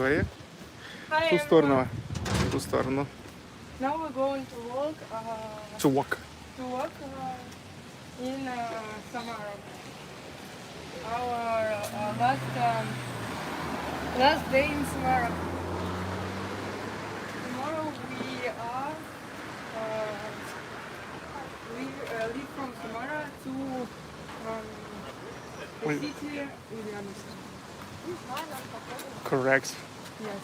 Victoria? Hi, Ту everyone. сторону. Ту сторону. Now we're going to walk To walk. in Samara. Our last day in Samara. Tomorrow we leave from Samara to the city Ulyanovsk. Correct. Yes.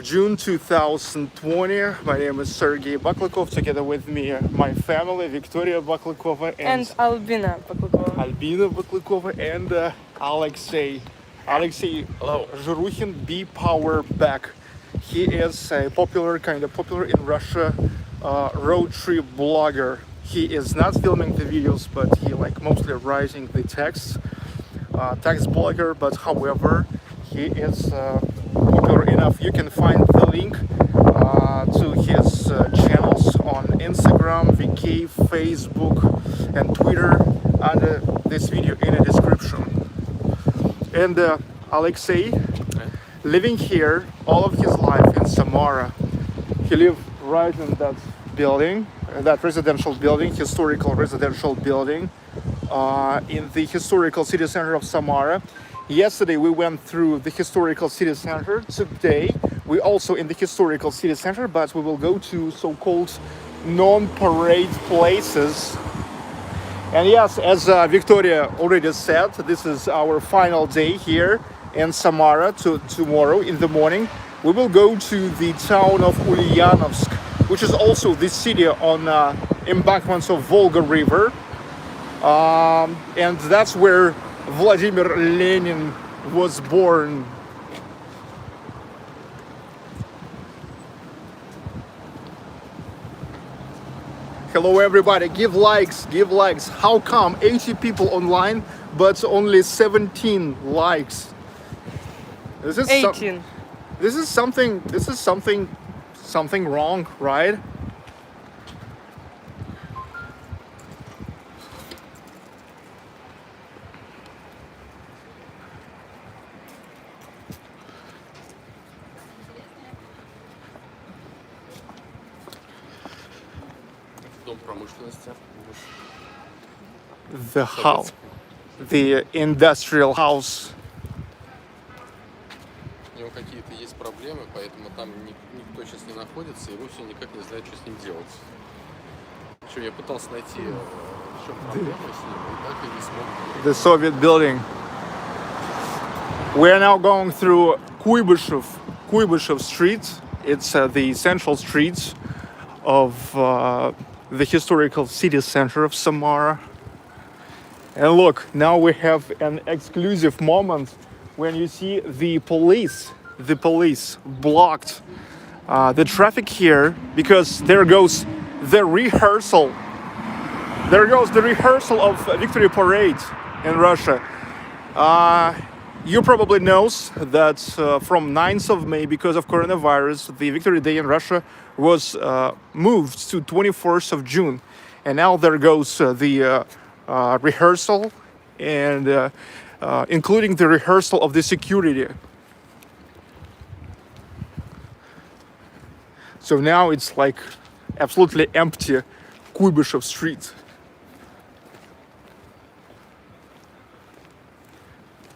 June 2020. My name is Sergey Baklakov. Together with me, my family, Victoria Baklakova And Albina Paklukova. Albina Baklakova and Alexey Zhirukhin, Be Power Back. He is a popular in Russia road trip blogger. He is not filming the videos, but he mostly writing the text blogger. But however, he is popular enough. You can find the link to his channels on Instagram, VK, Facebook, and Twitter under this video in the description. And Alexey, living here all of his life in Samara. He lived right in that building, that residential building, historical residential building, in the historical city center of Samara. Yesterday we went through the historical city center. Today we also in the historical city center, but we will go to so-called non-parade places. And yes, as Victoria already said, this is our final day here in Samara. Tomorrow in the morning we will go to the town of Ulyanovsk, which is also the city on embankments of Volga River. And that's where Vladimir Lenin was born. Hello everybody, give likes. How come 80 people online but only 17 likes? This is 18. This is something wrong, right? Дом промышленности. The house, the industrial house. У него какие-то есть проблемы, поэтому там никто сейчас не находится, и Руссия никак не знает, что с ним делать. Причем я пытался найти, в чем проблема с ним, и так и не смог. The Soviet building. We are now going through Kuybyshev Street. It's the central street of the historical city center of Samara. And look, now we have an exclusive moment when you see the police blocked the traffic here, because there goes the rehearsal. There goes the rehearsal of Victory Parade in Russia. You probably knows that from 9th of May, because of coronavirus, the Victory Day in Russia was moved to 24th of June. And now there goes the rehearsal, and including the rehearsal of the security. So now it's absolutely empty Kuybyshev Street.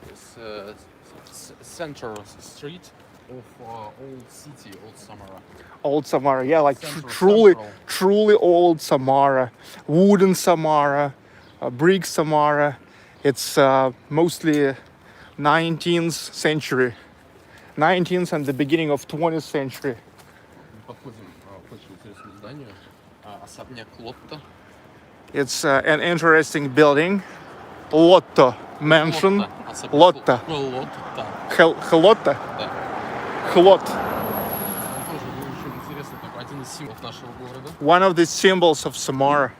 It's central street of old city, old Samara. Old Samara, yeah, Central. truly old Samara, wooden Samara, brick Samara. It's mostly 19th century, 19th and the beginning of 20th century. Подходим к очень интересному зданию. Особняк Лотта. It's an interesting building. Lotto mansion. Лотта. Lotta. Лотта. Lotta. Да. Chlot. Он тоже очень интересный, такой один из символов нашего города. One of the symbols of Samara.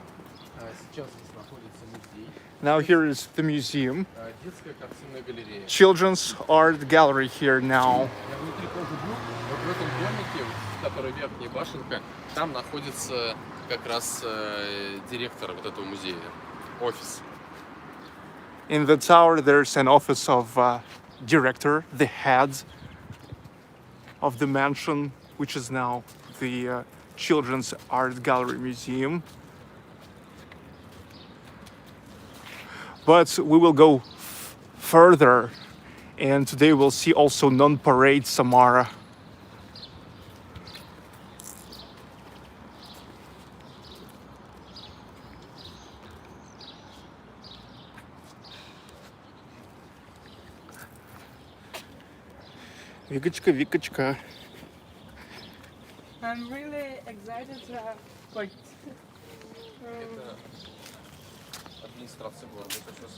Сейчас здесь находится музей. Now here is the museum. Детская картинная галерея. Children's art gallery here now. Я внутри тоже был. Вот в этом домике, который верхняя башенка, там находится как раз директор вот этого музея. Офис. In the tower there's an office of director, the head of the mansion, which is now the Children's Art Gallery Museum. But we will go further, and today we'll see also non-parade Samara. Викочка. I'm really excited like Это администрация города. Это сейчас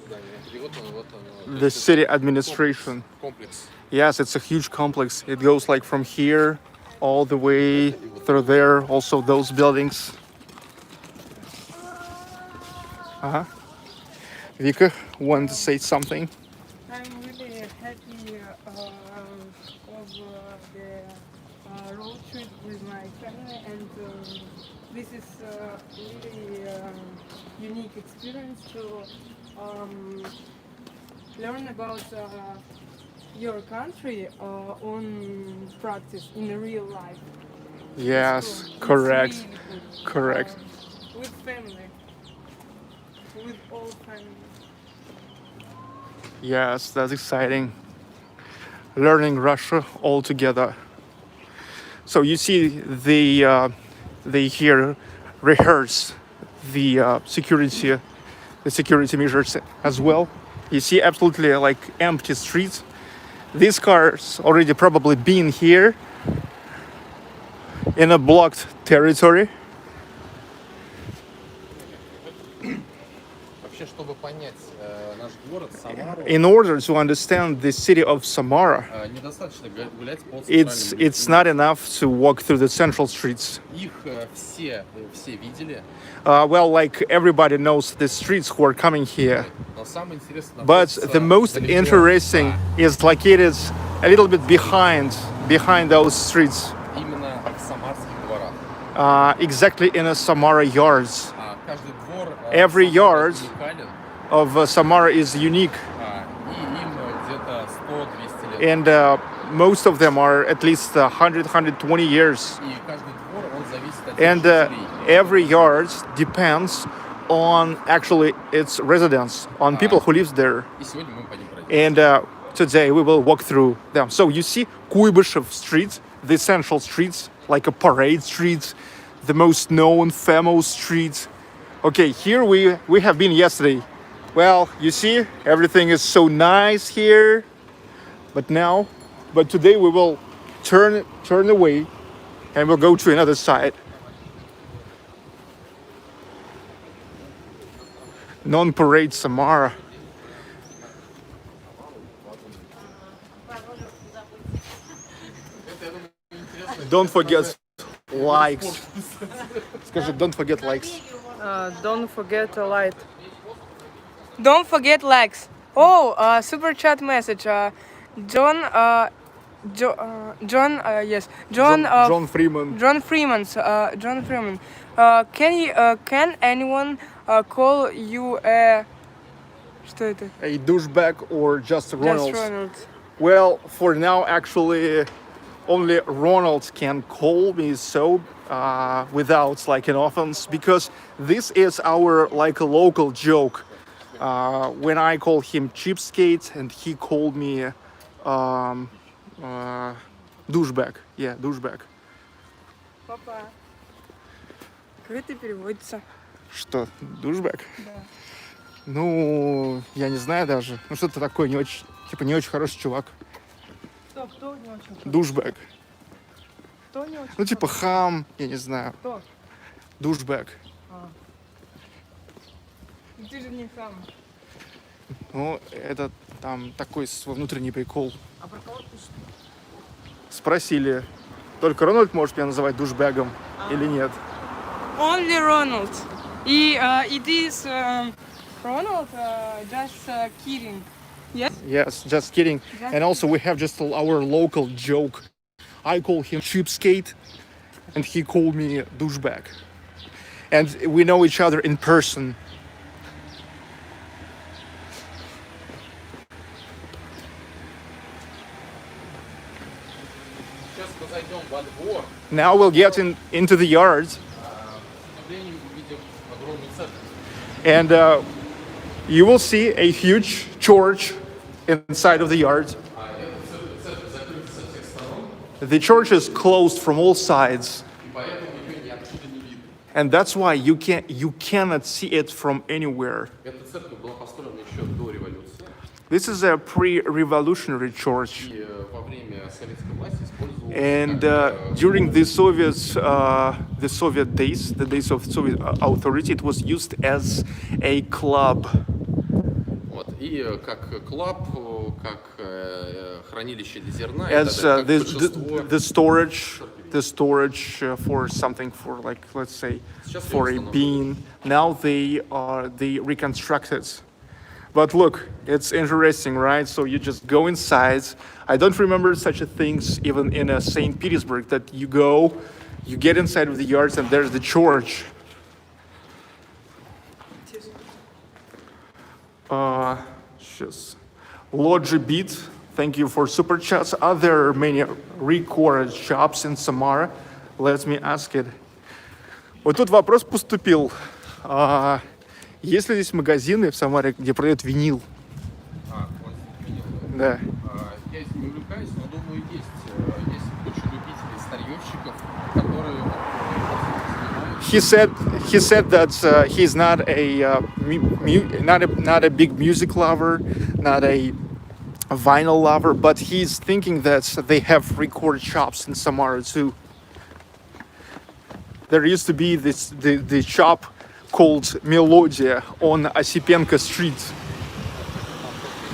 здание. И вот оно. The city administration. Комплекс. Yes, it's a huge complex. It goes like from here all the way through there. Also those buildings. Vika, want to say something? I'm really happy of the road trip with my family, and this is really unique experience to learn about your country on practice in real life. Yes, It's correct. really good. Correct. With family, with all family. Yes, that's exciting. Learning Russia all together. So you see, they here rehearse the security measures as well. You see absolutely like empty streets. These cars already probably been here in a blocked territory. Вообще, чтобы понять наш город Самару, In order to understand the city of Samara, недостаточно гулять по it's not enough to walk through the central streets. Их все видели. Well, like everybody knows the streets who are coming here. Но самое интересное, But the most interesting is located a little bit behind those streets, именно в самарских дворах. exactly in a Samara yards. Каждый двор Every yard уникален, of Samara is unique, и им где-то 100-200 лет. and most of them are at least 120 years. И каждый двор, он зависит от And жителей. every yard depends on actually its residents, on people who live there. И сегодня мы по ним пройдем. And today we will walk through them. So you see Kuybyshev streets, the central streets, like a parade street, the most known, famous streets. Okay, here we have been yesterday. Well, you see, everything is so nice here. But today we will turn away and we'll go to another side. Non-parade Samara. Don't forget likes. Скажи, don't forget likes. Don't forget a like. Don't forget likes. Oh, super chat message. John. Yes. John. John Freeman. John Freeman. John Freeman. Can anyone call you a? Что это? A douchebag or just Ronald? Just Ronald. Well, for now, actually, only Ronald can call me so without like an offense, because this is our like a local joke. When I call him cheapskate and he called me douchebag. Yeah, douchebag. Папа. Как это переводится? Что, душбэк? Да. Ну, я не знаю даже. Ну, что-то такое, не очень, типа, не очень хороший чувак. Кто не очень хороший? Душбэк. Кто не очень Ну, типа, хороший? хам, я не знаю. Кто? Душбэк. А. Ну, ты же не сам. Ну, это там такой свой внутренний прикол. А про кого ты пишешь? Спросили, только Рональд может меня называть душбэгом или нет. Only Ronald. И it is Ronald just kidding. Yes? Yes, just kidding. Just And also we have just our local joke. I call him cheapskate and he called me douchebag. And we know each other in person. Сейчас мы зайдем во двор, Now we'll get into the yard с удивлением увидим огромную церковь. and you will see a huge church inside of the yard. А эта церковь закрыта со всех сторон, The church is closed from all sides. и поэтому ее ниоткуда не видно. And that's why you cannot see it from anywhere. Эта церковь была построена еще до революции, This is a pre-revolutionary church. и во время советской власти использовалась And как, during the Soviet days, the days of Soviet authority, it was used as a club. вот, и как клаб, как хранилище для зерна, и As так далее, как the, большинство. the storage for something, for like, let's say, Сейчас for a её bean. Now they reconstructed. But look, it's interesting, right? So you just go inside. I don't remember such a things even in St. Petersburg, that you go, you get inside of the yards and there's the church. Сейчас. Logi Beat, thank you for super chats. Are there many recorded shops in Samara? Let me ask it. Вот тут вопрос поступил. Есть ли здесь магазины в Самаре, где продают винил? Вот винил. Да. Я этим не увлекаюсь, но думаю, есть куча любителей, старьевщиков, которые He said that he's not a big music lover, not a vinyl lover, but he's thinking that they have record shops in Samara too. There used to be the shop called Melodia on Osipenko Street.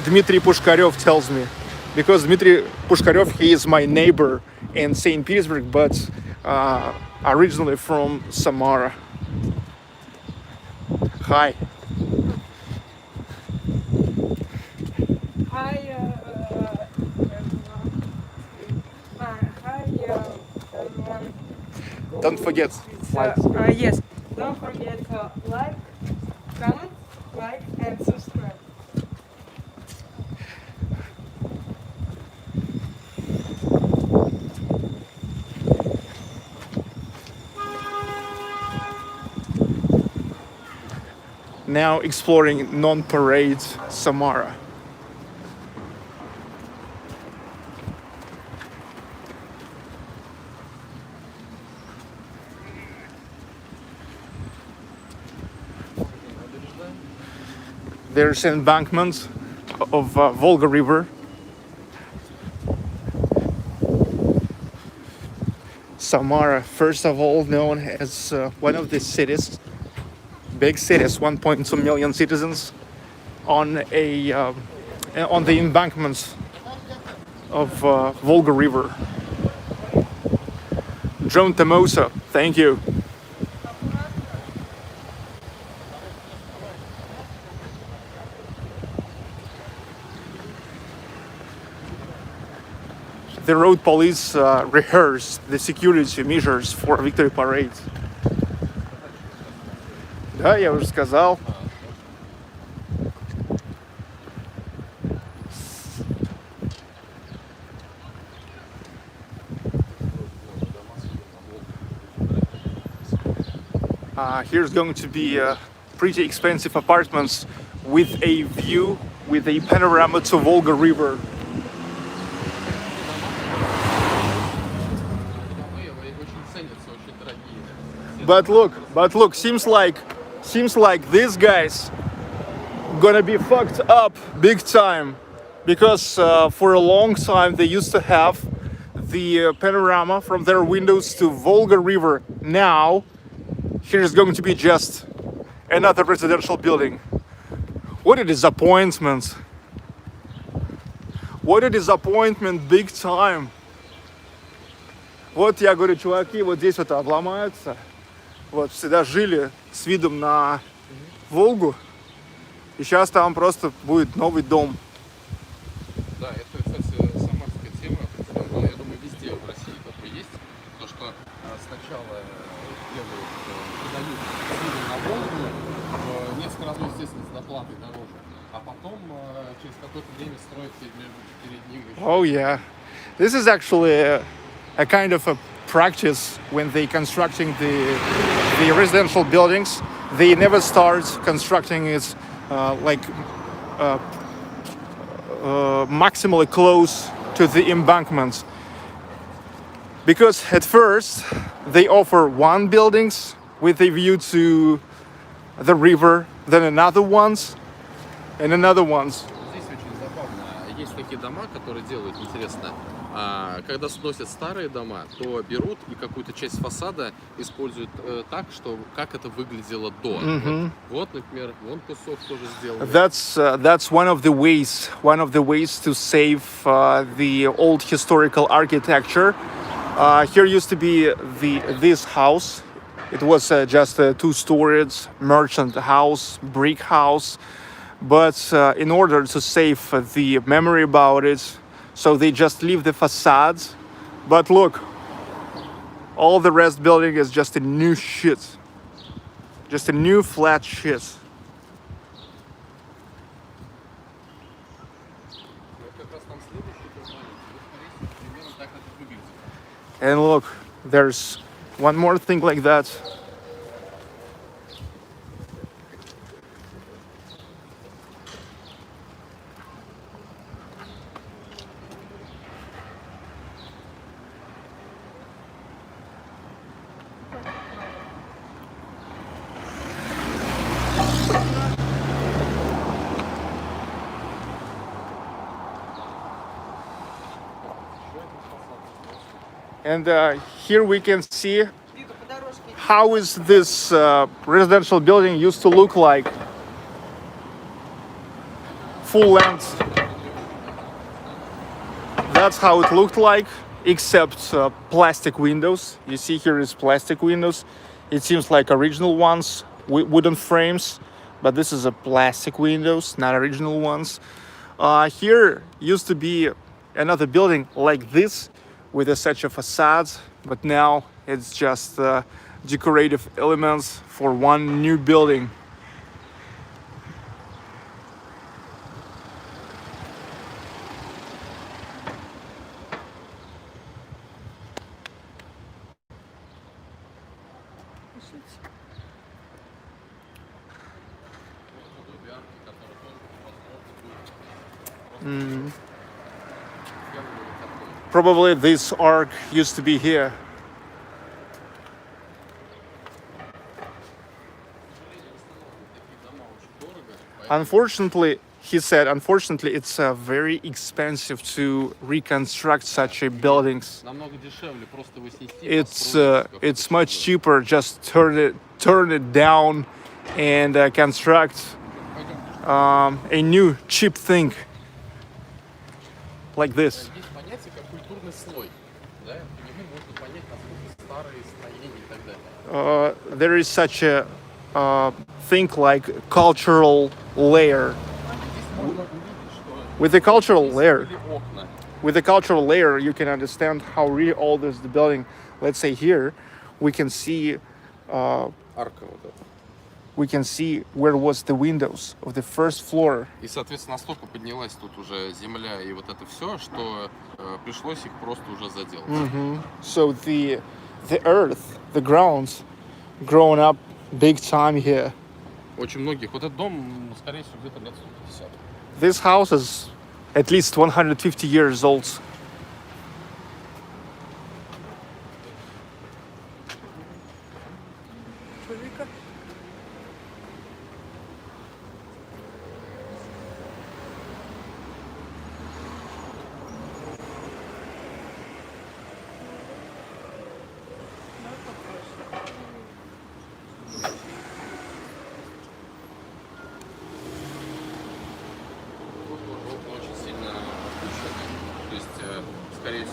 Dmitry Pushkarev tells me, because Dmitry Pushkarev, he is my neighbor in St. Petersburg, but originally from Samara. Hi. Hi, everyone. Don't forget. Yes, don't forget like, comment, like, and subscribe. Now exploring non-parade Samara. There's an embankment of Volga River. Samara, first of all, known as one of the cities, big cities, 1.2 million citizens, on the embankments of Volga River. Drone Tamosa, thank you. The road police rehearsed the security measures for Victory Parade. Да, я уже сказал. Here's going to be pretty expensive apartments with a view, with a panorama to Volga River. But look, seems like seems like these guys gonna be fucked up big time, because for a long time they used to have the panorama from their windows to Volga River. Now here's going to be just another residential building. What a disappointment. What a disappointment big time. Вот я говорю, чуваки, вот здесь вот обломаются. Вот всегда жили с видом на Волгу. И сейчас там просто будет новый дом. Да, это, кстати, самарская тема. Я думаю, везде в России такое есть. То, что сначала делают, продают с видом на Волгу, несколько раз, естественно, с доплатой дороже. А потом через какое-то время строят перед ним еще. Oh yeah. This is actually a kind of a practice when they constructing the residential buildings. They never start constructing it maximally close to the embankments, because at first they offer one buildings with a view to the river, then another ones and another ones. Здесь очень забавно. Есть такие дома, которые делают, интересно, когда сносят старые дома, то берут и какую-то часть фасада используют так, что как это выглядело до. Вот, например, вон кусок тоже сделан. That's one of the ways to save the old historical architecture. Here used to be this house. It was just a two-storied merchant house, brick house. But in order to save the memory about it, so they just leave the facades. But look, all the rest building is just a new shit. Just a new flat shit. And look, there's one more thing like that. And here we can see how is this residential building used to look like full length. That's how it looked like, except plastic windows. You see here is plastic windows. It seems like original ones, wooden frames, but this is a plastic windows, not original ones. Here used to be another building like this with such a facade, but now it's just decorative elements for one new building. Probably this arc used to be here. Unfortunately, he said, unfortunately, it's very expensive to reconstruct such a buildings. It's much cheaper just turn it down and construct a new cheap thing like this. There is such a thing like cultural layer. With the cultural layer, you can understand how really old is the building. Let's say here, we can see where was the windows of the first floor. И, соответственно, настолько поднялась тут уже земля и вот это все, что пришлось их просто уже заделать. So the earth, the grounds, grown up big time here. Очень многих. Вот этот дом, скорее всего, где-то лет 150. This house is at least 150 years old.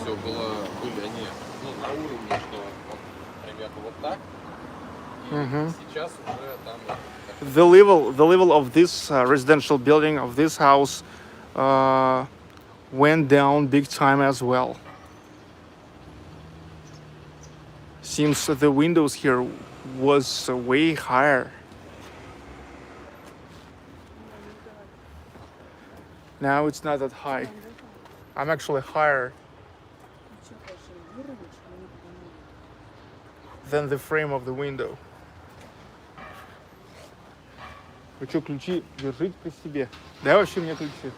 все были они на уровне, что вот, примерно вот так. И сейчас уже там The level of this residential building, of this house, went down big time as well. Seems the windows here was way higher. Now it's not that high. I'm actually higher than the frame of the window. Вы что, ключи держите при себе? Дай вообще мне ключи.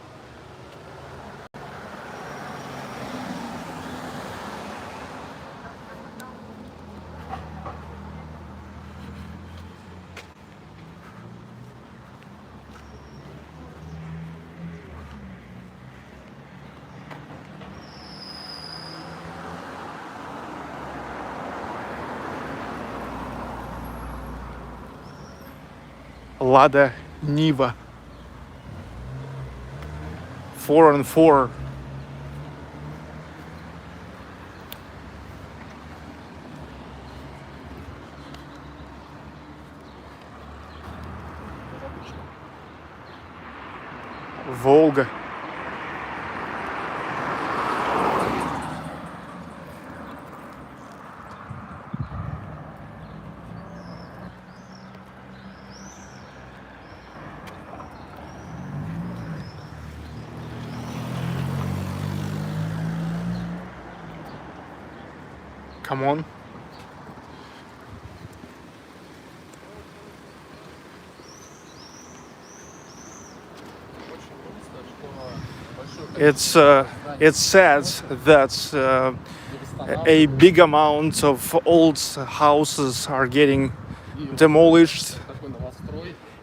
Lada Niva 4x4. Volga. Come on. It's sad that a big amount of old houses are getting demolished,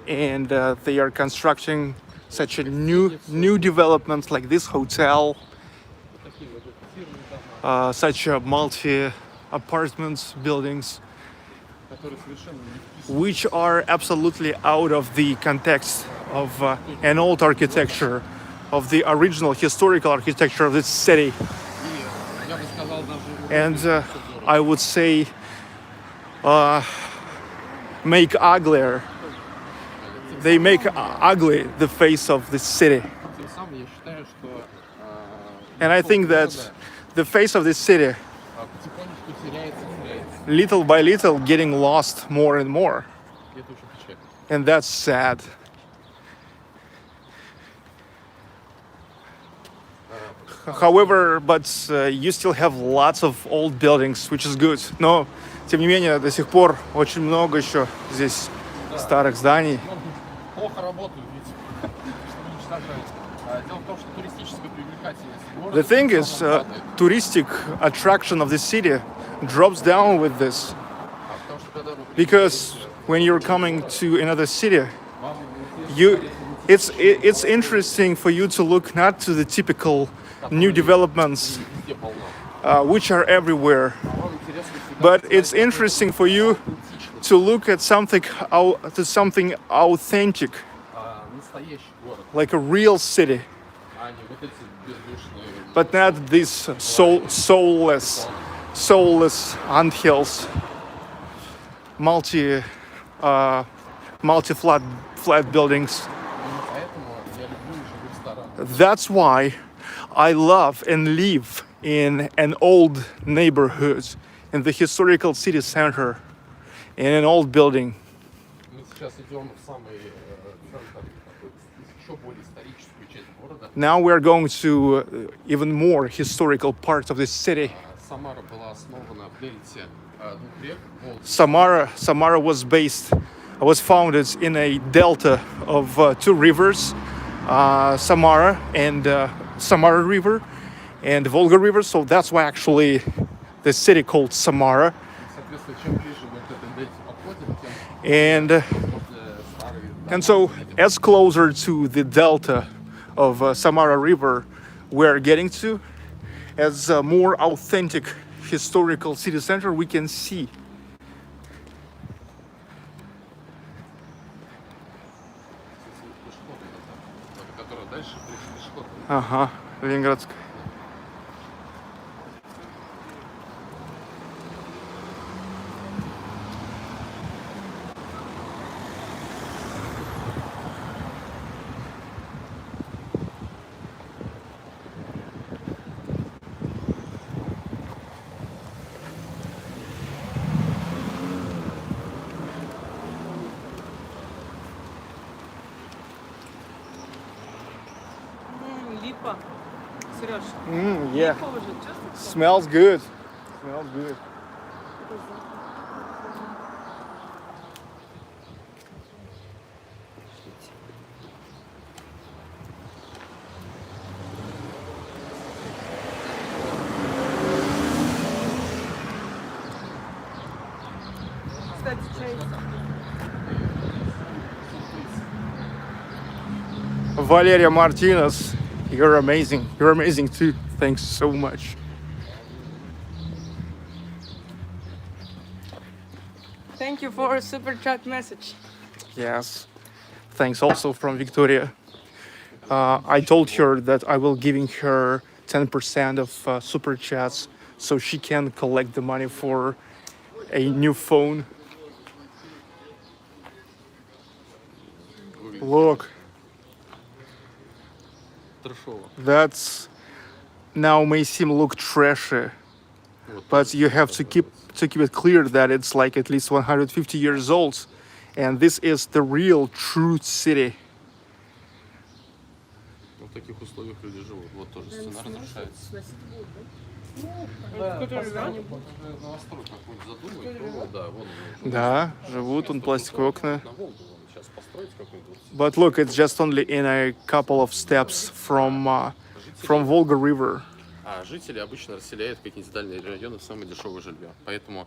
and they are constructing such a new development like this hotel, such a multi apartments buildings, which are absolutely out of the context of an old architecture, of the original historical architecture of this city. And I would say make uglier. They make ugly the face of this city. And I think that the face of this city, little by little, getting lost more and more. And that's sad. However, but you still have lots of old buildings, which is good. Но, тем не менее, до сих пор очень много еще здесь старых зданий. Плохо работают, ведь чтобы уничтожать. Дело в том, что туристическая привлекательность города... The thing is, touristic attraction of the city drops down with this. Because when you're coming to another city, it's interesting for you to look not to the typical new developments which are everywhere, but it's interesting for you to look at something authentic, like a real city, but not these soulless anthills, flat buildings. That's why I love and live in an old neighborhood, in the historical city center, in an old building. Now we are going to even more historical parts of this city. Samara was founded in a delta of two rivers, Samara and Samara River and Volga River, so that's why actually the city called Samara. And so as closer to the delta of Samara River we're getting to, as a more authentic historical city center we can see. Ага, Ленинградская. Опа. Сереж, Yeah. положи, чувствуешь? Smells good. Smells good. Кстати, чай. Valeria Martinez, you're amazing. You're amazing too. Thanks so much. Thank you for a super chat message. Yes. Thanks also from Victoria. I told her that I will giving her 10% of super chats so she can collect the money for a new phone. Look, Трешово. that's now may seem look trashy, but you have to keep it clear that it's like at least 150 years old, and this is the real true city. В таких условиях люди живут. Вот тоже стена разрушается. Который вернее Вот уже новострой какой-нибудь задумает, то да, вон. Да, живут, он пластиковые окна. На Волгу вон сейчас построить какой-нибудь. But look, it's just only in a couple of steps from Volga River. А жители обычно расселяют в какие-нибудь дальние районы в самое дешевое жилье. Поэтому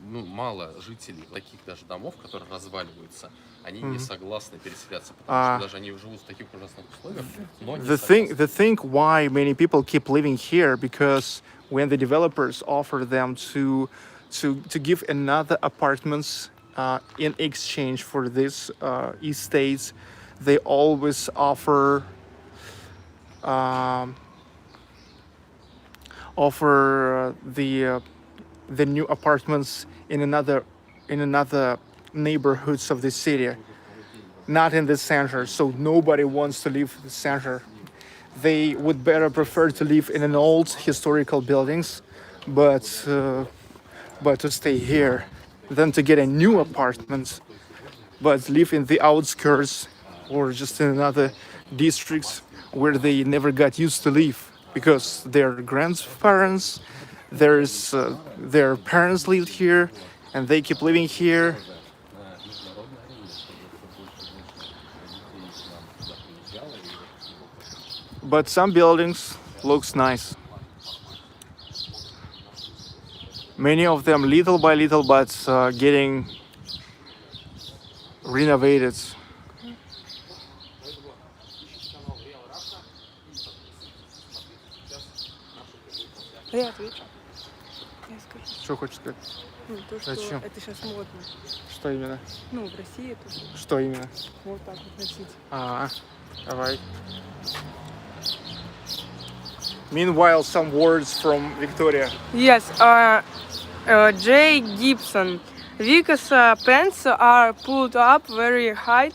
мало жителей таких даже домов, которые разваливаются, они не согласны переселяться, потому что даже они живут в таких ужасных условиях, но не The thing why many people keep living here because when the developers offer them to give another apartments in exchange for this estates, they always offer the new apartments in another neighborhoods of the city, not in the center. So nobody wants to live in the center. They would better prefer to live in an old historical buildings, but to stay here than to get a new apartment, but live in the outskirts or just in another districts where they never got used to live because their grandparents, their parents lived here and they keep living here. But some buildings looks nice. Many of them little by little but getting renovated. Я отвечу. Я скажу. Что хочешь сказать? То, что Зачем? это сейчас модно. Что именно? Ну, в России это Что именно? вот так вот носить. Давай. Meanwhile, some words from Victoria. Yes, Jay Gibson. Vika's pants are pulled up very high,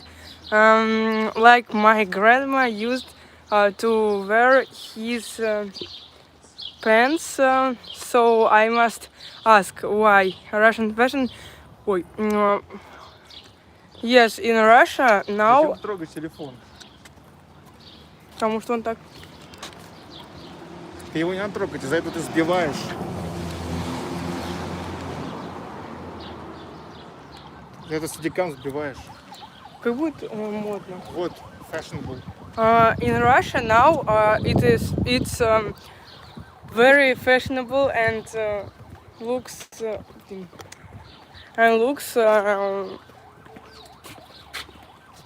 like my grandma used to wear his pants. So I must ask why Russian fashion. Ой, yes, in Russia now. Зачем трогать телефон? Потому что он так. Ты его не надо трогать, из-за этого ты сбиваешь. Это стадикам сбиваешь. Как будет модно. Вот, fashionable. In Russia now it's very fashionable and looks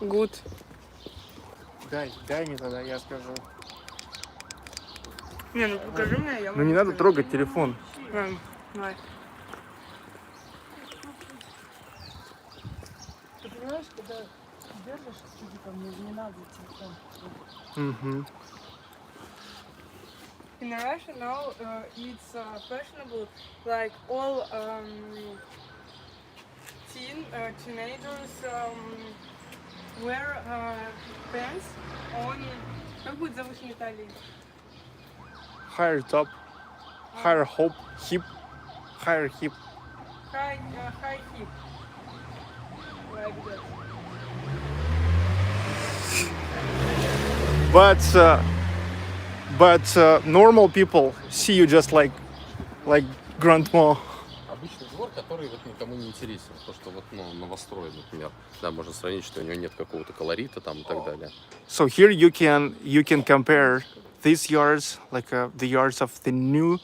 good. Дай мне тогда, я скажу. Не, ну покажи мне, я Ну не надо трогать телефон. Давай. Ты понимаешь, когда держишь стадиком, не надо телефон. Угу. In Russia now it's fashionable, like all teenagers wear pants on. Как будет завышенной талии? Higher top, higher hip, higher hip. High hip. Like that. but normal people see you just like grandma. Обычный двор, который вот никому не интересен. То, что вот, ну, новострой, например. Да, можно сравнить, что у него нет какого-то колорита там и так далее. So here you can compare these yards, like the yards of the new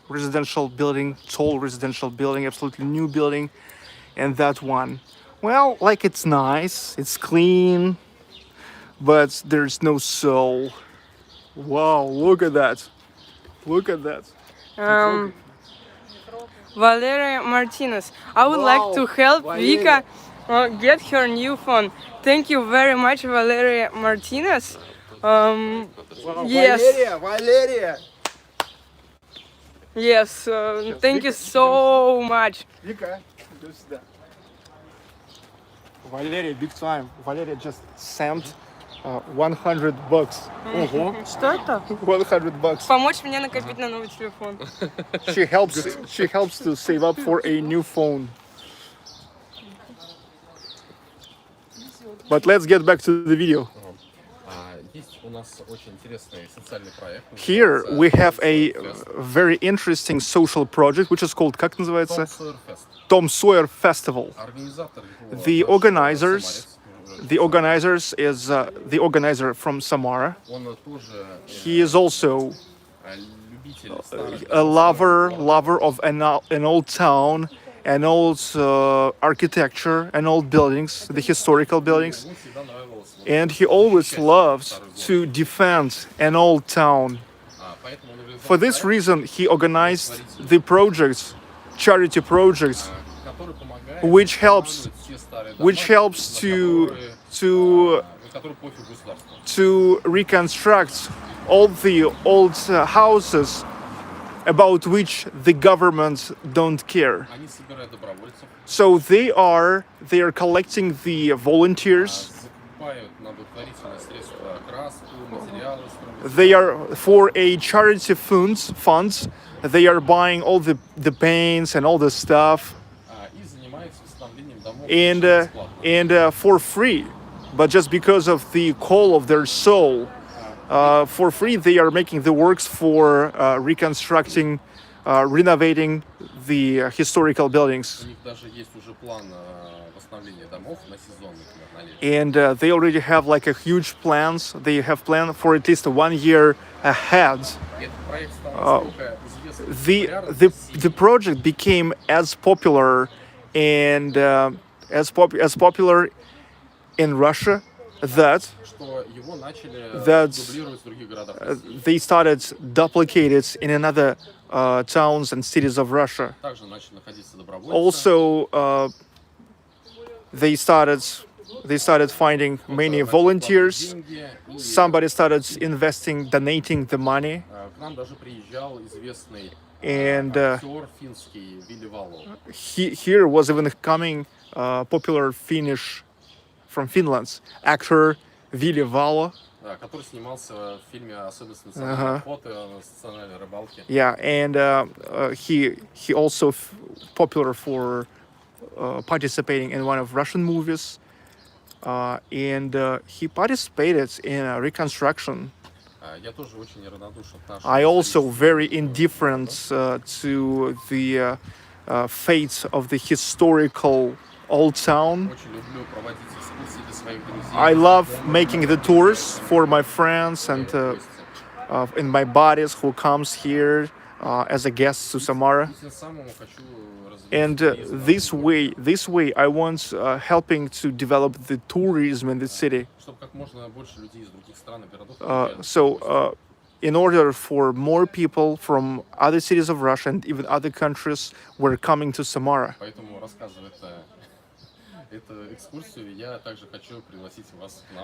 residential building, tall residential building, absolutely new building, and that one. Well, like it's nice, it's clean, but there's no soul. Wow, look at that. Look at that. Valeria Martinez. I would like to help Vika get her new phone. Thank you very much, Valeria Martinez. Yes. Valeria. Yes. Thank you so much. Vika, do that. Valeria, big time. Valeria just sent $100. Ого! Что это? $100. Помочь мне накопить на новый телефон. She helps to save up for a new phone. But let's get back to the video. Есть у нас очень интересный социальный проект. Here we have a very interesting social project, which is called, как называется? Tom Sawyer Festival. The organizer from Samara. He is also a lover of an old town, an old architecture, and old buildings, the historical buildings. And he always loves to defend an old town. For this reason, he organized the projects, charity projects, which helps to reconstruct all the old houses about which the government don't care. So they are collecting the volunteers. They are for a charity funds. They are buying all the paints and all the stuff, and for free. But just because of the call of their soul, for free they are making the works for reconstructing, renovating the historical buildings. And they already have like a huge plans. They have planned for at least 1 year ahead. The project became as popular and as popular in Russia that they started duplicated in another towns and cities of Russia. Also, they started finding many volunteers. Somebody started investing, donating the money. And here was even coming popular Finnish from Finland actor Ville Valo. Который снимался в фильме «Особенность национальной охоты» на национальной рыбалке. Yeah, and he also popular for participating in one of Russian movies, and he participated in a reconstruction. I also very indifferent to the fate of the historical old town. I love making the tours for my friends and my buddies who comes here as a guest to Samara. And this way I want helping to develop the tourism in the city. So in order for more people from other cities of Russia and even other countries were coming to Samara.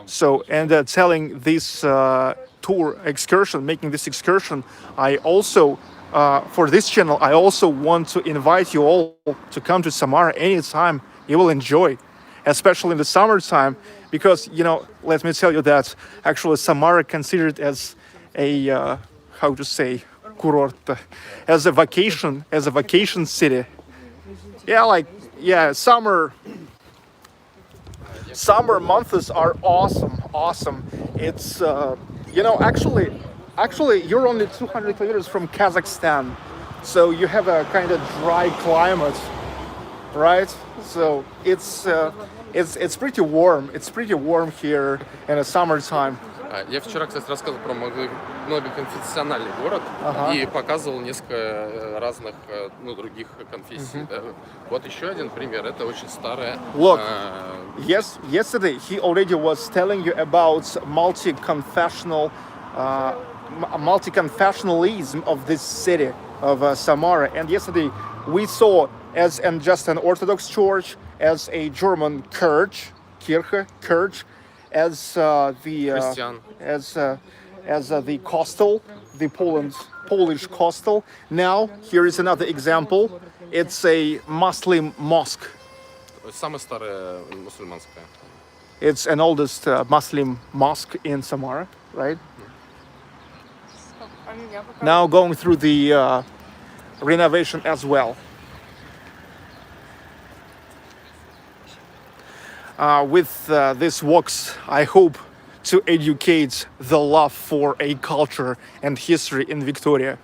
So, and telling this tour excursion, making this excursion, I also, for this channel, I also want to invite you all to come to Samara anytime. You will enjoy, especially in the summertime, because, you know, let me tell you that actually Samara considered as a, how to say, kurort, as a vacation city. Yeah, like, yeah, summer months are awesome. It's You know, actually, you're only 200 kilometers from Kazakhstan, so you have a kind of dry climate, right? So it's pretty warm. It's pretty warm here in the summertime. Я вчера, кстати, рассказывал про многоконфессиональный город и показывал несколько разных, ну, других конфессий. Да. Вот еще один пример. Это очень старая. Look, yes, yesterday he already was telling you about multi-confessionalism of this city of Samara, and yesterday we saw as and just an Orthodox church, as a German church, church, as the Christian. as the Kostel, the Polish Kostel. Now here is another example. It's a Muslim mosque. Самая старая мусульманская. It's an oldest Muslim mosque in Samara, right? Now going through the renovation as well. With these walks, I hope to educate the love for a culture and history in Victoria.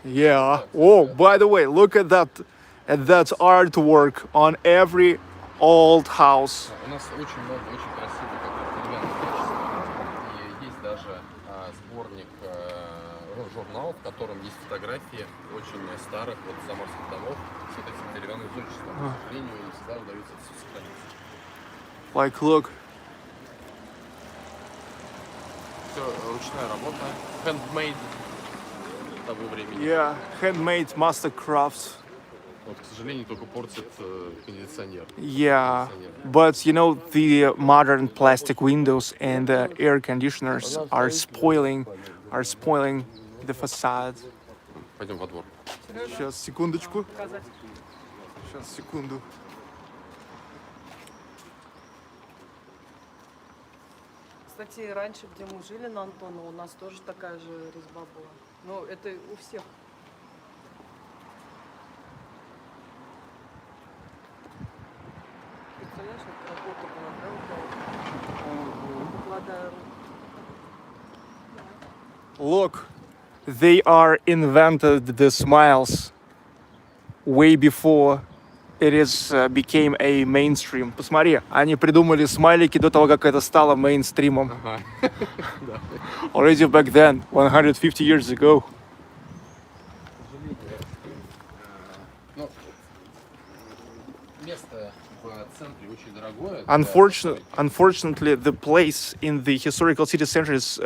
Yeah. Oh, by the way, look at that artwork on every old house. У нас очень много очень красивых деревянных качеств. И есть даже сборник журнал, в котором есть фотографии очень старых вот заморских домов с вот этим деревянным зодчеством. К сожалению, не всегда удается это все сохранить. Like, look. Все ручная работа, handmade того времени. Yeah, handmade mastercrafts. Вот, к сожалению, только портит кондиционер. Yeah, but you know, the modern plastic windows and air conditioners are spoiling the facade. Пойдем во двор. Сейчас, секундочку. Сейчас, секунду. Кстати, раньше, где мы жили на Антона, у нас тоже такая же резьба была. Ну, это у всех. Представляешь, вот работа была, да, укладая руку. Look, they are invented the smiles way before it is became a mainstream. Посмотри, они придумали смайлики до того, как это стало мейнстримом. Ага. Already back then, 150 years ago. Ну, место в центре очень дорогое. Unfortunately, the place in the historical city center is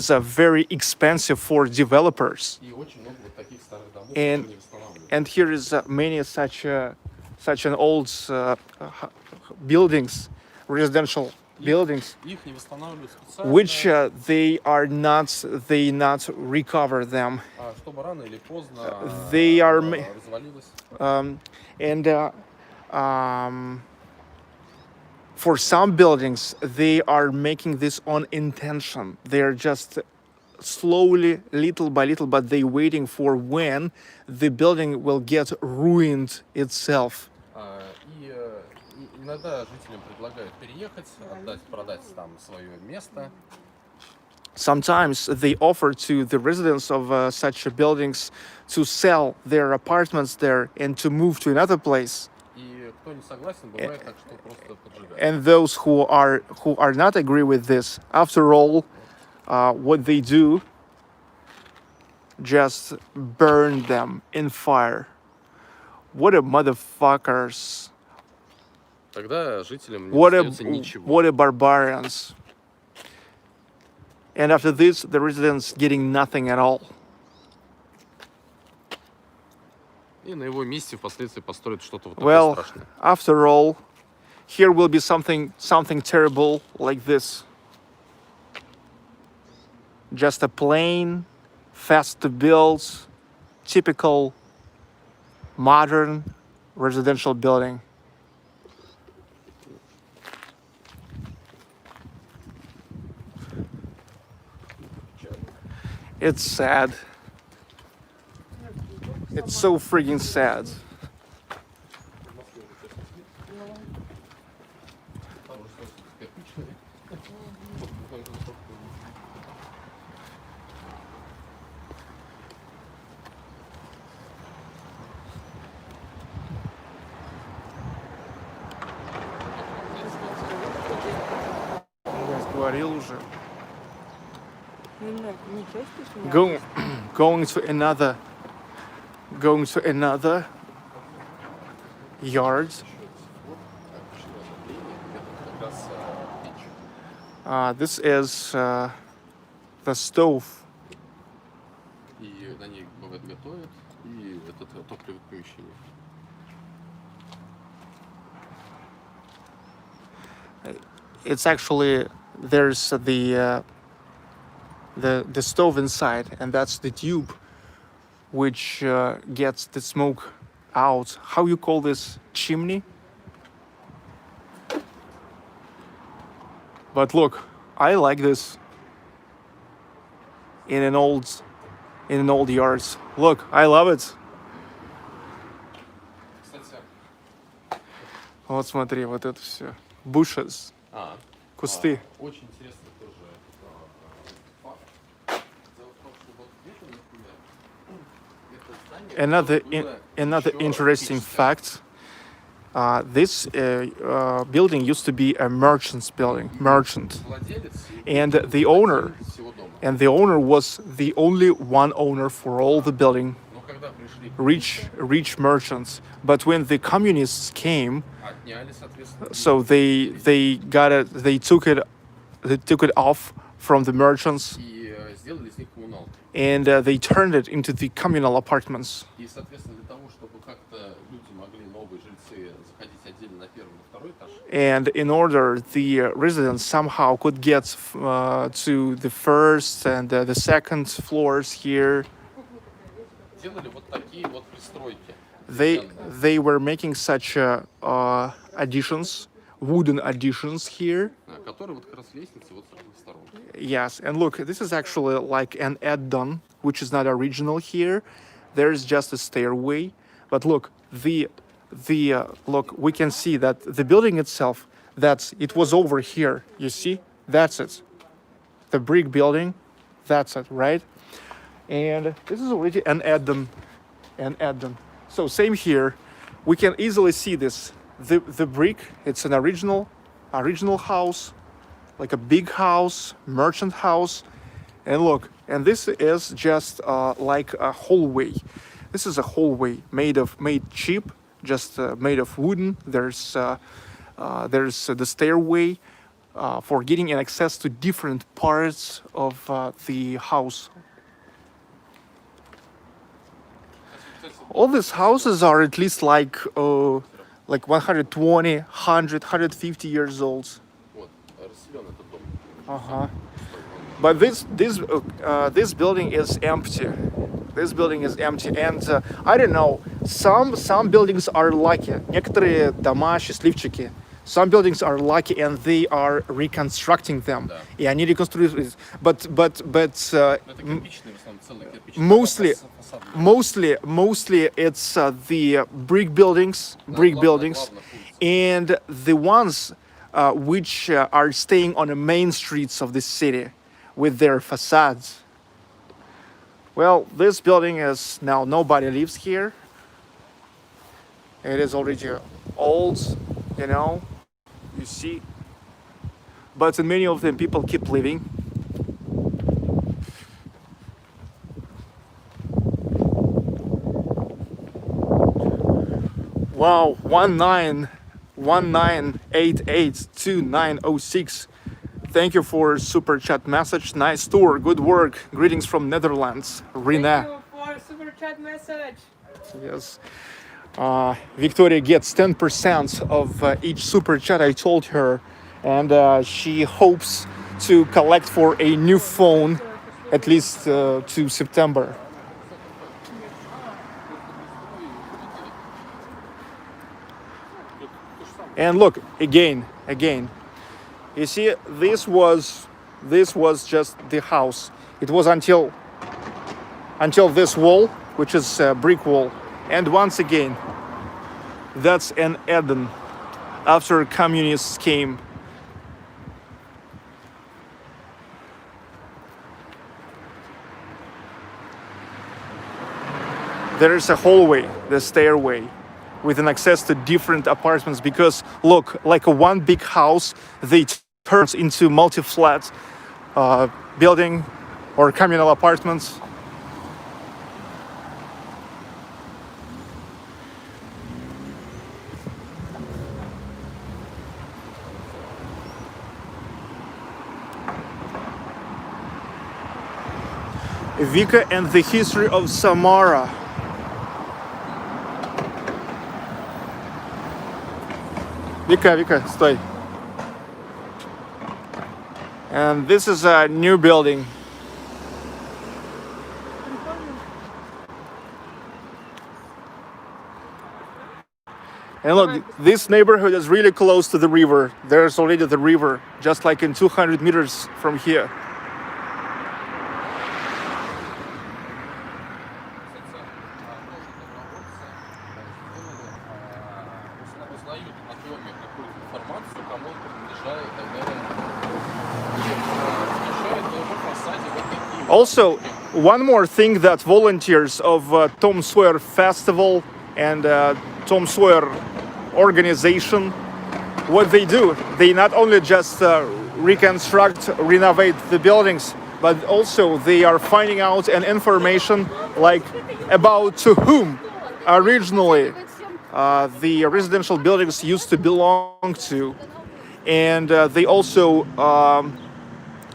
very expensive for developers. И очень много вот таких старых домов, And которые не восстанавливают. and here is many such an old buildings, residential buildings, Их не восстанавливают специально, which they not recover them. чтобы рано или поздно They are развалилось. And for some buildings, they are making this on intention. They are just slowly, little by little, but they waiting for when the building will get ruined itself. И иногда жителям предлагают переехать, продать там свое место. Sometimes they offer to the residents of such buildings to sell their apartments there and to move to another place. И кто не согласен, бывает так, что просто поджигают. And those who are not agree with this, after all, what they do, just burn them in fire. What a motherfuckers! Тогда жителям не What остается ничего. a barbarians! And after this, the residents getting nothing at all. И на его месте впоследствии построят что-то вот Well, такое страшное. after all, here will be something terrible like this. Just a plain, fast to build, typical modern residential building. It's sad. It's so freaking sad. говорил уже. Не чувствуешь меня? Going to another yard. Это как раз печь. This is the stove. И на ней, бывает, готовят, и это отапливает помещение. It's actually there's the stove inside, and that's the tube which gets the smoke out. How you call this? Chimney? But look, I like this in an old yard. Look, I love it. Кстати, Вот смотри, вот это все. Bushes, кусты. очень интересный тоже факт. Дело в том, что вот это, например, это здание Another было interesting еще fact. This building used to be a merchant's building, merchant, владелец and the owner, всего дома. and the owner was the only one owner for all the building, Но когда пришли rich merchants. But when the communists came, отняли, соответственно, so they took it off from the merchants, и сделали из них коммуналку. and they turned it into the communal apartments. И, соответственно, для того, чтобы как-то люди могли, новые жильцы, заходить отдельно на первый, на второй этаж, And in order the residents somehow could get to the first and the second floors here, делали вот такие вот пристройки. they were making such additions, wooden additions here. Которые вот как раз лестницы вот с разных сторон. Yes, and look, this is actually like an add-on, which is not original here. There's just a stairway, but look, look, we can see that the building itself, it was over here. You see, that's it. The brick building, that's it, right? And this is already an add-on, So same here, we can easily see this. The brick, it's an original house, like a big house, merchant house. And look, and this is just like a hallway. This is a hallway made cheap, just made of wooden. There's the stairway for getting an access to different parts of the house. All these houses are at least like 120, 100, 150 years old. Вот, расселен этот дом. Uh-huh. But this building is empty. This building is empty, and I don't know. Some buildings are lucky. Некоторые дома счастливчики. Some buildings are lucky, and they are reconstructing them. Да. И они реконструируют. But Это кирпичные, в основном, целые кирпичные. mostly it's the brick buildings, and the ones which are staying on the main streets of the city with their facades. Well, this building is now nobody lives here. It is already old, you see. But in many of them, people keep living. Wow, 19882906. Thank you for super chat message. Nice tour, good work. Greetings from Netherlands. Rina. Thank you for super chat message. Yes. Victoria gets 10% of each super chat I told her, and she hopes to collect for a new phone at least to September. And look, again, you see, this was just the house. It was until this wall, which is a brick wall. And once again, that's an add-on after communists came. There is a hallway, the stairway, with an access to different apartments, because look, like a one big house, they turns into multi-flat building or communal apartments. Vika and the history of Samara. Vika, стой. And this is a new building. And look, this neighborhood is really close to the river. There's already the river, just like in 200 meters from here. Also, one more thing that volunteers of Tom Sawyer Festival and Tom Sawyer organization, what they do, they not only just reconstruct, renovate the buildings, but also they are finding out an information like about to whom originally the residential buildings used to belong to. And they also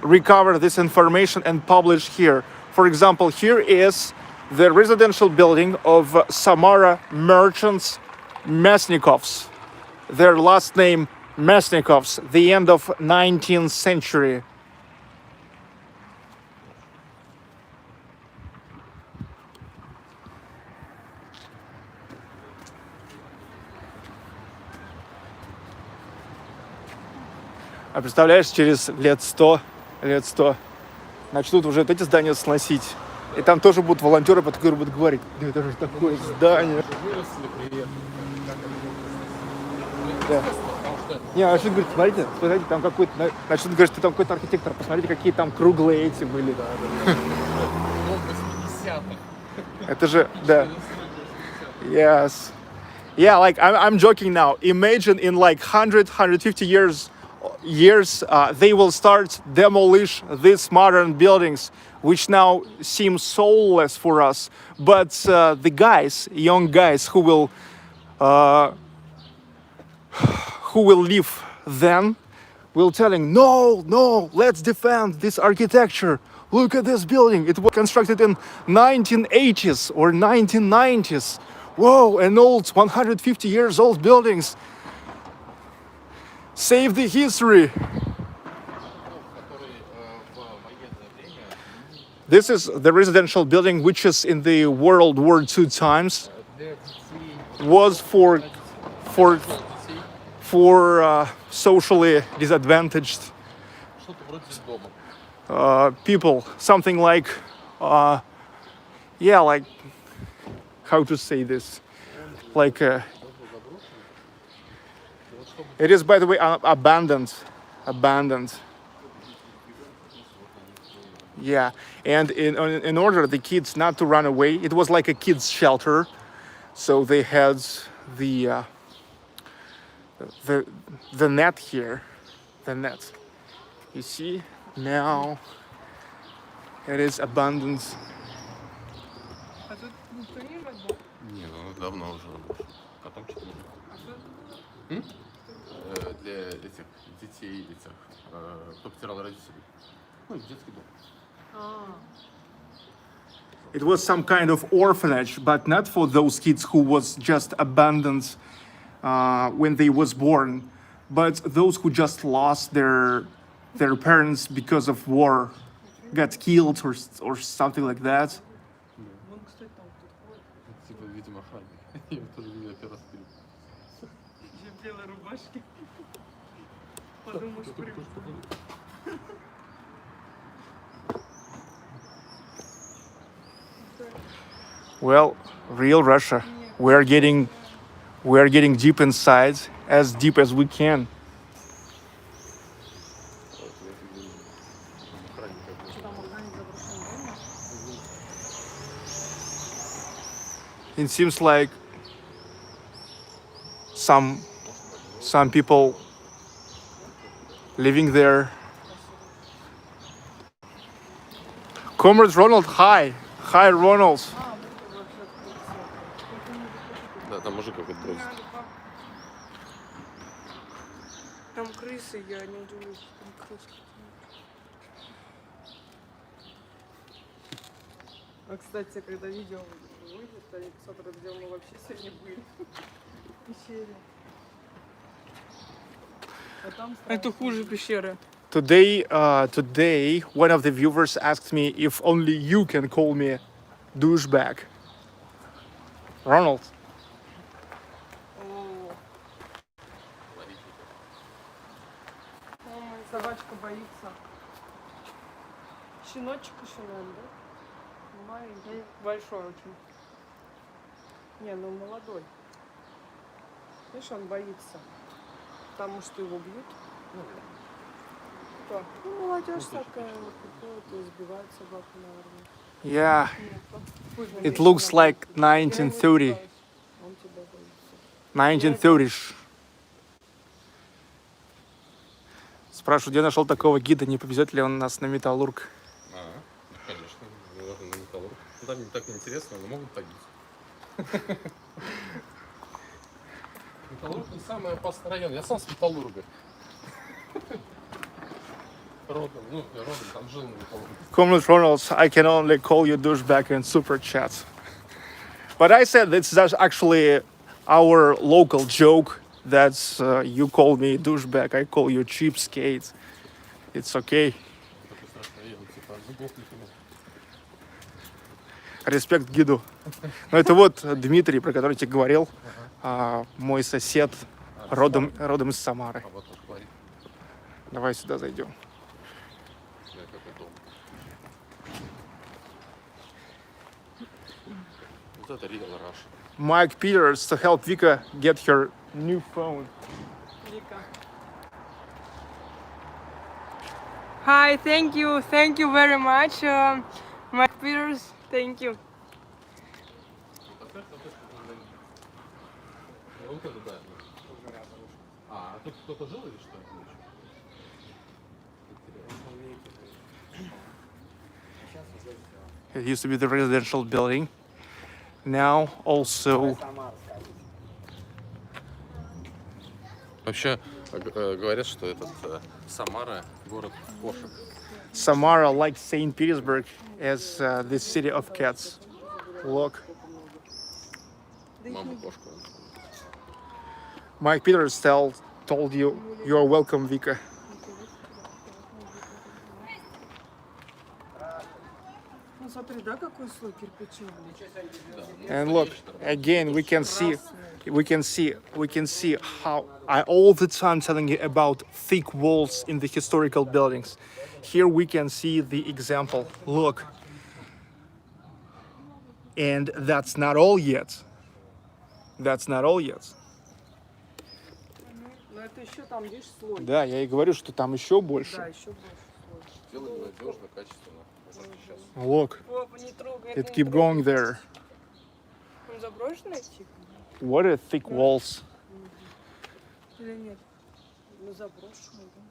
recover this information and publish here. For example, here is the residential building of Samara merchants Mesnikovs. Their last name Mesnikovs, the end of 19th century. А представляешь, через лет 100 начнут уже эти здания сносить. И там тоже будут волонтеры, которые будут говорить: да это же такое здание. Да. Не, начнут говорить: смотрите, там какой-то... Начнут говорить, что там какой-то архитектор, посмотрите, какие там круглые эти были. Это же, да. Yes. Yeah, like I'm joking now. Imagine in like 150 years, they will start demolish these modern buildings, which now seem soulless for us. But the guys, young guys who will live then, will telling, no, let's defend this architecture. Look at this building. It was constructed in 1980s or 1990s. Whoa, an old 150 years old buildings. Save the history. This is the residential building which is in the World War II times. Was for socially disadvantaged people. Something like, like, how to say this? Like, it is, by the way, abandoned. Yeah, and in order the kids not to run away, it was like a kids' shelter. So they had the net here, the net. You see, now it is abandoned. Не, ну давно уже. Потом что-то. Для этих детей, кто потерял родителей. Ну, детский дом. It was some kind of orphanage, but not for those kids who was just abandoned when they was born, but those who just lost their parents because of war, got killed or something like that. Типа, видимо, охранник. Я тоже видел первый раз фильм. В белой рубашке. Подумаешь, Well, real Russia. We're getting deep inside, as deep as we can. It seems like some people living there. Comrade Ronald, hi. Hi, Ronald. Да, там мужик какой-то просит. Там крысы, я не удивлюсь, там крысы. А, кстати, когда видео выйдет, они посмотрят, где мы вообще сегодня были. В пещере. А там Это хуже пещеры. Today, one of the viewers asked me if only you can call me douchebag. Ronald. собачка боится. Щеночек еще, наверное, да? Ну, маленький. Большой очень. Не, ну молодой. Видишь, он боится. Потому что его бьют. Кто? Ну, молодежь такая, вот, приходит и избивает собаку, наверное. Yeah, it looks like 1930. Он тебя боится. 1930s. Спрашиваю, где нашел такого гида, не повезет ли он нас на Металлург? Конечно, можно на металлург. Ну, там не так интересно, но могут побить. Металлург не самый опасный район. Я сам с Металлурга. Родом, там жил на Металлурге. Comrade Ronald, I can only call you douchebag in super chat. But I said that's actually our local joke. That's you call me douchebag, I call you cheapskate. It's okay. Такой страшный район, типа зубов не понял. Респект гиду. Ну это вот Дмитрий, про который я тебе говорил, мой сосед, родом из Самары. А вот он говорит, Давай сюда зайдем. какой дом. Вот это Real Russia. Mike Peters to help Vika get her new phone. Вика. Hi, thank you very much, Mike Peters, thank you. Вот это да. А тут кто-то жил или что? It used to be the residential building. Now also Вообще говорят, что этот Самара город кошек. Samara, like St. Petersburg, is the city of cats. Look, Мама кошка. Mike Peters told you are welcome, Vika. Ну смотри, да, какой слой кирпича? And look, again, we can see how I all the time telling you about thick walls in the historical buildings. Here we can see the example. Look. And that's not all yet. That's not all yet. Ну это еще там, видишь, слой. Да, я и говорю, что там еще больше. Да, еще больше слой. Сделали надежно, качественно. Сейчас. Look, Папа, не трогай, it keep going there. Он заброшенный типа? What are thick walls? Или нет? Ну заброшенный, да.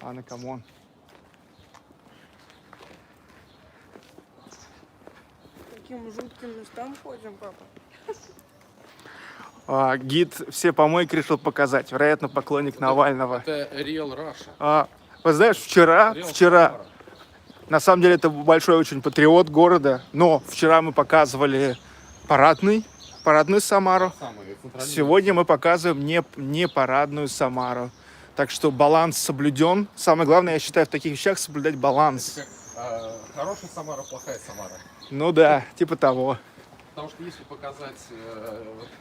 Anna, come on. Таким жутким местам ходим, папа. Гид все помойки решил показать. Вероятно, поклонник Навального. Это Real Russia. Вы знаешь, вчера, Самара. на самом деле это большой очень патриот города, но вчера мы показывали парадную Самару. Самый центральный. Сегодня мы показываем не парадную Самару. Так что баланс соблюден. Самое главное, я считаю, в таких вещах соблюдать баланс. Как, хорошая Самара, плохая Самара. Ну да, типа того. Потому что если показать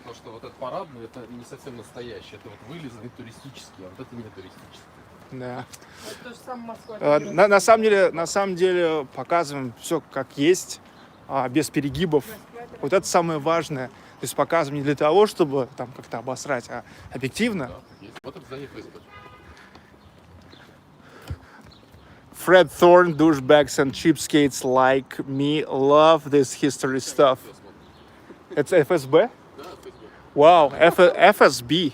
то, что вот это парадный, это не совсем настоящий. Это вот вылизанный туристический, а вот это не туристический. Да. Это то же самое Москва. На самом деле показываем все как есть, без перегибов. Вот это самое важное. То есть показываем не для того, чтобы там как-то обосрать, а объективно. Да, есть. Вот это здание ФСБ. Fred Thorne, douchebags and cheapskates like me love this history stuff. Это ФСБ? Да, ФСБ. Вау, FSB.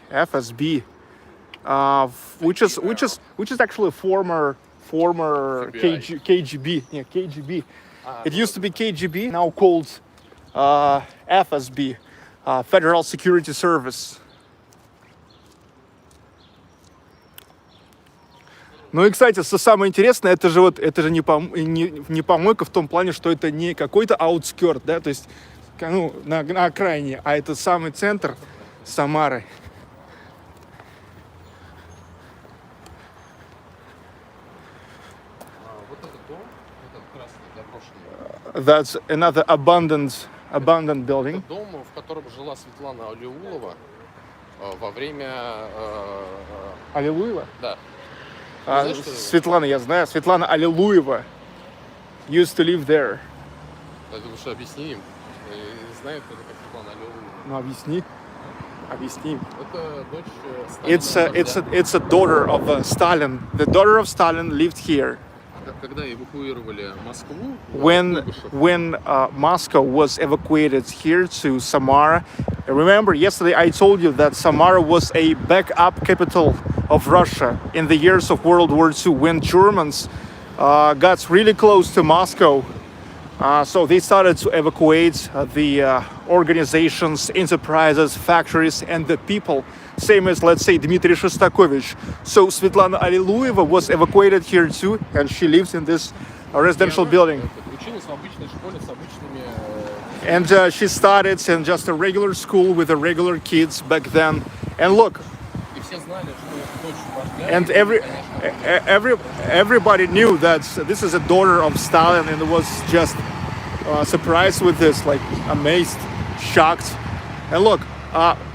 which is actually former FBI. KGB. Yeah, KGB. It used to be KGB, now called FSB, Federal Security Service. Ну и, кстати, что самое интересное, это же не помойка в том плане, что это не какой-то аутскерт, да, то есть на окраине, а это самый центр Самары. Вот этот дом, этот красный, заброшенный. That's another abandoned building. Это дом, в котором жила Светлана Алиулова во время... Аллилуева? Да. Знаешь, Светлана, я знаю. Светлана Аллилуева used to live there. Я думаю, что объясни им. Знают, кто такая Светлана Алиулова. Ну, объясни. Это дочь Сталина. It's a daughter of Stalin. The daughter of Stalin lived here. Когда эвакуировали Москву, when Moscow was evacuated here to Samara, remember yesterday I told you that Samara was a backup capital of Russia in the years of World War II when Germans got really close to Moscow. So they started to evacuate the organizations, enterprises, factories, and the people. Same as, let's say, Dmitry Shostakovich. So Svetlana Allilueva was evacuated here too, and she lives in this residential building. And she started in just a regular school with the regular kids back then. And look, and everybody knew that this is a daughter of Stalin, and was just surprised with this, like amazed, shocked. And look,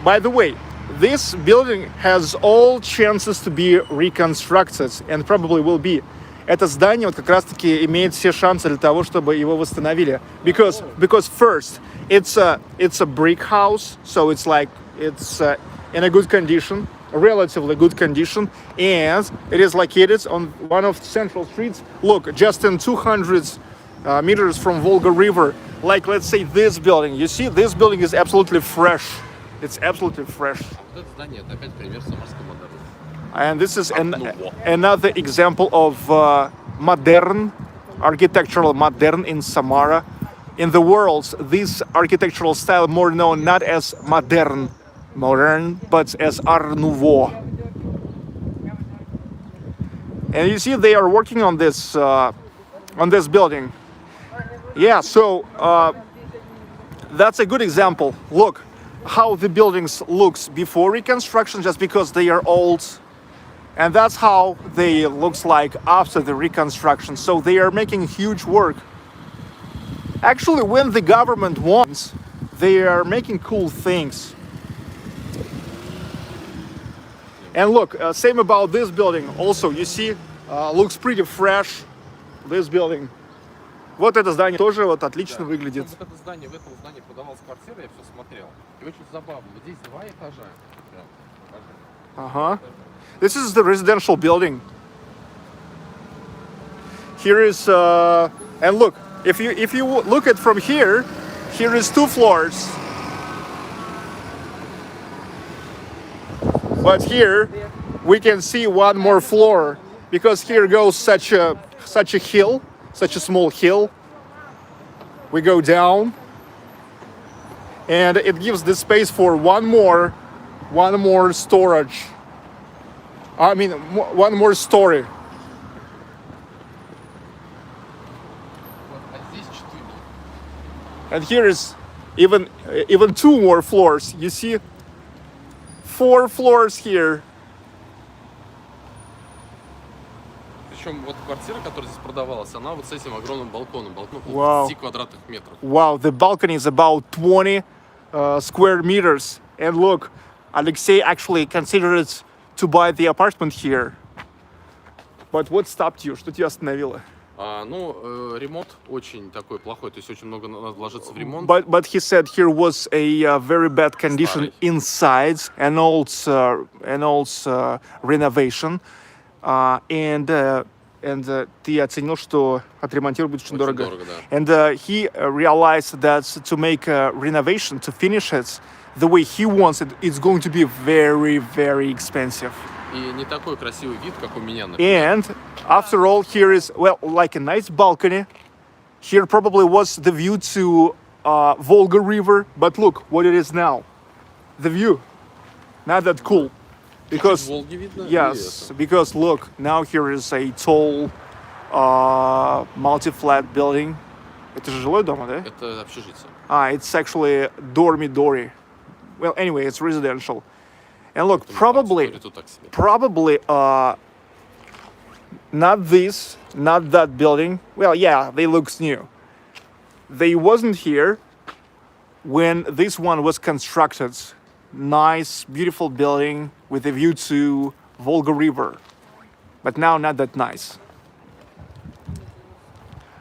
by the way, this building has all chances to be reconstructed and probably will be. Это здание вот как раз-таки имеет все шансы для того, чтобы его восстановили. Because first, it's a brick house, so it's in a good condition, relatively good condition, and it is located on one of the central streets. Look, just in 200 meters from Volga River. Like, let's say this building. You see, this building is absolutely fresh. It's absolutely fresh. And this is another example of modern, architectural modern in Samara. In the world, this architectural style more known not as modern, but as Art Nouveau. And you see, they are working on this building. Yeah, so that's a good example. Look how the buildings looks before reconstruction, just because they are old, and that's how they looks like after the reconstruction. So they are making huge work. Actually, when the government wants, they are making cool things. And look, same about this building. Also, you see, looks pretty fresh. This building. Вот это здание тоже вот отлично выглядит. Вот это здание, в этом здании продавалась квартира, я все смотрел. И очень забавно. Вот здесь 2 этажа. Uh-huh. This is the residential building. Here is and look, if you look at from here is 2 floors. But here we can see one more floor, because here goes such a hill, such a small hill. We go down, and it gives the space for one more storage. I mean, one more story. And here is even 2 more floors. You see, 4 floors here. Причем вот квартира, которая здесь продавалась, она вот с этим огромным балконом. Балкон Wow. 10 квадратных метров. Wow, the balcony is about 20 square meters. And look, Alexey actually considered to buy the apartment here. But what stopped you? Что тебя остановило? Ремонт очень такой плохой, то есть очень много надо вложиться в ремонт. But he said here was a very bad condition inside, and also renovation. And ты оценил, что отремонтировать будет очень дорого. Да. And he realized that to make a renovation, to finish it the way he wants it, it's going to be very, very expensive. И не такой красивый вид, как у меня, And after all, here is, well, like a nice balcony. Here probably was the view to Volga River, but look what it is now. The view, not that cool. Because, Волги видно. yes, because look, now here is a tall multi-flat building. Это же жилой дом, да? Это общежитие. It's actually dormitory. Well, anyway, it's residential. And look, probably not this, not that building. Well, yeah, they look new. They wasn't here when this one was constructed. Nice, beautiful building with a view to Volga River. But now not that nice.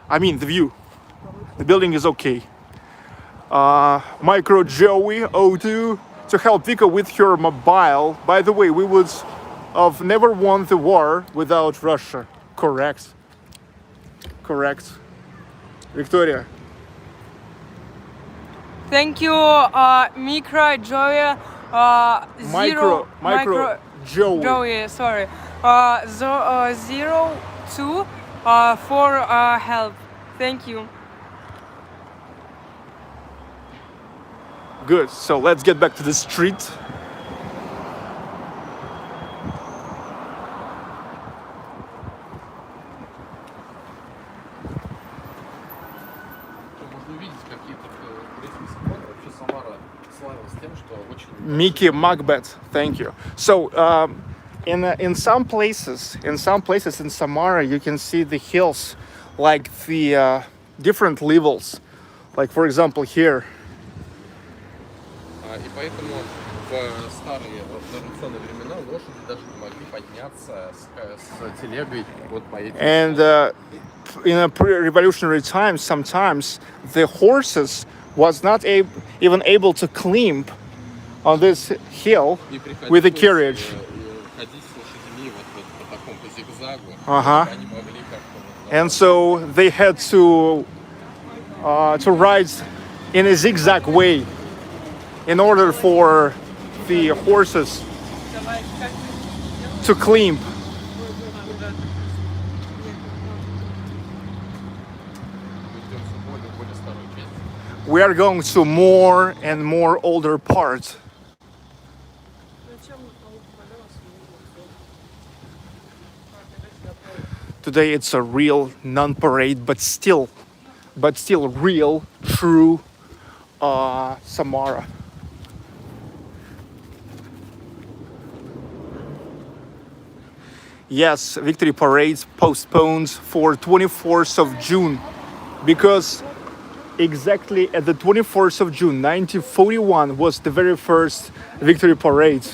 I mean, the view. The building is okay. Micro Joey 02 to help Vika with her mobile. By the way, we would have never won the war without Russia. Correct. Correct. Victoria. Thank you, Micro Joey. Micro Joey. Joey, sorry. 02 for help. Thank you. Good. So let's get back to the street. Можно увидеть какие-то турецкие споты. Вообще Самара славилась тем, что очень... Mickey Macbeth. Thank you. So in some places in Samara, you can see the hills, like the different levels. Like for example here. И поэтому в старые революционные времена лошади даже не могли подняться с телегой вот по этим. And in a pre-revolutionary times, sometimes the horses was not even able to climb on this hill with a carriage. Ходить с лошадьми вот по такому зигзагу. Uh-huh. Они могли как-то... And so they had to ride in a zigzag way in order for the horses to climb. We are going to more and more older parts. Today it's a real non-parade, but still real, true Samara. Yes, Victory Parade postponed for 24th of June because exactly at the 24th of June 1941 was the very first Victory Parade.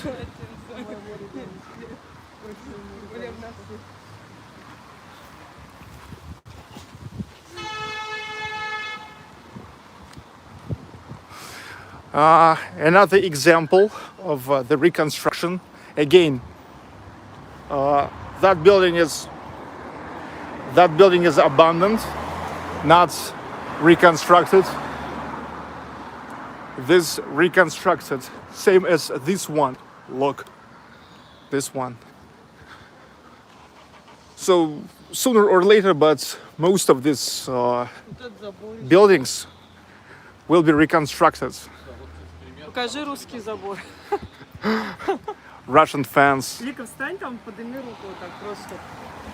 Another example of the reconstruction. Again, that building is abandoned, not reconstructed. This reconstructed, same as this one. Look, this one. So sooner or later, but most of these buildings will be reconstructed. Покажи русский забор. Russian fans. Вика, встань там, подними руку вот так просто,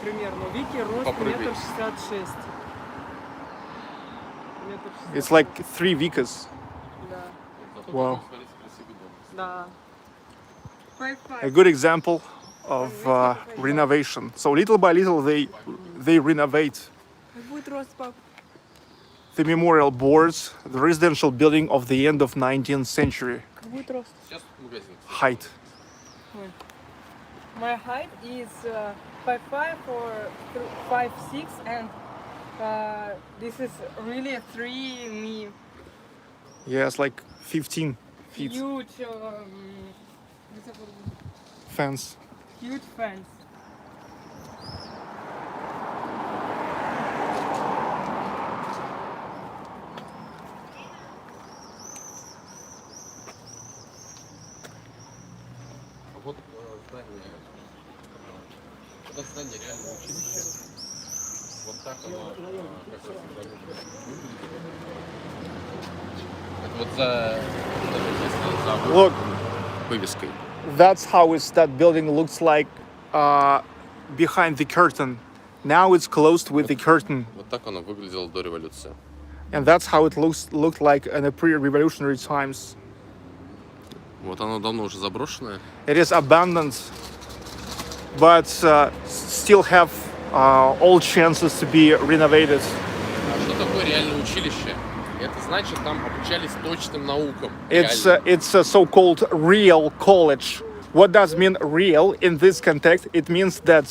примерно. Вики рост Попрыгай. 1,66 м. It's like 3 Vikas. Да. Wow. Да. A good example of renovation. So little by little they renovate Как будет рост, пап? the memorial boards, the residential building of the end of 19th century. Как будет рост? Сейчас магазин. Height. My height is 5'5" or 5'6", and this is really 3 me. Yes, like 15 feet Huge, fence. huge fence. Вот здание Это здание реально училище. Вот так оно, как раз выглядит. Это вот за Look, вывеской. that's how that building looks like behind the curtain. Now it's closed with the curtain. Вот так оно выглядело до революции. And that's how it looked like in the pre-revolutionary times. Вот оно давно уже заброшенное. It is abandoned, but still have all chances to be renovated. А что такое реальное училище? Это значит, там обучались точным наукам. It's a so-called real college. What does mean real in this context? It means that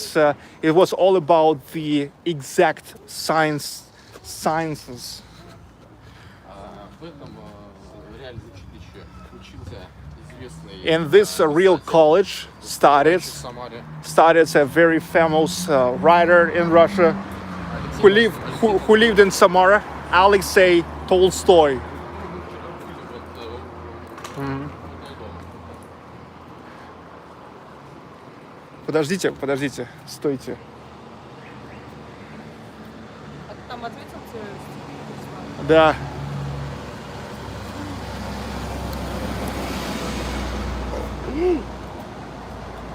it was all about the exact sciences. В этом реальном училище учился известный In this real college в Самаре. started a very famous writer in Russia who lived in Samara, Alexey Tolstoy. Подождите, стойте. А ты там ответил тебе? Да.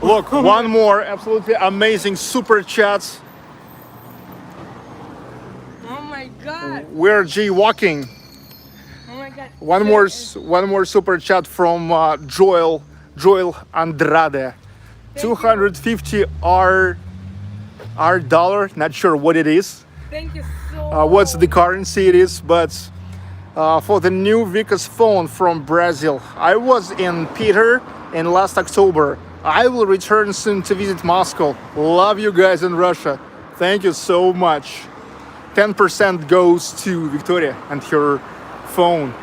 Look, one more absolutely amazing super chat. Oh my god. We're G-walking. Oh my god. One more super chat from Joel Andrade. 250 R dollar. Not sure what it is. Thank you so What's the currency it is, but for the new Vicas phone from Brazil. I was in Peter in last October. I will return soon to visit Moscow. Love you guys in Russia. Thank you so much. 10% goes to Victoria and her phone,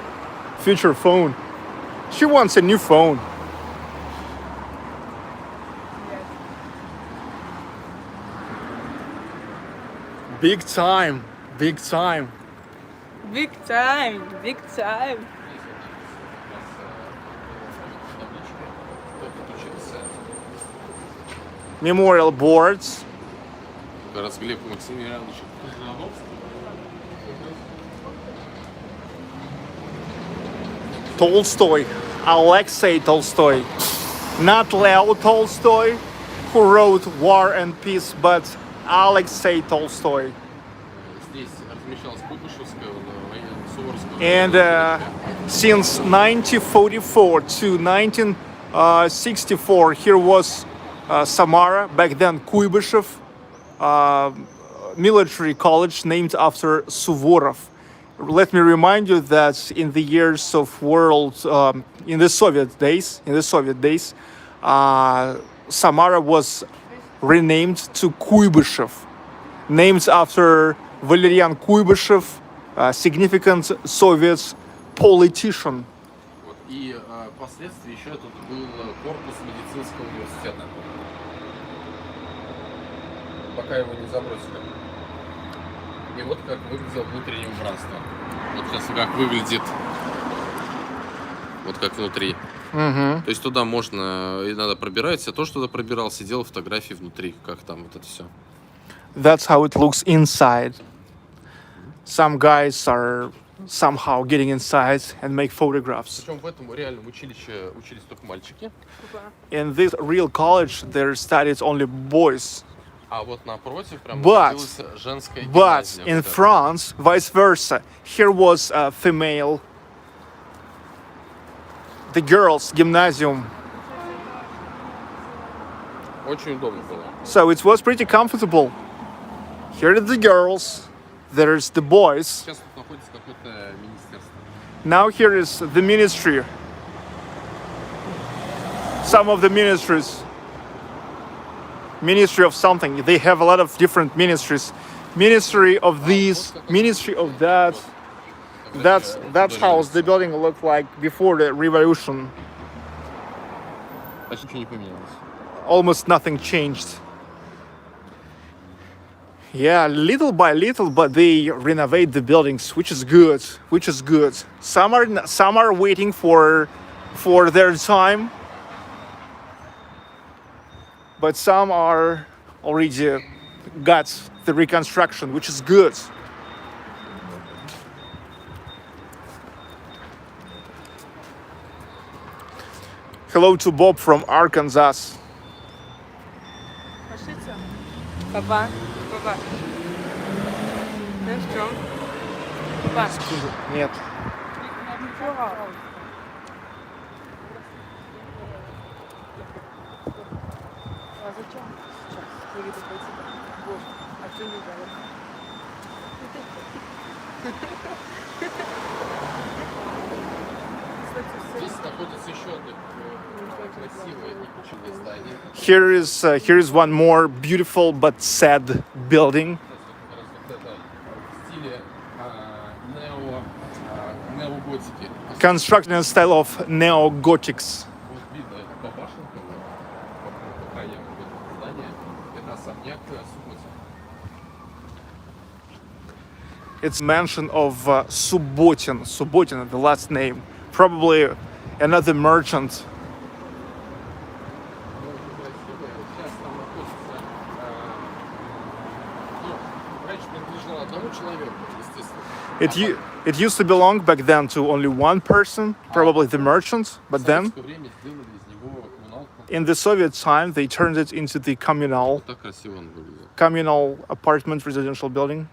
future phone. She wants a new phone. Big time, big time. Big time, big time. Memorial boards. Глеб Максимilianovich. Tolstoy, Alexey Tolstoy. Not Leo Tolstoy, who wrote War and Peace, but Alexey Tolstoy. Здесь размещалась Куйбышевская, Суворовская. And since 1944 to 1964, here was Samara, back then Kuybyshev, military college named after Suvorov. Let me remind you that in the years of in the Soviet days, Samara was renamed to Kuybyshev, named after Valerian Kuybyshev, a significant Soviet politician. Вот. И впоследствии еще тут был корпус медицинского университета, пока его не забросили. И вот как выглядело внутреннее убранство. Вот сейчас как выглядит, вот как внутри. То есть туда можно, и надо пробираться. Я тоже туда пробирался, делал фотографии внутри, как там вот это все. That's how it looks inside. Some guys are somehow getting inside and make photographs. Причем в этом реальном училище учились только мальчики. In this real college, there studied only boys. А вот напротив прям But находилась женская But гимназия. in Вот это. France, vice versa. Here was a female, the girls' gymnasium. Очень удобно было. So it was pretty comfortable. Here are the girls, there's the boys. Сейчас тут находится какое-то министерство. Now here is the ministry. Some of the ministries. Ministry of something. They have a lot of different ministries. Ministry of this, ministry of that. That's how the building looked like before the revolution. Почти ничего не поменялось. Almost nothing changed. Yeah, little by little, but they renovate the buildings, which is good. Some are waiting for their time, but some are already got the reconstruction, which is good. Hello to Bob from Arkansas. Пошлите. Папа. Папа. Ну что? Папа. Нет. Ничего. А зачем сейчас? Выйдет пойти. Боже, а что не делать? Кстати, Здесь находится еще одно красивое и очень здание. Here is one more beautiful but sad building. Как раз вот это в стиле неоготики. Constructed in a style of neo-Gothics. Вот видно, это по башенкам, по краям вот этого здания, это особняк Субботин. It's mention of Subbotin. Subbotin, the last name. Probably another merchant. Ну, очень красивое. Сейчас там находится, ну, раньше принадлежало одному человеку, естественно. It used to belong back then to only one person, probably the merchant, but В then советское время сделали из него коммуналку. in the Soviet time they turned it into the Вот так красиво он выглядел. communal apartment residential building.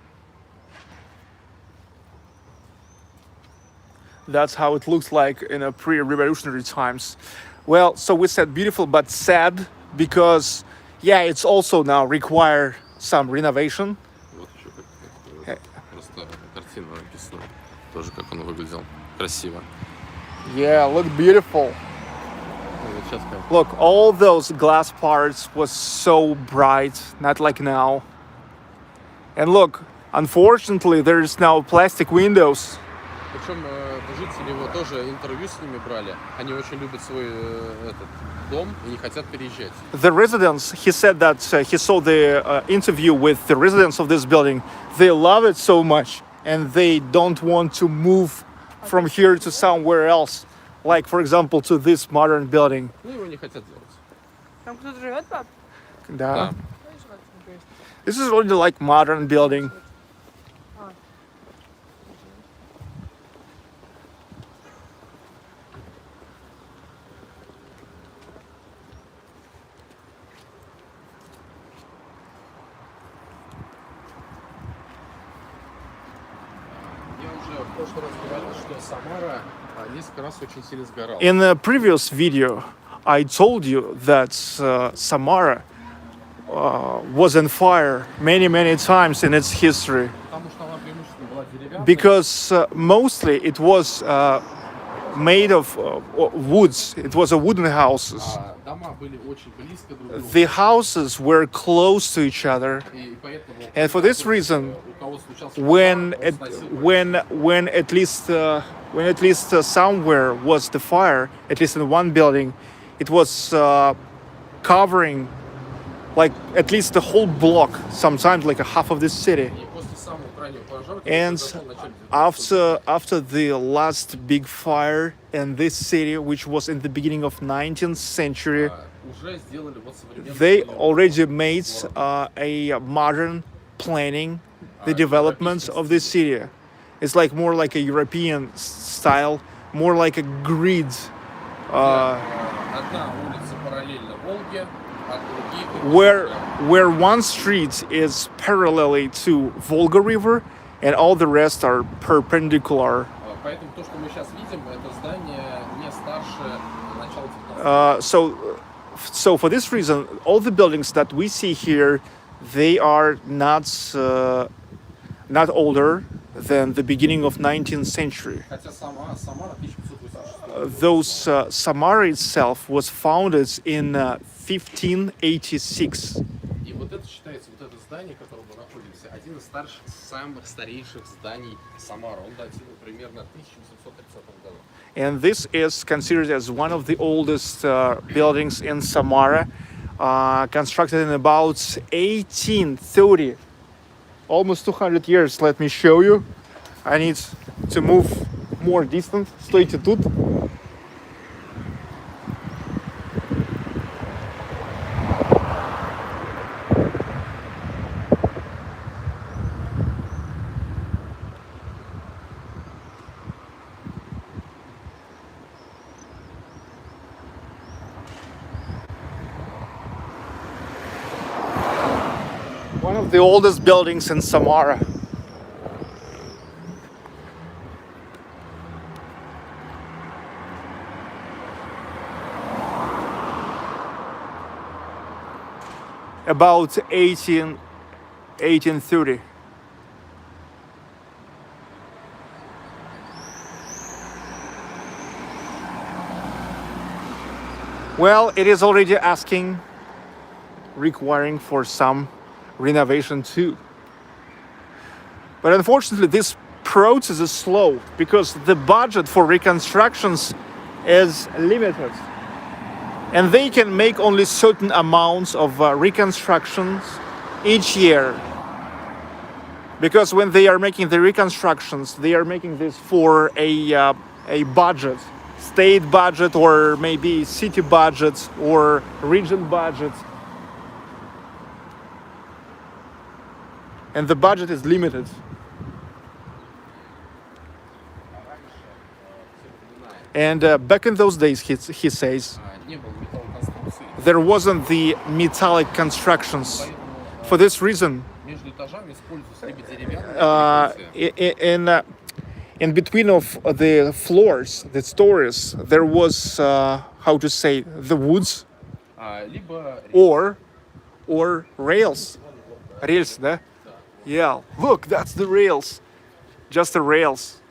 That's how it looks like in a pre-revolutionary times. Well, so we said beautiful but sad because, yeah, it's also now require some renovation. Вот еще как просто картина написана. Тоже как он выглядел. Красиво. Yeah, look beautiful. Ну, вот сейчас как. Look, all those glass parts was so bright, not like now. And look, unfortunately, there's now plastic windows. Причем жители его тоже интервью с ними брали. Они очень любят свой этот дом и не хотят переезжать. The residents, he said that he saw the interview with the residents of this building. They love it so much and they don't want to move from here to somewhere else. Like, for example, to this modern building. Ну, его не хотят делать. Там кто-то живет, пап? Да. This is really like modern building. Я уже в прошлый раз говорил, что Самара несколько раз очень сильно сгорала. In the previous video, I told you that Samara was on fire many times in its history. Потому что она преимущественно была деревянная. Because mostly it was made of woods. It was a wooden houses. Дома были очень близко друг к другу. The houses were close to each other, И поэтому, and for this reason, у кого случался when пожар, он сносил when at least somewhere was the fire, at least in one building, it was covering like at least the whole block, sometimes like a half of this city. И после самого крайнего пожара, который And произошел в начале 1900-х, after the last big fire in this city, which was in the beginning of 19th century, уже сделали вот современный they район. already made a modern planning, the development of this city. It's like more like a European style, more like a grid. Одна улица параллельно Волге, а другие Where one street is parallelly to Volga River, and all the rest are perpendicular. Поэтому то, что мы сейчас видим, это здание не старше начала 19 So for this reason, all the buildings that we see here, they are not older than the beginning of 19th century. Хотя Самара 1586. Those Samara itself was founded in 1586. И вот это считается, вот это здание, в котором мы находимся, один из самых старейших зданий Самары. Он датирует примерно 1830 году. And this is considered as one of the oldest buildings in Samara, constructed in about 1830. Almost 200 years. Let me show you. I need to move more distant. Стойте тут. One of the oldest buildings in Samara. About 1830. Well, it is already requiring for some renovation too. But unfortunately, this process is slow because the budget for reconstructions is limited. And they can make only certain amounts of reconstructions each year. Because when they are making the reconstructions, they are making this for a budget, state budget, or maybe city budget, or region budget. And the budget is limited. And back in those days, he says, there wasn't the metallic constructions. For this reason, in between of the floors, the stories, there was how to say, the woods or rails. Rails, да? Yeah, look, that's the rails. Just the rails.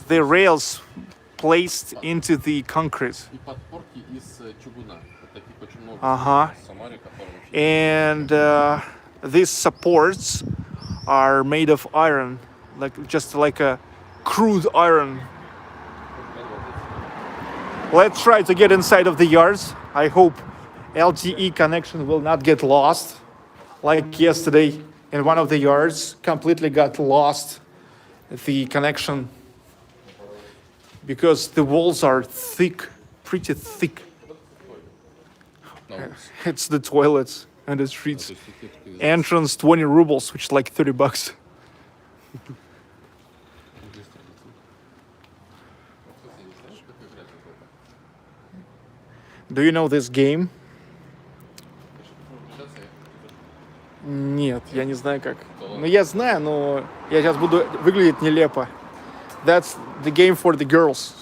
The rails placed into the concrete. And these supports are made of iron, just like a crude iron. Let's try to get inside of the yards. I hope LTE connection will not get lost. Like yesterday in one of the yards, completely got lost the connection because the walls are thick, pretty thick. It's the toilets and the streets. Entrance 20 rubles, which is like $30. Do you know this game? Нет, я не знаю как. Ну, я знаю, но я сейчас буду выглядеть нелепо. That's the game for the girls.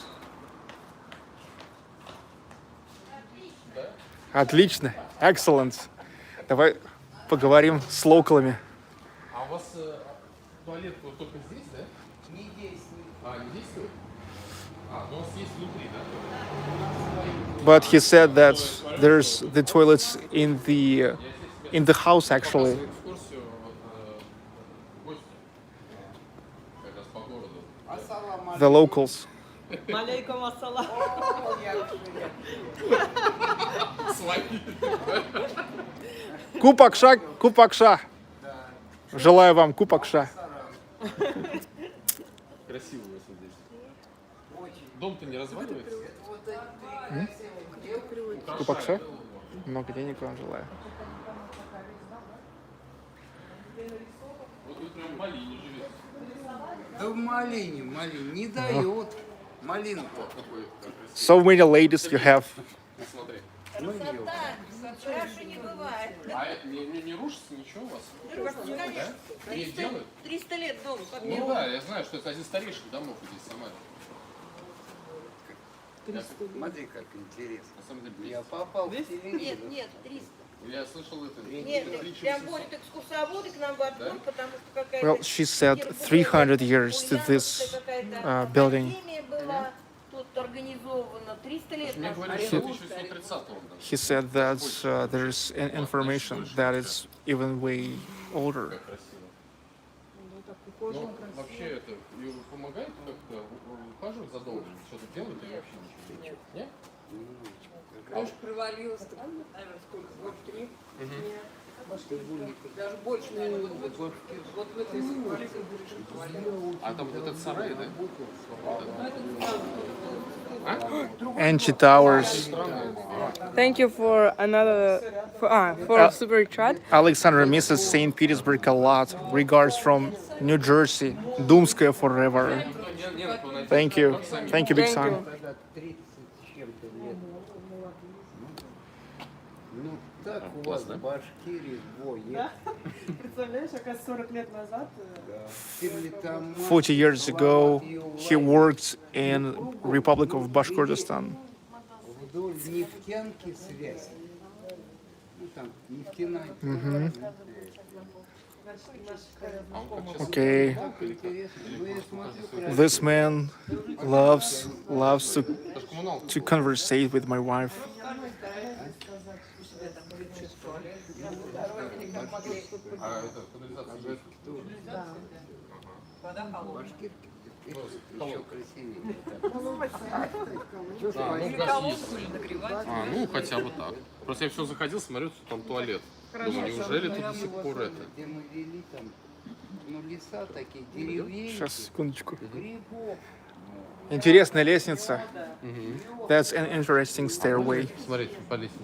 Отлично. Excellent. Давай поговорим с локалами. А у вас туалет вот только здесь, да? Не действует. Не действует? Но у вас есть внутри, да? But he said that there's the toilets in the house actually. The locals. Малейкум ассалам. Купакша. Желаю вам купакша. Красиво у вас здесь. Дом-то не разваливается? Купакша? Много денег вам желаю. Вот вы прям в Малине живете. Да в Малине не дает. Малинку. So many ladies you have. Смотри. Краше не бывает. А не рушится ничего у вас? Конечно. Не делают? 300 лет дом. Ну да, я знаю, что это один из старейших домов здесь в Самаре. Смотри, как интересно. На самом деле, Я попал в телевизор. Нет, 300. я слышал это. Нет, прям будет экскурсоводы к нам в отбор, потому что какая-то... Well, she said 300 years to this building. была тут организована 300 лет Мне назад. говорили, что 1830-го. He said that there's information that it's even way older. Как красиво. Ну, вообще это, и помогает как-то ухаживать за домом? Что-то делает или вообще ничего? Нет? Муж привалился, наверное, сколько? Год 3? Даже больше, наверное, вот в этой скорости. А там вот этот сарай, да? Anchi Towers. Thank you for another for super chat. Alexander misses St. Petersburg a lot. Regards from New Jersey. Думская forever. Thank you. Thank you, Big Thank Son. you. Ну так у вас в Башкирии двое. Представляешь, оказывается, 40 лет назад... Стерлитамак, 40 years ago, he worked in Republic of Bashkortostan. вдоль нефтянки связь. Ну там нефтяная. Okay, Так интересно. Ну я смотрю, this man loves to conversate with my wife. А это канализация башкирки еще красивее. ну хотя бы так. Просто я все заходил, смотрю, тут там туалет. Думаю, неужели тут до сих пор это? Где мы вели там, ну леса такие, деревеньки, Сейчас, секундочку. грибов. Интересная лестница. That's an interesting stairway. Смотрите, по лестнице.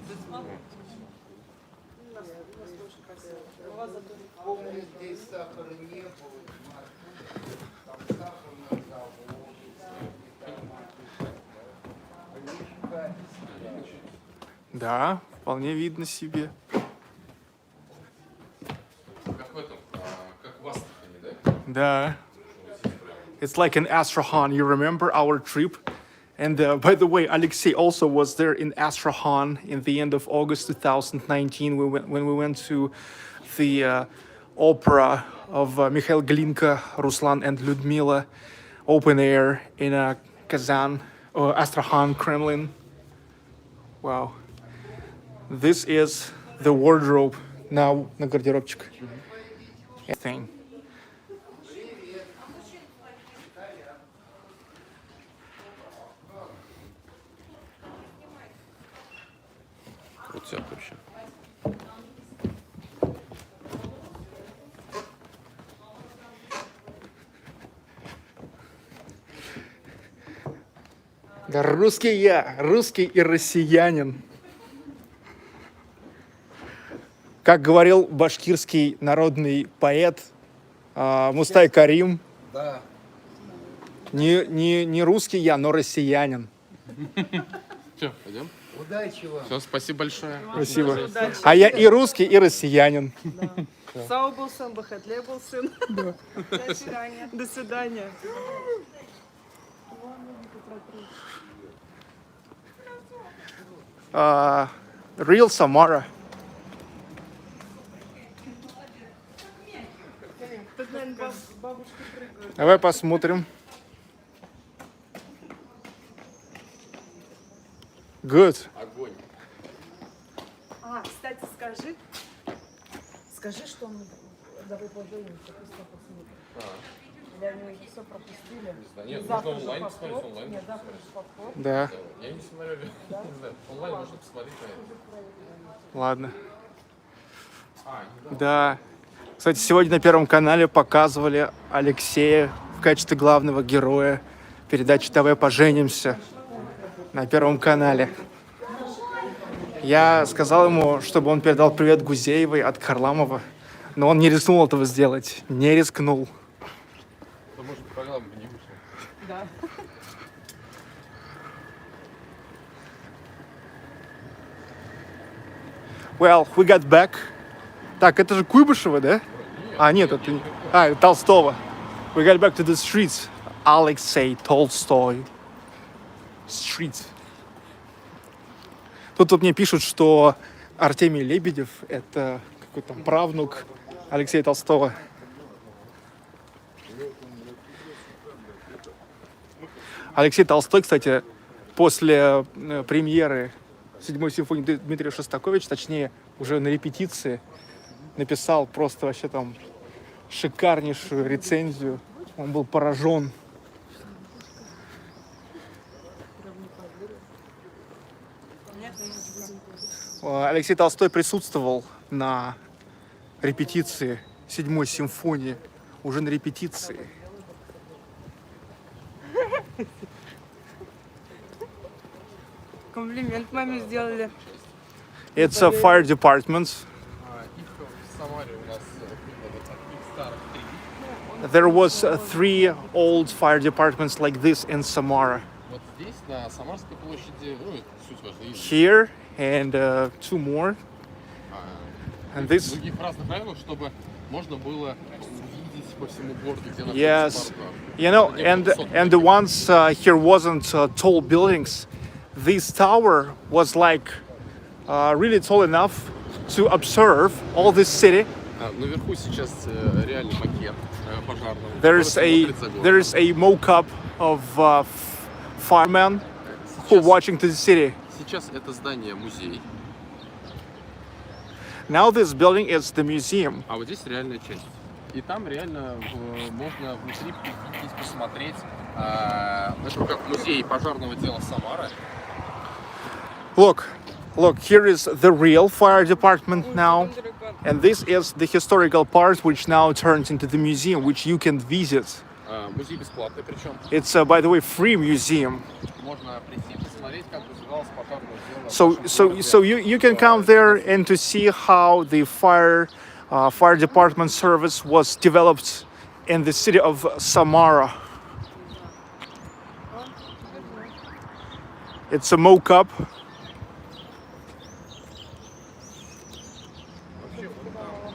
Помню, здесь сахара не было. Там сахарный завод. Да, вполне видно себе. Как в этом, как в Астрахани, да? Да. It's like in Astrakhan. You remember our trip? And by the way, Alexey also was there in Astrakhan in the end of August 2019 when we went to the opera of Mikhail Glinka, Ruslan and Lyudmila, open air in Kazan, or Astrakhan, Kremlin. Wow. This is the wardrobe now на гардеробчик. Thing. Крутяк вообще. Да русский я, русский и россиянин. Как говорил башкирский народный поэт Мустай Карим, Да. не русский я, но россиянин. Все, пойдем. Удачи вам. Все, спасибо большое. Спасибо. А я и русский, и россиянин. Сау был сын, Бахатле был сын. До свидания. До свидания. Real Samara. Тут, наверное, бабушки прыгают. Давай посмотрим. Good. Огонь. Кстати, скажи, что он... Давай поженимся, пусть посмотрит. Я не все пропустили. Нет, Завтра можно же онлайн подход. посмотреть, онлайн. Нет, завтра же подход. Да, Я не смотрю, не знаю, онлайн можно посмотреть на это. ладно. Да. Кстати, сегодня на Первом канале показывали Алексея в качестве главного героя передачи «Давай поженимся» на Первом канале. Я сказал ему, чтобы он передал привет Гузеевой от Харламова, но он не рискнул этого сделать. Не рискнул. То, может, программа бы не вышла. Да. Well, we got back. Так, это же Куйбышева, да? А, нет, это... это Толстого. We got back to the streets. Alexey Tolstoy. Street. Тут мне пишут, что Артемий Лебедев — это какой-то правнук Алексея Толстого. Алексей Толстой, кстати, после премьеры 7-й симфонии Дмитрия Шостаковича, точнее, уже на репетиции, написал просто вообще там шикарнейшую рецензию. Он был поражен. Алексей Толстой присутствовал на репетиции 7-й симфонии, уже на репетиции. Комплимент маме сделали. It's a fire department. Их в Самаре у нас таких старых 3. There was 3 old fire departments like this in Samara. Вот здесь, на Самарской площади, ну, суть важна. Here and two more. And this, Других разных районов, чтобы можно было увидеть по всему городу, где находится yes, парк. you know, and the ones here wasn't tall buildings. This tower was like really tall enough to observe all this city. Наверху сейчас реальный макет пожарного. There's a mock-up of firemen who are watching to the city. Сейчас это здание музей, Now this building is the museum. а вот здесь реальная часть. И там реально можно внутри прийти, посмотреть. Это как музей пожарного дела Самара. Look, here is the real fire department now. And this is the historical part which now turns into the museum, which you can visit. Музей бесплатный причем. It's, by the way, free museum. Можно прийти, посмотреть, как развивалось пожарное дело. So you can come there and to see how the fire department service was developed in the city of Samara. It's a mock-up.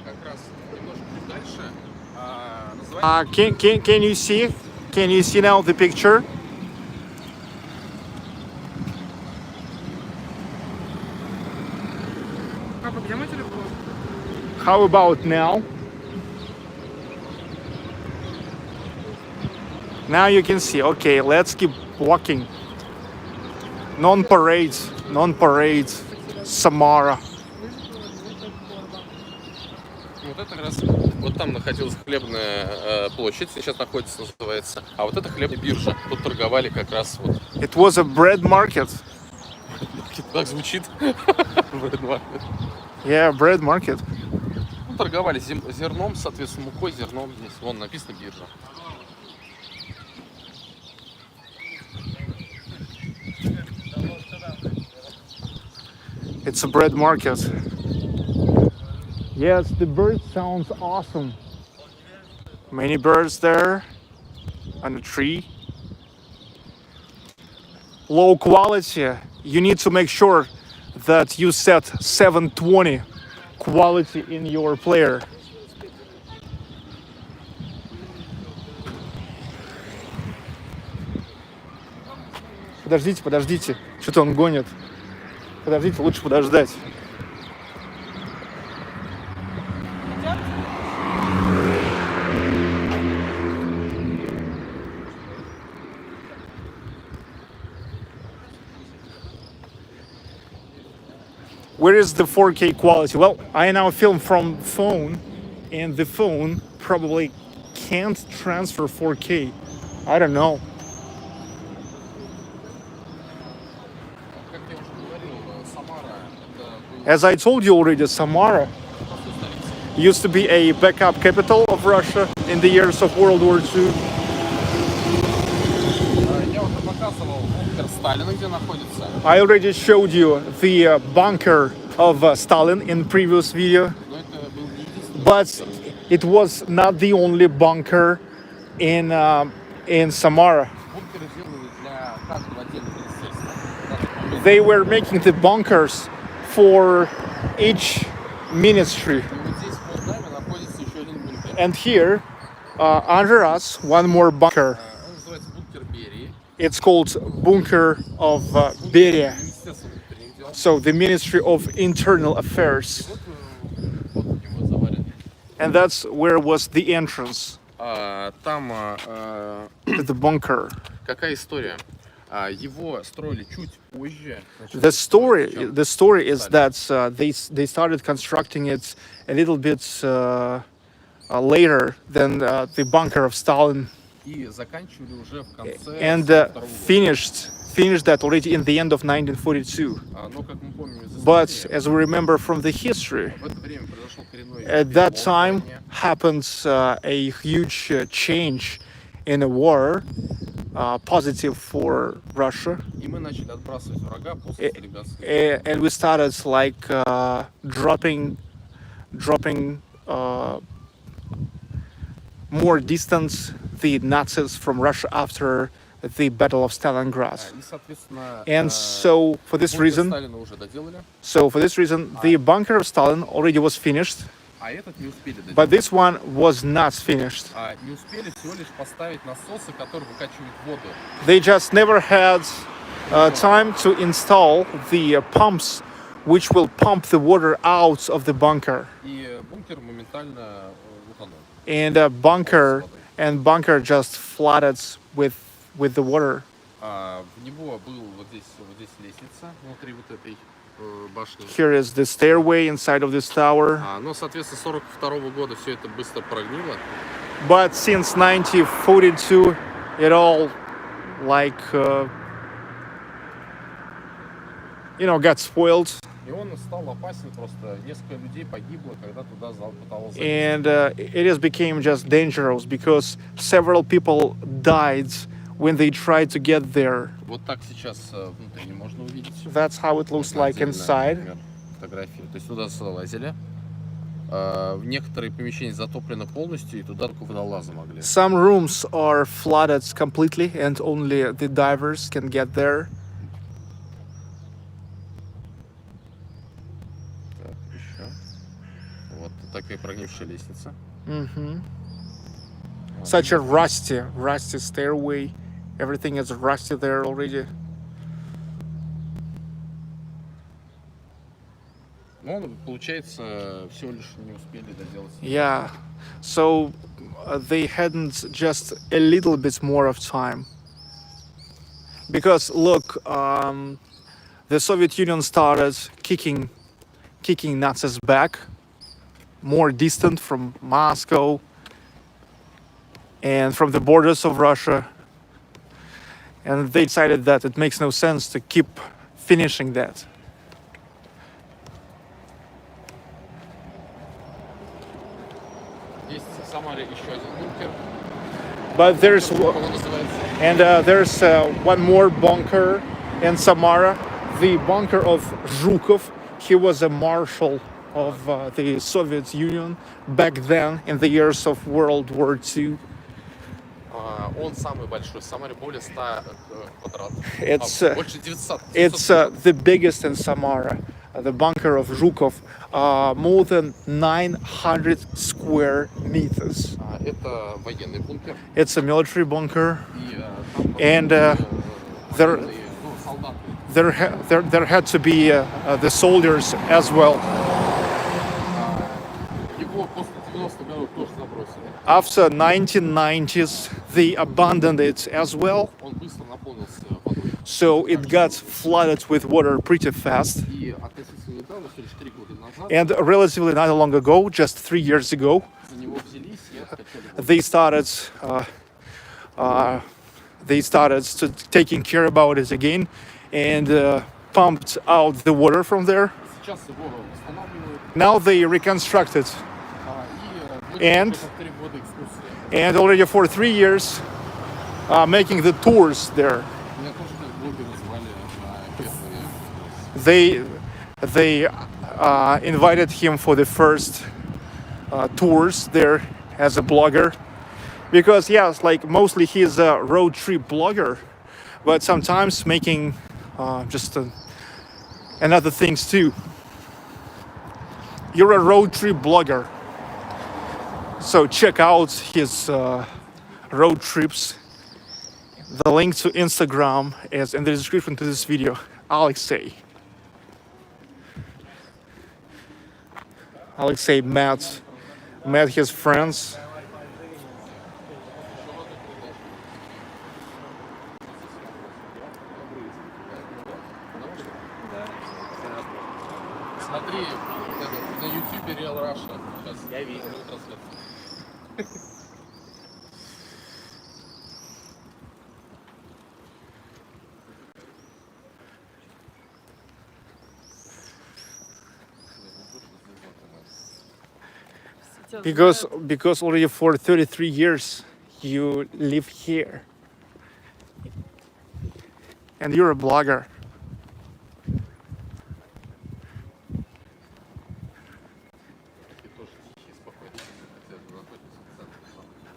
Как раз немножко дальше. Называется... Can you see? Can you see now the picture? Папа, где мой телефон? How about now? Now you can see. Okay, let's keep walking. Non-parade, Samara. Вот это как раз, вот там находилась хлебная площадь, сейчас находится, называется, а вот это хлебная биржа. Тут торговали как раз вот. It was a bread market. Так звучит. Bread market. Yeah, bread market. Ну, торговали зерном, соответственно, мукой, зерном. Здесь вон написано биржа. It's a bread market. Yes, the bird sounds awesome. Many birds there on a tree. Low quality. You need to make sure that you set 720 quality in your player. Подождите. Что-то он гонит. Подождите, лучше подождать. Where is the 4K quality? Well, I now film from phone, and the phone probably can't transfer 4K. I don't know. Как я уже говорил, Самара это был As I told you already, Samara used to be a backup capital of Russia in the years of World War II. Я уже показывал бункер Сталина, где находится. I already showed you the bunker of Stalin in previous video, Но это был не единственный. but it was not the only bunker in Samara. Бункеры сделаны для каждого отдельного министерства. They were making the bunkers for each ministry. И вот здесь под нами находится еще один бункер. And here, under us, one more bunker. Он называется бункер Берии. It's called Bunker of Beria. Министерство внутренних дел. So the Ministry of Internal Affairs. Вот у него заварен. And that's where was the entrance Там to the bunker. какая история? Его строили чуть позже. Значит, The story is that they started constructing it a little bit later than the bunker of Stalin, и заканчивали уже в конце and 42 года. finished that already in the end of 1942. Но, как мы помним из But истории, as we remember from the history, в это время произошел коренной at that перелом в time войне. happens a huge change in a war, positive for Russia. И мы начали отбрасывать врага после Сталинградской. And we started like dropping more distance the Nazis from Russia after the Battle of Stalingrad. И, соответственно, And so for this бункер reason, Сталина уже доделали, the bunker of Stalin already was finished, а этот не успели доделать. but this one was not finished. Не успели всего лишь поставить насосы, которые выкачивают воду. They just never had time to install the pumps which will pump the water out of the bunker. И бункер моментально утонул. And bunker just flooded with the water. В него был вот здесь лестница внутри вот этой башни. Here is the stairway inside of this tower. Но, соответственно, с 42 года все это быстро прогнило. But since 1942, it all got spoiled. И он стал опасен просто. Несколько людей погибло, когда туда зал пытался залезть. And it has became just dangerous because several people died when they tried to get there. Вот так сейчас внутри можно увидеть. That's how it looks like inside. Например, фотографии. То есть туда залазили. В некоторые помещения затоплены полностью, и туда только водолазы могли. Some rooms are flooded completely, and only the divers can get there. Так, еще. Вот такая прогнившая лестница. Such a rusty stairway. Everything is rusty there already. Ну, получается, всего лишь не успели доделать. Yeah, so they hadn't just a little bit more of time. Because look, the Soviet Union started kicking Nazis back, more distant from Moscow and from the borders of Russia. And they decided that it makes no sense to keep finishing that. Есть в Самаре еще один бункер. But there's Он называется. there's one more bunker in Samara, the bunker of Zhukov. He was a marshal of the Soviet Union back then in the years of World War II. Он самый большой. В Самаре более 100 квадратов. It's Больше 900. it's the biggest in Samara. The bunker of Zhukov, more than 900 square meters. Это военный бункер. It's a military bunker, И and there солдаты. there had to be the soldiers as well. Его после 90-х годов тоже забросили. After 1990s, they abandoned it as well, Он быстро наполнился водой. so it got flooded with water pretty fast. И относительно недавно, всего лишь 3 года назад, And relatively not long ago, just 3 years ago, за него взялись и откачали воду. they started to taking care about it again and pumped out the water from there. Сейчас его восстанавливают. Now they reconstructed, И And- уже 3 года экскурсии. and already for 3 years, making the tours there. Меня тоже так блогеры звали на первые. They invited him for the first tours there as a blogger, because yes, like mostly he's a road trip blogger, but sometimes making and other things too. You're a road trip blogger, so check out his road trips. The link to Instagram is in the description to this video. Alexey met his friends. Смотри, на YouTube Real Russia. Сейчас я видел трансляцию. Because already for 33 years you live here and you're a blogger. И тоже тихий, спокойный. Хотя находится в центре.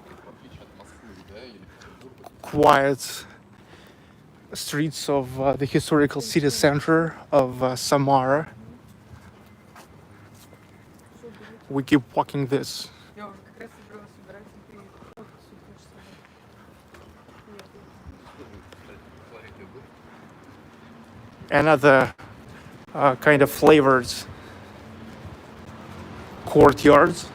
В отличие от Москвы, да, или Петербурга. quiet streets of the historical city center of Samara. We keep walking this. Я уже как раз собралась собирать и фото супер. Another kind of flavored courtyards.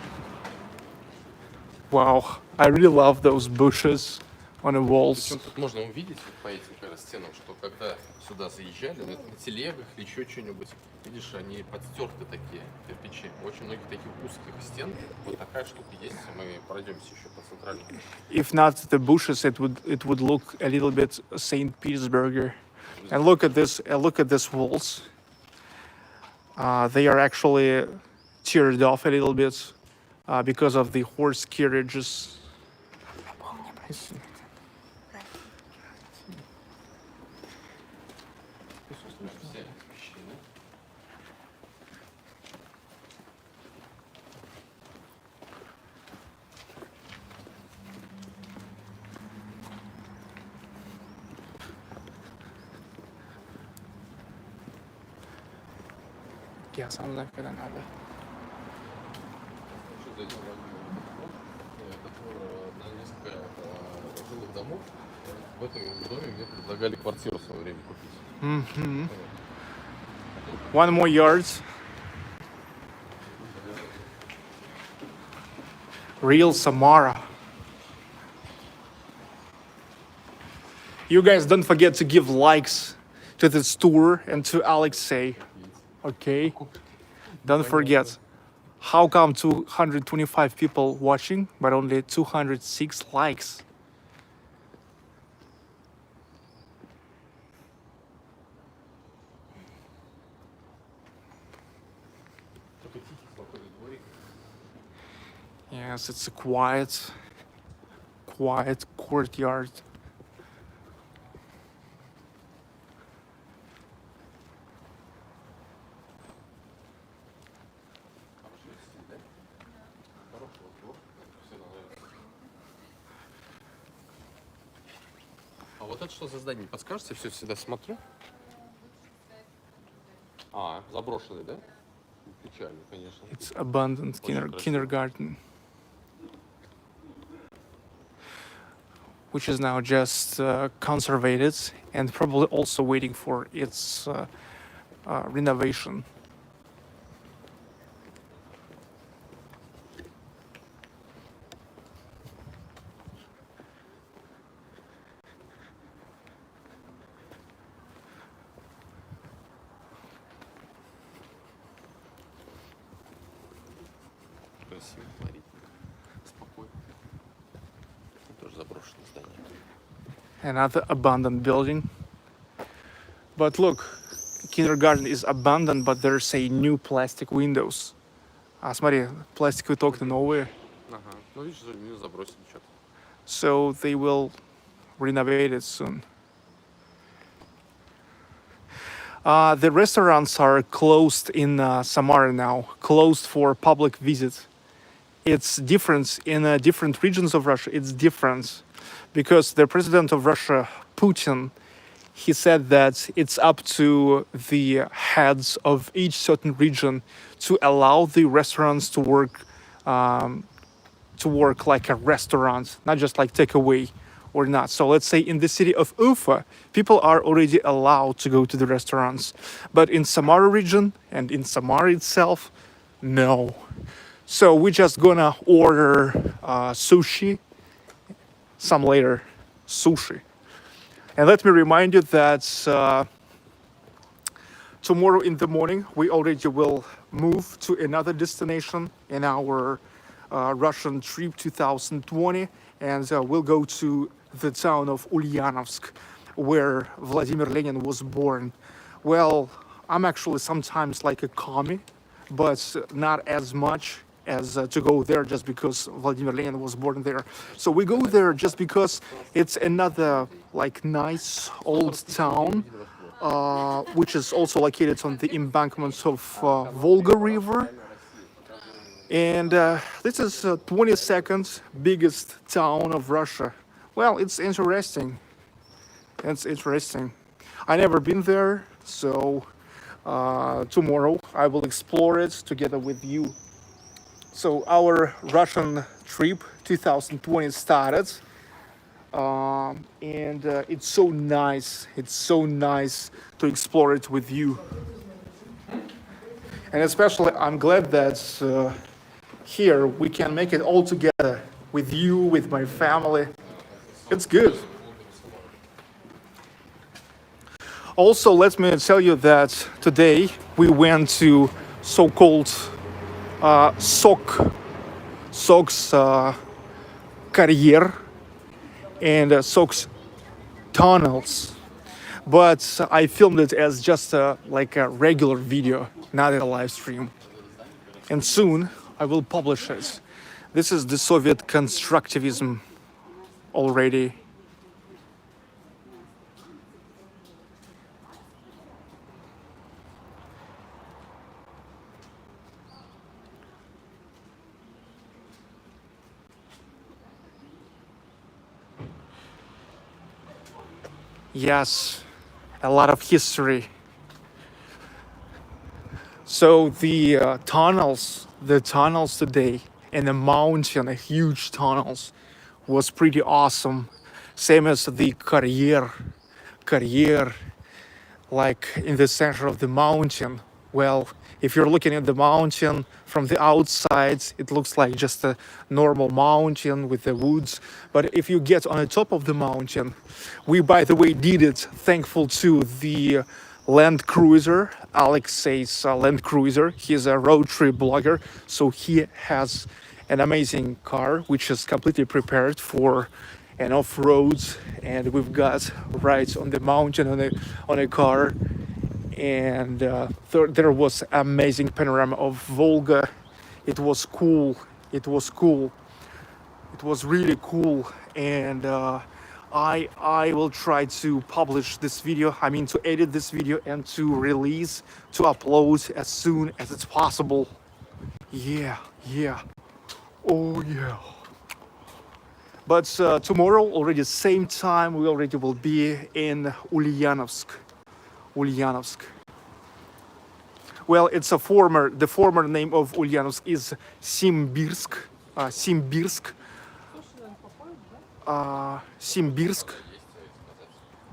Wow, I really love those bushes on the walls. Причем тут можно увидеть вот по этим как раз стенам, что когда сюда заезжали на телегах или еще что-нибудь, видишь, они подстерты такие кирпичи. Очень многих таких узких стен вот такая штука есть. Мы пройдемся еще по центральному. If not the bushes, it would look a little bit Saint Petersburger. And look at this! Look at these walls. They are actually teared off a little bit because of the horse carriages. Я сам знаю, когда надо. Это на несколько жилых домов. В этом доме мне предлагали квартиру в свое время купить. One more yard. Real Samara. You guys don't forget to give likes to this tour and to Alexey. Okay? Don't forget. How come 225 people watching, but only 206 likes? Yes, it's a quiet courtyard. А вот это что за здание? Не подскажете? Я все всегда смотрю. А, заброшенный, да? Печально, конечно. It's abandoned kindergarten, which is now just conservated and probably also waiting for its renovation. Красиво, смотрите. Спокойно. Тоже заброшенное здание. Another abandoned building. But look, kindergarten is abandoned, but there's a new plastic windows. Смотри, пластиковые окна новые. Ага. Ну, видишь, не забросили что-то. So they will renovate it soon. The restaurants are closed in Samara now, closed for public visit. It's different in different regions of Russia. It's different because the president of Russia, Putin, he said that it's up to the heads of each certain region to allow the restaurants to work like a restaurant, not just like takeaway or not. So let's say in the city of Ufa, people are already allowed to go to the restaurants, but in Samara region and in Samara itself, no. So we're just gonna order sushi, some later sushi. And let me remind you that tomorrow in the morning, we already will move to another destination in our Russian trip 2020. And we'll go to the town of Ulyanovsk, where Vladimir Lenin was born. Well, I'm actually sometimes like a commie, but not as much as to go there just because Vladimir Lenin was born there. So we go there just because it's another like nice old town, which is also located on the embankments of Volga River. And this is 22nd biggest town of Russia Well, it's interesting. It's interesting. I never been there, so tomorrow I will explore it together with you. So our Russian trip 2020 started, and it's so nice. It's so nice to explore it with you. And especially, I'm glad that here we can make it all together with you, with my family. It's good. Also, let me tell you that today we went to so-called Sok's career and Sok's tunnels, but I filmed it as just like a regular video, not a live stream. And soon I will publish it. This is the Soviet constructivism already. Yes, a lot of history. So the tunnels today in the mountain, huge tunnels, was pretty awesome. Same as the career, like in the center of the mountain. Well, if you're looking at the mountain from the outside, it looks like just a normal mountain with the woods. But if you get on the top of the mountain, we, by the way, did it thankful to the Land Cruiser, Alexey's Land Cruiser. He's a road trip blogger, so he has an amazing car which is completely prepared for an off-road, and we've got rides on the mountain on a car, and there was amazing panorama of Volga. It was cool. It was really cool, and I will try to publish this video. I mean, to edit this video and to upload as soon as it's possible. Yeah. Oh yeah. But tomorrow, already same time, we already will be in Ulyanovsk. Well, it's the former name of Ulyanovsk is Simbirsk.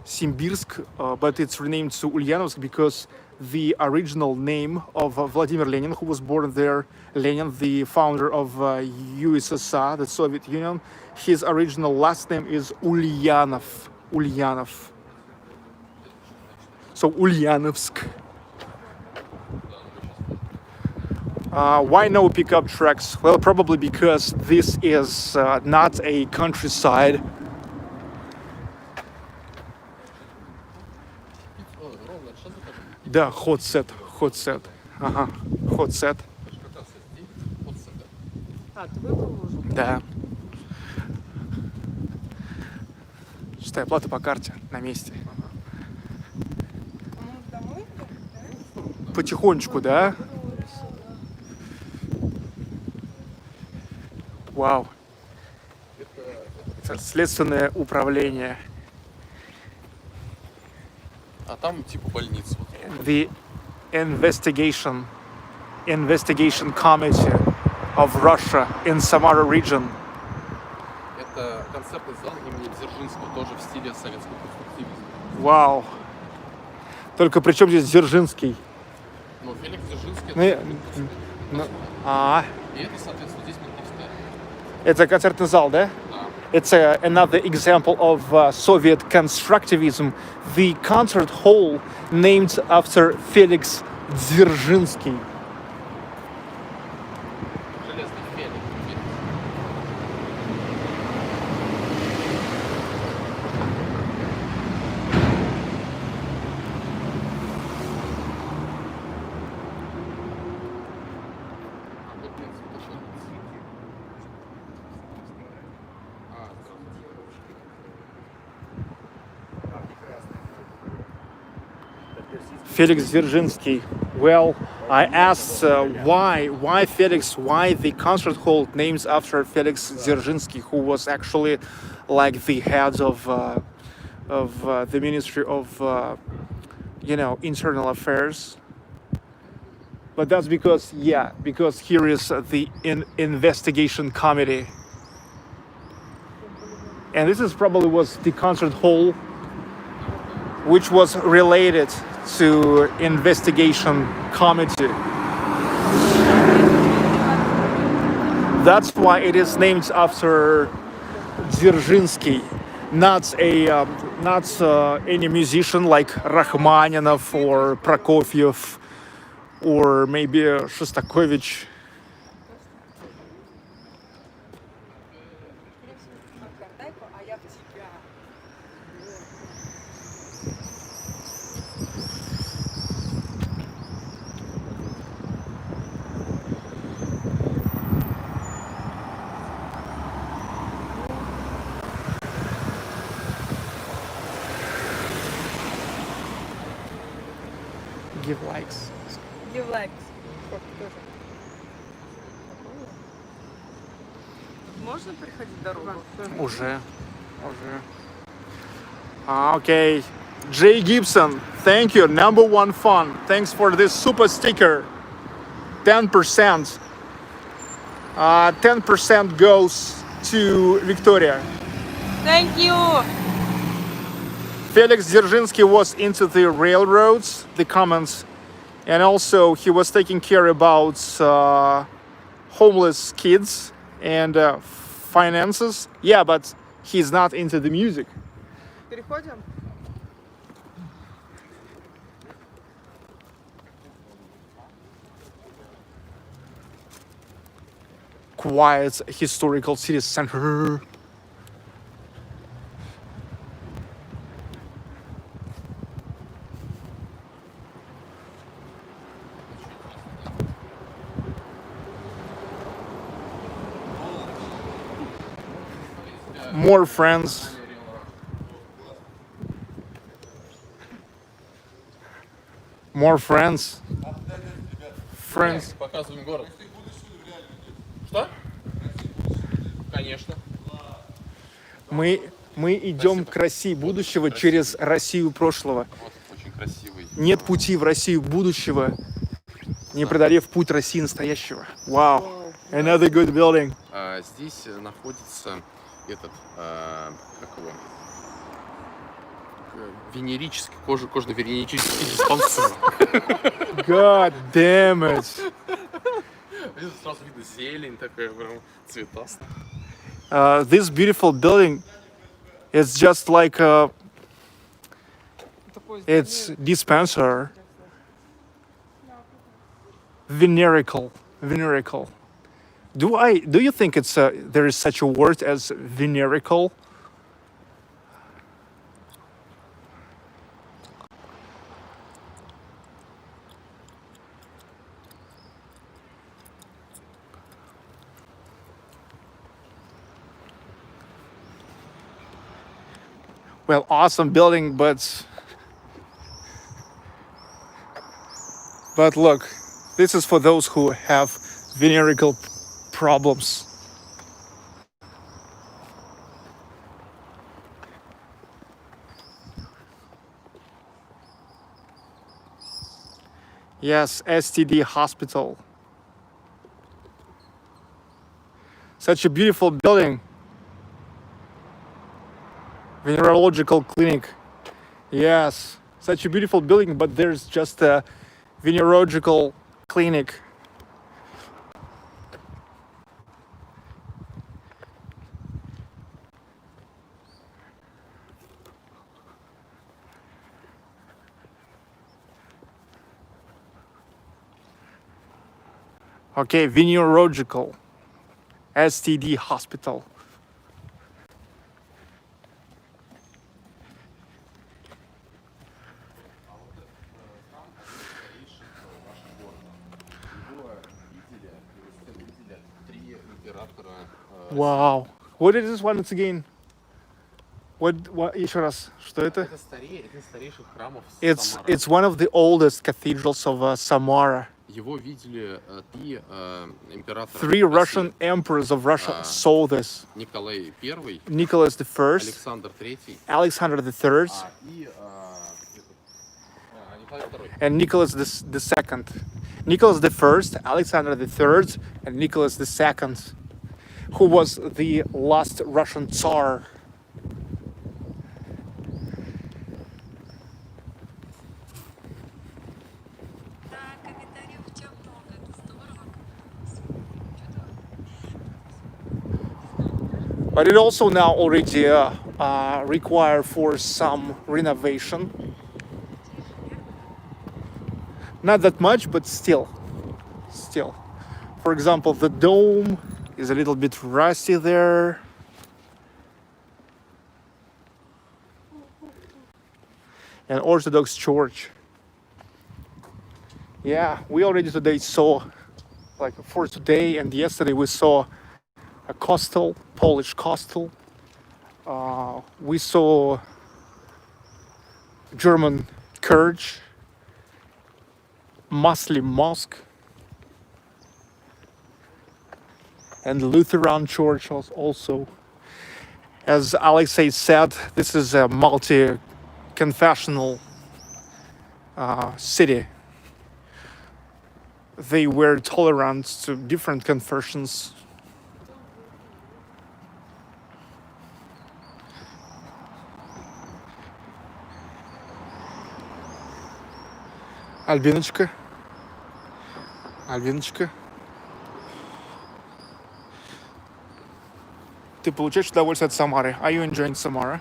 Simbirsk, but it's renamed to Ulyanovsk because the original name of Vladimir Lenin, who was born there, Lenin, the founder of USSR, the Soviet Union, his original last name is Ulyanov. So Ulyanovsk. Why no pickup trucks? Well, probably because this is not a countryside. Да, hot set. Ага, hot set. А, ты выбрал уже? Да. Считай, оплата по карте на месте. Потихонечку, да? Вау. Это следственное управление. А там типа больница. The investigation committee of Russia in Samara Region. Это концертный зал имени Дзержинского, тоже в стиле советского конструктивизма. Вау. Только при чем здесь Дзержинский? Но Феликс Дзержинский Ну, и это, соответственно, здесь Московская. Это концертный зал, да? Да. It's another example of Soviet constructivism. The concert hall named after Felix Dzerzhinsky. Железный Феликс. Felix Dzerzhinsky. Well, I asked why Felix, why the concert hall names after Felix Dzerzhinsky, who was actually like the heads of the Ministry of Internal Affairs. But that's because here is the investigation committee, and this is probably was the concert hall, which was related to investigation committee. That's why it is named after Dzerzhinsky, not any musician like Rachmaninoff or Prokofiev or maybe Shostakovich. Give likes. Give likes. Можно переходить дорогу? Уже. Okay. Jay Gibson, thank you. Number one fun. Thanks for this super sticker. 10%. 10% goes to Victoria. Thank you. Felix Dzerzhinsky was into the railroads, the comments, and also he was taking care about homeless kids and finances. Yeah, but he's not into the music. Переходим? Quiet historical city center. More friends. More friends. Friends. Показываем город. Что? Конечно. Мы идем к России будущего через Россию прошлого. Вот очень красивый. Нет пути в Россию будущего, не преодолев путь России настоящего. Вау. Another good building. Здесь находится этот, как его, венерический, кожно-венерический диспансер. God damn it. Сразу видно зелень такая, прям цветастая. This beautiful building is just like it's dispenser. Venerical. Do you think it's there is such a word as venerical? Well, awesome building, but look, this is for those who have venereal problems. Yes, STD hospital. Such a beautiful building. Venerological clinic. Yes, such a beautiful building, but there's just a venerological clinic. Okay, venerological STD hospital. Wow. What is this one again? What еще раз? Что это? Это старейших храмов It's one of the oldest cathedrals of Samara. Его видели три императора Three России. Russian emperors of Russia saw this. Николай I, Nicholas I, Александр III Alexander III, и Николай II. and Nicholas II. Nicholas I, Alexander III, and Nicholas II, who was the last Russian Tsar. But it also now already require for some renovation. Not that much, but still. For example, the dome is a little bit rusty there. An Orthodox church. Yeah, we already today saw, like for today and yesterday we saw a Kostel, Polish Kostel. We saw German church, Muslim mosque, and Lutheran church also. As Alexey said, this is a multi-confessional city. They were tolerant to different confessions. Альбиночка. Ты получаешь удовольствие от Самары? Are you enjoying Samara?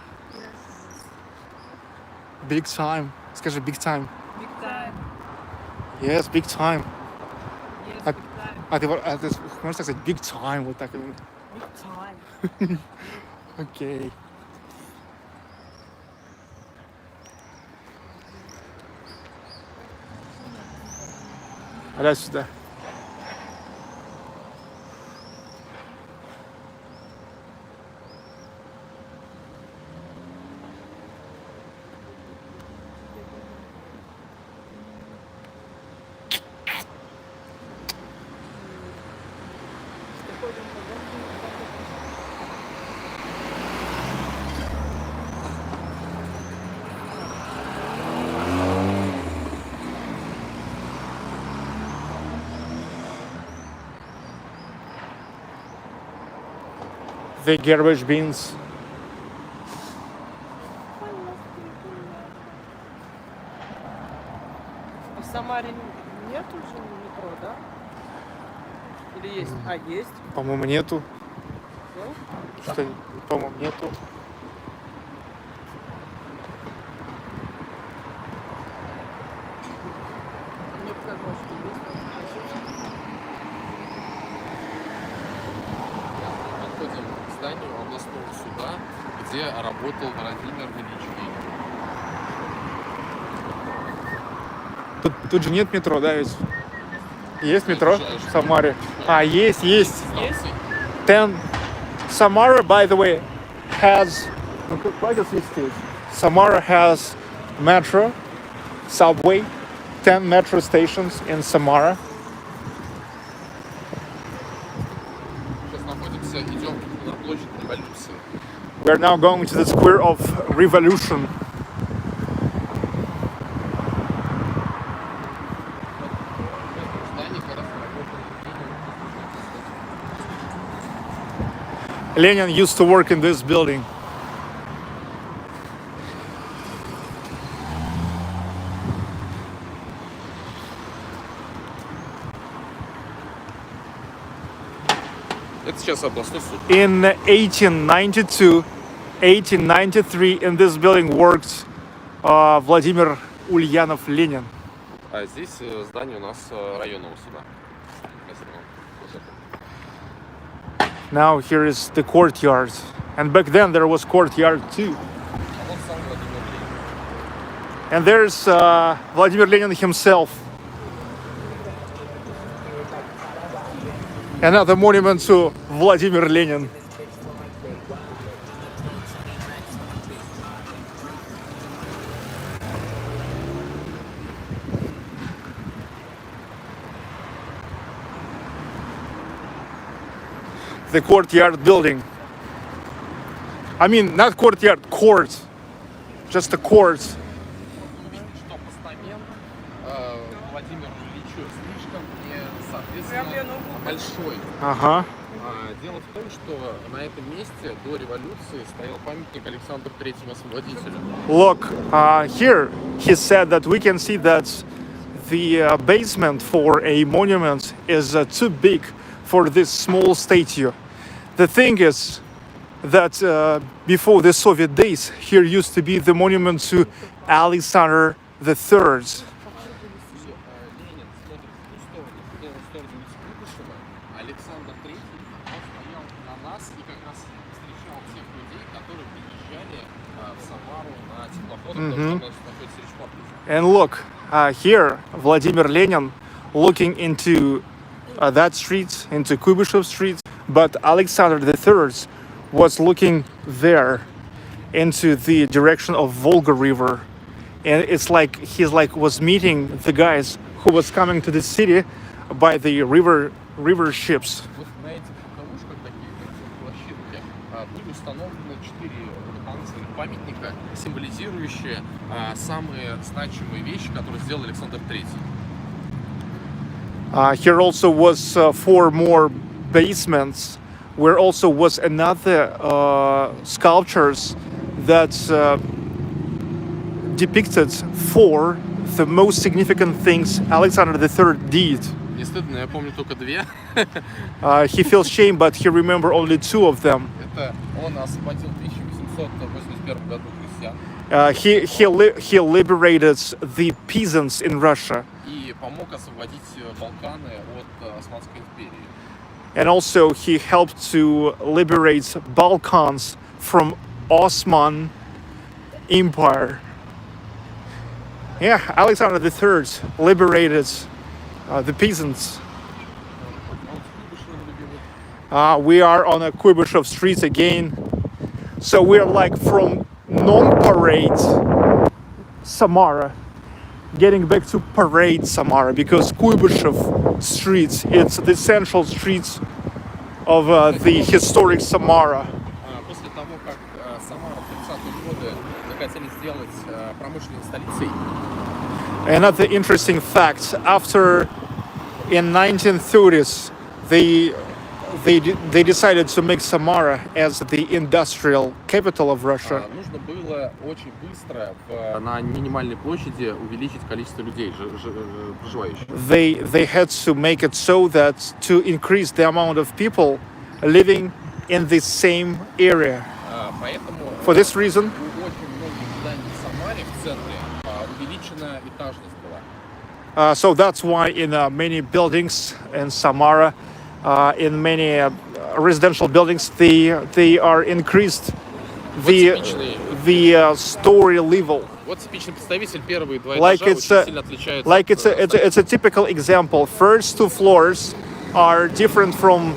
Big time. Скажи big time. Big time. Yes, big time. Yes, А, big time. а ты можешь сказать big time вот так? Big time. Окей. Дай сюда. The garbage bins. В Самаре нет уже метро, да? Или есть? А, есть. По-моему, нету. Всё? Что, по-моему, нету. Мне показалось, что есть. Подходим к зданию областного суда, где работал Владимир Ильич. Тут же нет метро, да, ведь? Есть метро в Самаре? А, есть. Есть? 10. Samara, by the way, has... Samara has metro, subway, 10 metro stations in Samara. Сейчас находимся, идем на площадь революции. We are now going to the Square of Revolution. Здание как раз работало Lenin used to work in this building. Это сейчас областной суд. In 1892, 1893, in this building worked Vladimir Ulyanov-Lenin. А здесь здание у нас районного суда. Now here is the courtyard. And back then there was courtyard too. А вот сам Владимир Ленин. And there's Vladimir Lenin himself. Another monument to Vladimir Lenin. the courtyard building. I mean, not courtyard, court. Just a court. Видно, что постамент Владимиру Ильичу слишком не соответственно большой. Uh-huh. Дело в том, что на этом месте до революции стоял памятник Александру Третьему Освободителю. Look, here he said that we can see that the basement for a monument is too big for this small statue. The thing is that before the Soviet days, here used to be the monument to Alexander the Third. Ленин смотрит в ту сторону, в сторону Куйбышева. Александр Третий, он стоял на нас и как раз встречал тех людей, которые приезжали в Самару на теплоходах, потому что у нас находится речь Павлович. And look, here Vladimir Lenin looking into that street, into Kuybyshev Street, but Alexander the Third was looking there into the direction of Volga River. And it's like he's like was meeting the guys who was coming to the city by the river ships. Вот на этих ловушках, таких площадке, были установлены 4 дополнительных памятника, символизирующие самые значимые вещи, которые сделал Александр Третий. Here also was 4 more basements, where also was another sculptures that depicted 4 the most significant things Alexander III did. Не стыдно, я помню только 2. He feels shame, but he remember only 2 of them. Это он освободил в 1881 году крестьян He liberated the peasants in Russia, и помог освободить Балканы от Османской империи. and also he helped to liberate Balkans from Ottoman Empire. Yeah, Alexander III liberated the peasants. We are on a Kuybyshev street again. So we're like from non-parade Samara, getting back to parade Samara, because Kuybyshev street, it's the central streets of the historic Samara. После того, как Самара в 30-е годы захотели сделать промышленной столицей, Another interesting fact, after in 1930s they decided to make Samara as the industrial capital of Russia. нужно было очень быстро на минимальной площади увеличить количество людей, проживающих. They had to make it so that to increase the amount of people living in the same area. Поэтому For this reason, у очень многих зданий в Самаре в центре увеличена этажность была. so that's why in many buildings in Samara, in many residential buildings, they are increased the story level. Вот типичный представитель, первые 2 Like этажа it's очень сильно отличаются. like it's a typical example. First 2 floors are different from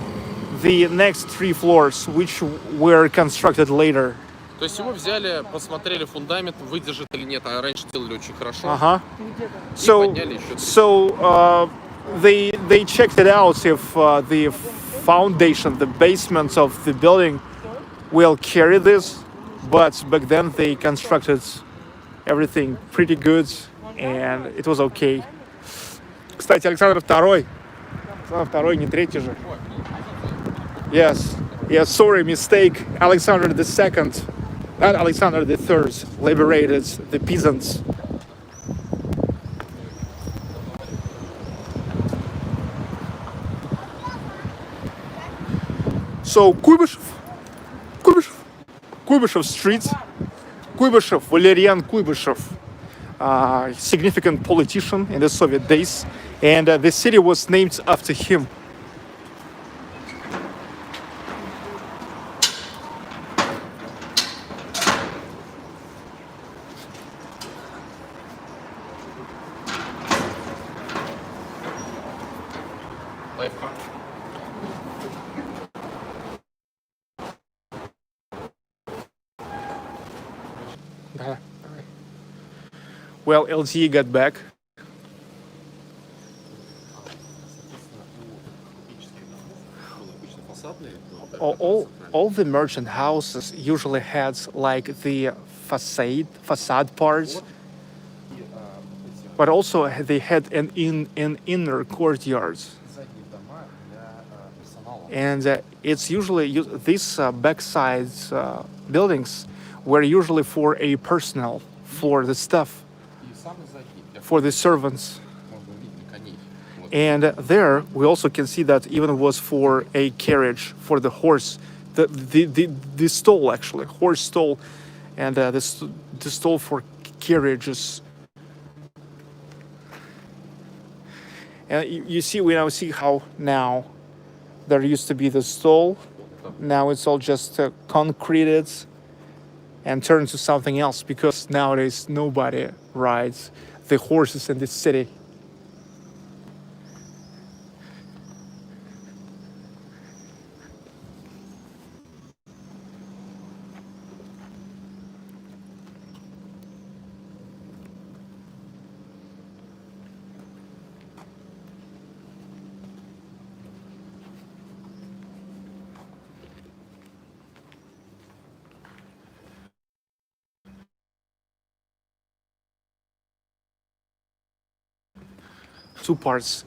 the next 3 floors, which were constructed later. То есть его взяли, посмотрели фундамент, выдержит или нет, а раньше делали очень хорошо. Uh-huh. И So подняли еще. they checked it out if the foundation, the basement of the building will carry this, but back then they constructed everything pretty good and it was okay. Кстати, Александр II, не третий же. Yes, sorry, mistake. Alexander II, not Alexander III, liberated the peasants. So Kuybyshev Street, Kuybyshev, Valerian Kuybyshev, significant politician in the Soviet days, and the city was named after him. Лайфхак. Well, LTE got back. Соответственно, у кубических домов был обычный фасадные, то all the merchant houses usually had like the facade parts, but also they had an inner courtyards. задние дома для персонала. And it's usually these backside buildings were usually for a personnel, for the staff, И самый задний для for the servants. можно увидеть для коней. Вот. And there we also can see that even was for a carriage for the horse, the stall actually, horse stall, and the stall for carriages. And you see, we now see how now there used to be the stall. Now it's all just concreted and turned to something else because nowadays nobody rides the horses in the city. Two parts.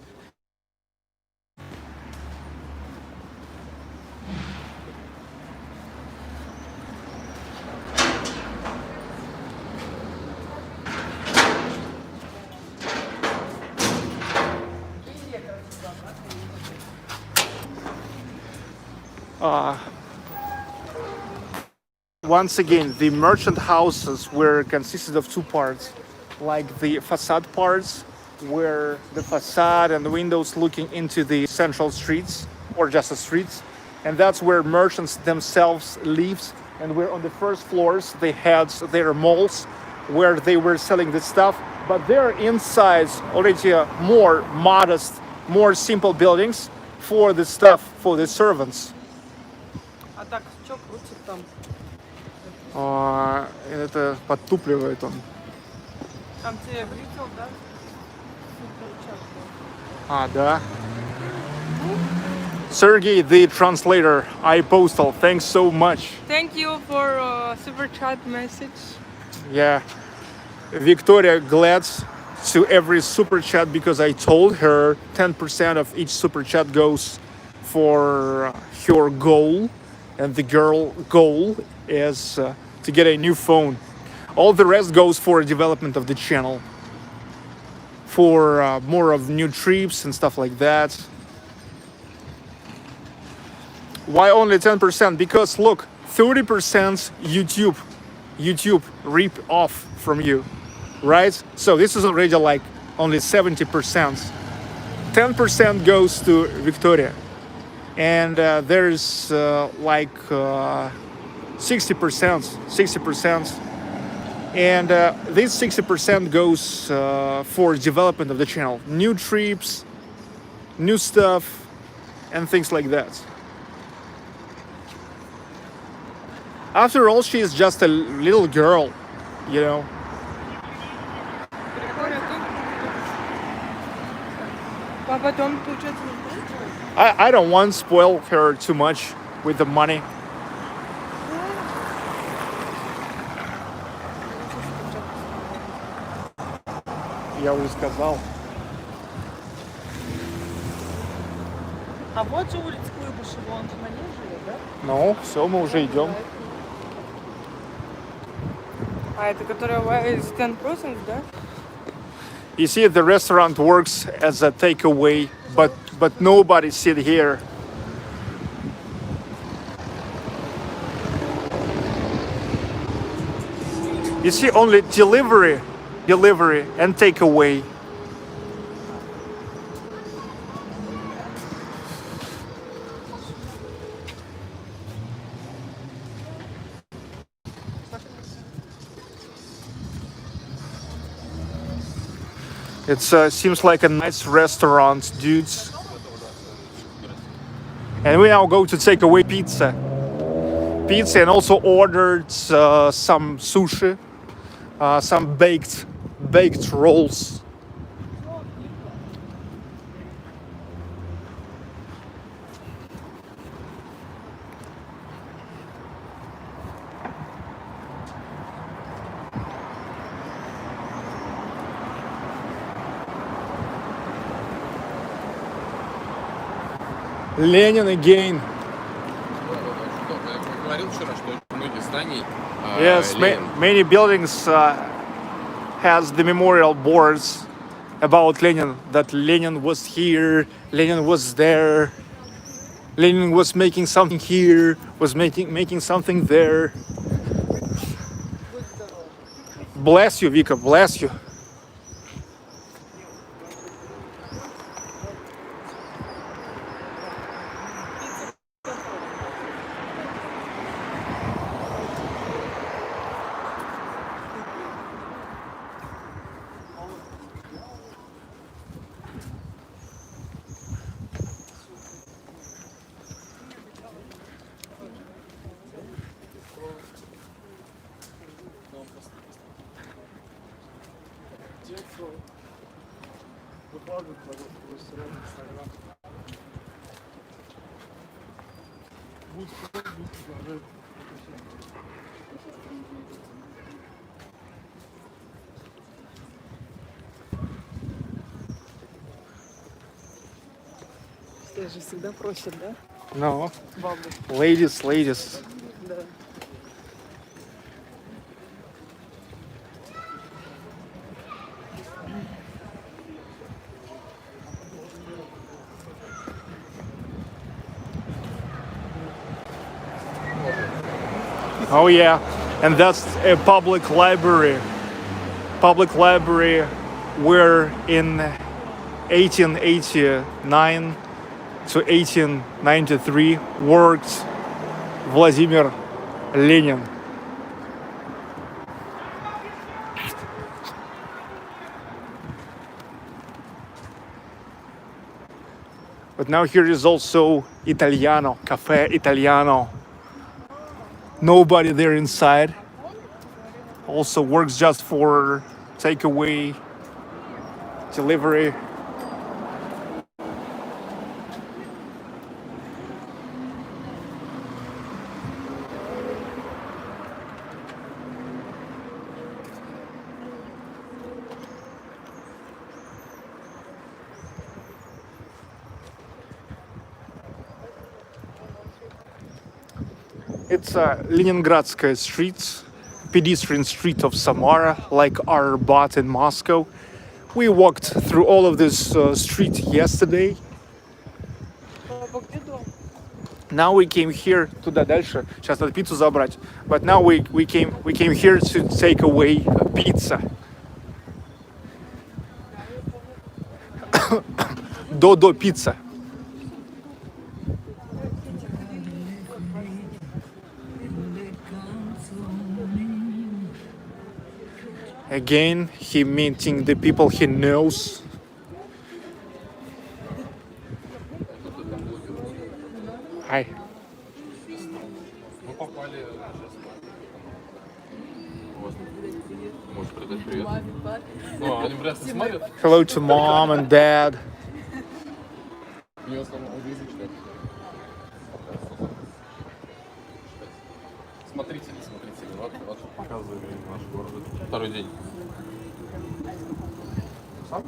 Once again, the merchant houses were consisted of two parts, like the facade parts, where the facade and the windows looking into the central streets or just the streets, and that's where merchants themselves lived. And where on the first floors they had their malls where they were selling the stuff, but there inside already more modest, more simple buildings for the stuff, for the servants. А так, что крутит там? Это подтупливает он. Там тебе видел, да? Да. Sergey, the translator, iPostal, thanks so much. Thank you for super chat message. Yeah. Victoria, glad to every super chat because I told her 10% of each super chat goes for her goal, and the girl goal is to get a new phone. All the rest goes for development of the channel, for more of new trips and stuff like that. Why only 10%? Because look, 30% YouTube rip off from you, right? So this is already like only 70%. 10% goes to Victoria, and there's like 60%, and this 60% goes for development of the channel, new trips, new stuff, and things like that. After all, she is just a little girl, you know. А потом, получается, I don't want to spoil her too much with the money. Я уже сказал. А вот же улица Куйбышева, он же на ней живет, да? Ну, все, мы уже идем. А это которая is 10%, да? You see, the restaurant works as a takeaway, but nobody sit here. You see, only delivery, and takeaway. It seems like a nice restaurant, dudes. And we now go to take away pizza, and also ordered some sushi, some baked rolls. Lenin again. Я говорил вчера, что многие зданий Yes, many buildings has the memorial boards about Lenin. That Lenin was here, Lenin was there, Lenin was making something here, was making something there. Bless you, Vika, bless you. Здесь же всегда просят, да? No, Бабу. ladies. Да. Oh yeah, and that's a public library. Public library where in 1889 to 1893 worked Vladimir Lenin. But now here is also Italiano, Cafe Italiano. Nobody there inside. Also works just for takeaway, delivery. It's Leningradskaya street, pedestrian street of Samara, like Arbat in Moscow. We walked through all of this street yesterday. Now we came here туда дальше. Сейчас надо пиццу забрать. But now we came here to take away pizza. Додо pizza. Again, he meeting the people he knows. Hi. Мы попали Можешь передать привет. Ну, они вряд ли смотрят. Hello to mom and dad. У нее основном англоязычная. Смотрите, вот показываю наш город. Второй день. Сам?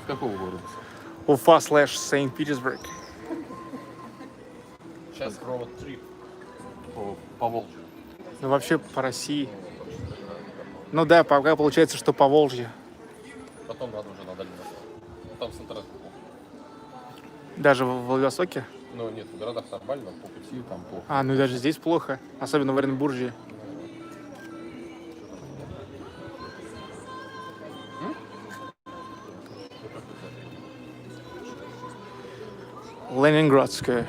С какого города? Уфа / Saint Petersburg. Сейчас роуд-трип по Волжью. Ну вообще по России. Ну да, пока получается, что по Волжье. Потом надо уже на Дальний Восток. Там с интернетом. Даже в Владивостоке. Ну нет, в городах нормально, по пути там плохо. А, ну и даже здесь плохо. Особенно в Оренбурге. Leningradskaya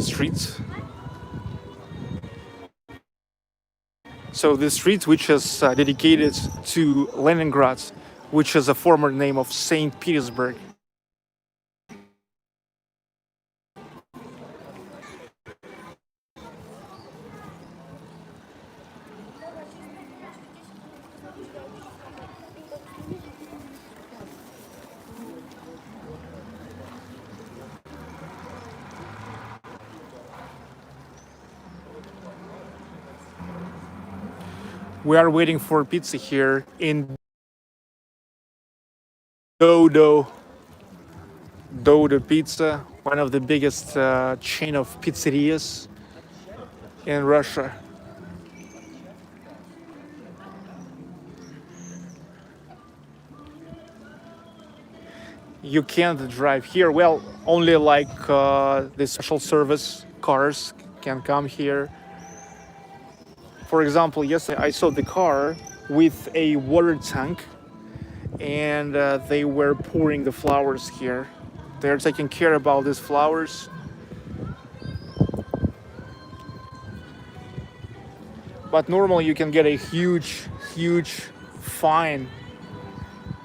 street. So this street, which is dedicated to Leningrad, which is a former name of Saint Petersburg. We are waiting for pizza here in Dodo Pizza. one of the biggest chain of pizzerias in Russia. You can't drive here. Well, only like the special service cars can come here. For example, yesterday I saw the car with a water tank, and they were pouring the flowers here. They're taking care about these flowers. But normally you can get a huge fine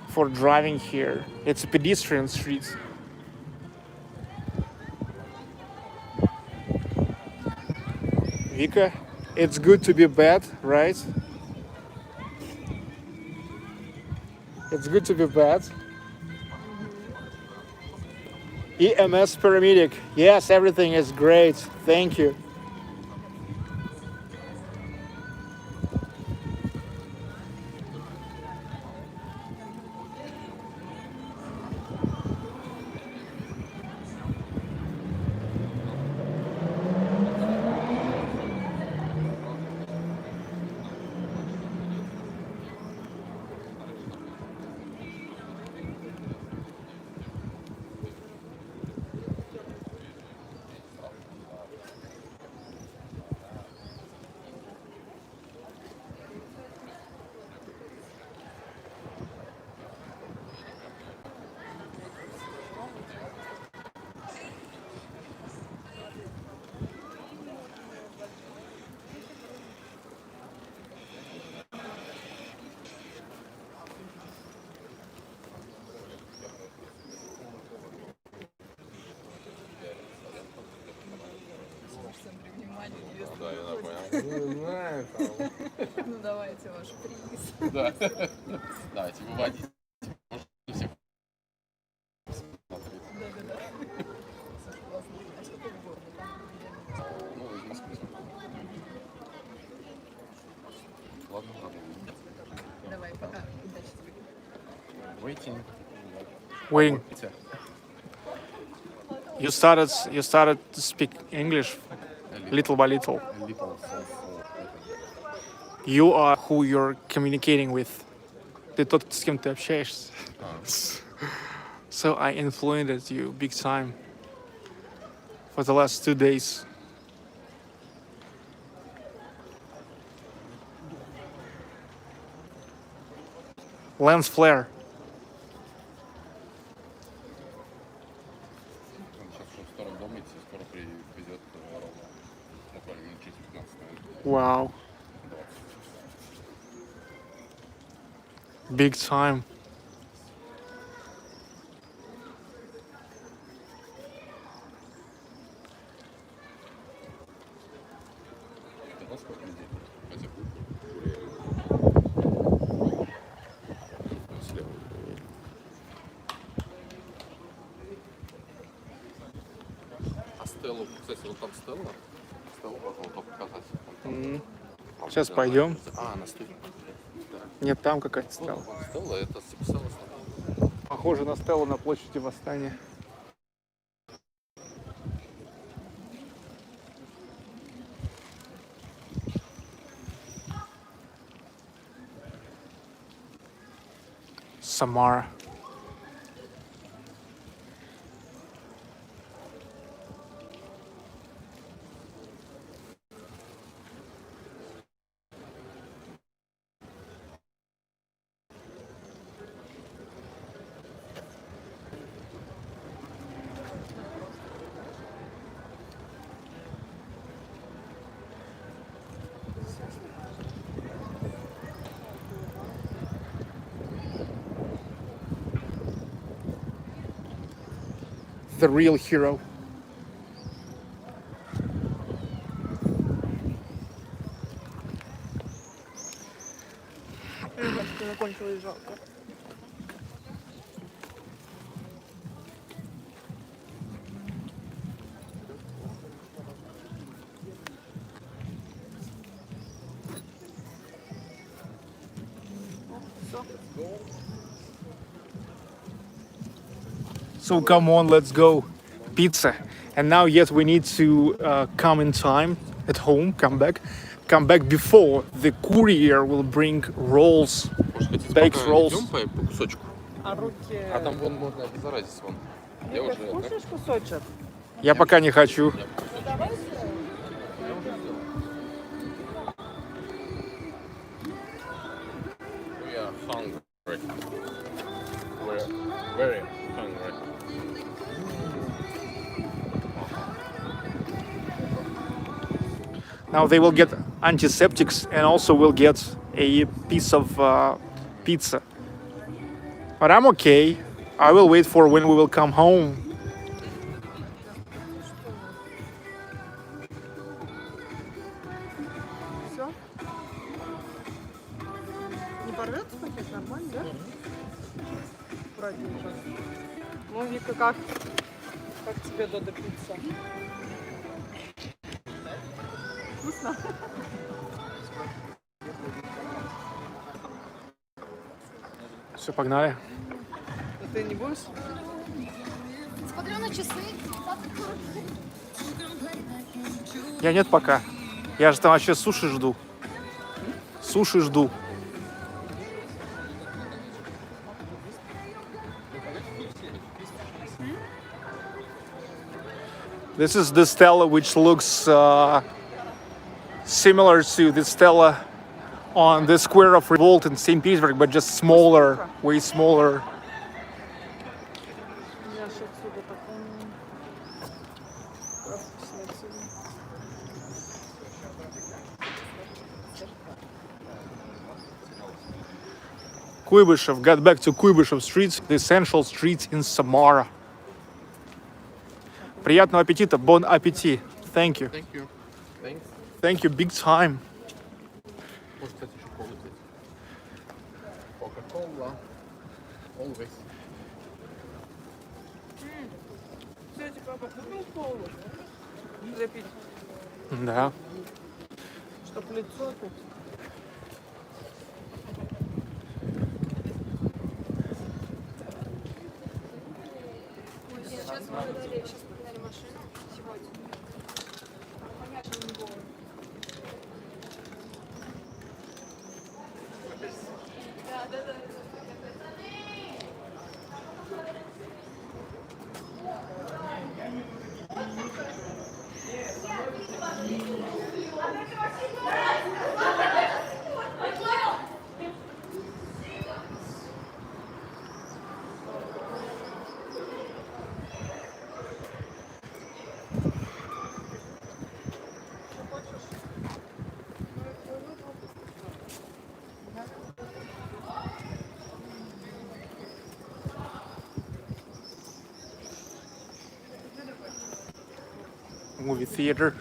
for driving here. It's a pedestrian street. Vika, it's good to be bad, right? It's good to be bad. EMS paramedic. Yes, everything is great. Thank you. Да, я понял. Ну давайте ваш приз. Да. Давайте выводите. Можно всех смотреть. Да. Саша, классно. А что ты в городе? Ну, из Москвы. Ладно, ладно. Давай, пока. Удачи тебе. Waiting. Waiting. You started to speak English little by little. A little You are who you're communicating with. Ты тот, с кем ты общаешься. So I influenced you big time for the last 2 days. Lens flare. Сейчас в сторону дома идти, скоро придет ворона. Буквально минут через 15 минут. Wow. Big time. Тогда сколько людей? Хотя бы. Слева. А Стеллу, кстати, вот там Стелла. Стеллу можно вот только показать. Сейчас пойдем. А, на стуле. Нет, там какая-то стела. Стелла, это Стелла. Похоже на стелу на площади Восстания. Samara. The real hero. Ребятки, закончилось жалко. So come on, let's go. pizza. And now, yes, we need to come in time at home, come back before the courier will bring rolls, Может, хотите, baked пока rolls. идем по кусочку? А руки... А там вон можно обеззаразить вон. Я Вика, уже... вкусишь кусочек? Я пока не хочу. We are hungry. We're very hungry. Now they will get antiseptics and also will get a piece of pizza. But I'm okay. I will wait for when we will come home. Все? Не порвется пакет? Нормально, да? Аккуратненько. Ну, Вика, как тебе Додо пицца? Вкусно? Все, погнали. А ты не будешь? Смотрю на часы. Я нет пока. Я же там вообще суши жду. Суши жду. This is the stela which looks similar to the stela on the square of Revolt in St. Petersburg, but just smaller, way smaller. Я ж отсюда такой... Kuibyshev got back to Kuibyshev streets, the essential streets in Samara. Приятного аппетита, bon appétit. Thank you. Thank you. Thanks. Thank you, big time. Может, кстати, еще колу взять. Coca-Cola. Always. Кстати, папа, купил колу? Для пить, Да. чтоб лицо тут. Сейчас погнали машину. Сегодня. Movie theater.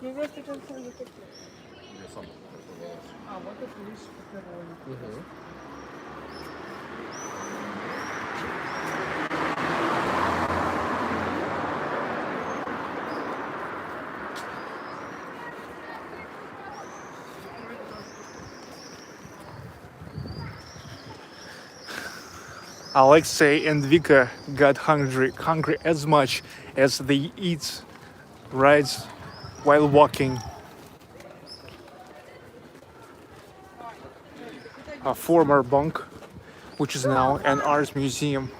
Ну, вот это тоже такие. Я сам попробовал. А, вот это лишь пепперони. Alexey and Vika got hungry as much as they eat right while walking. A former bunk, which is now an art museum.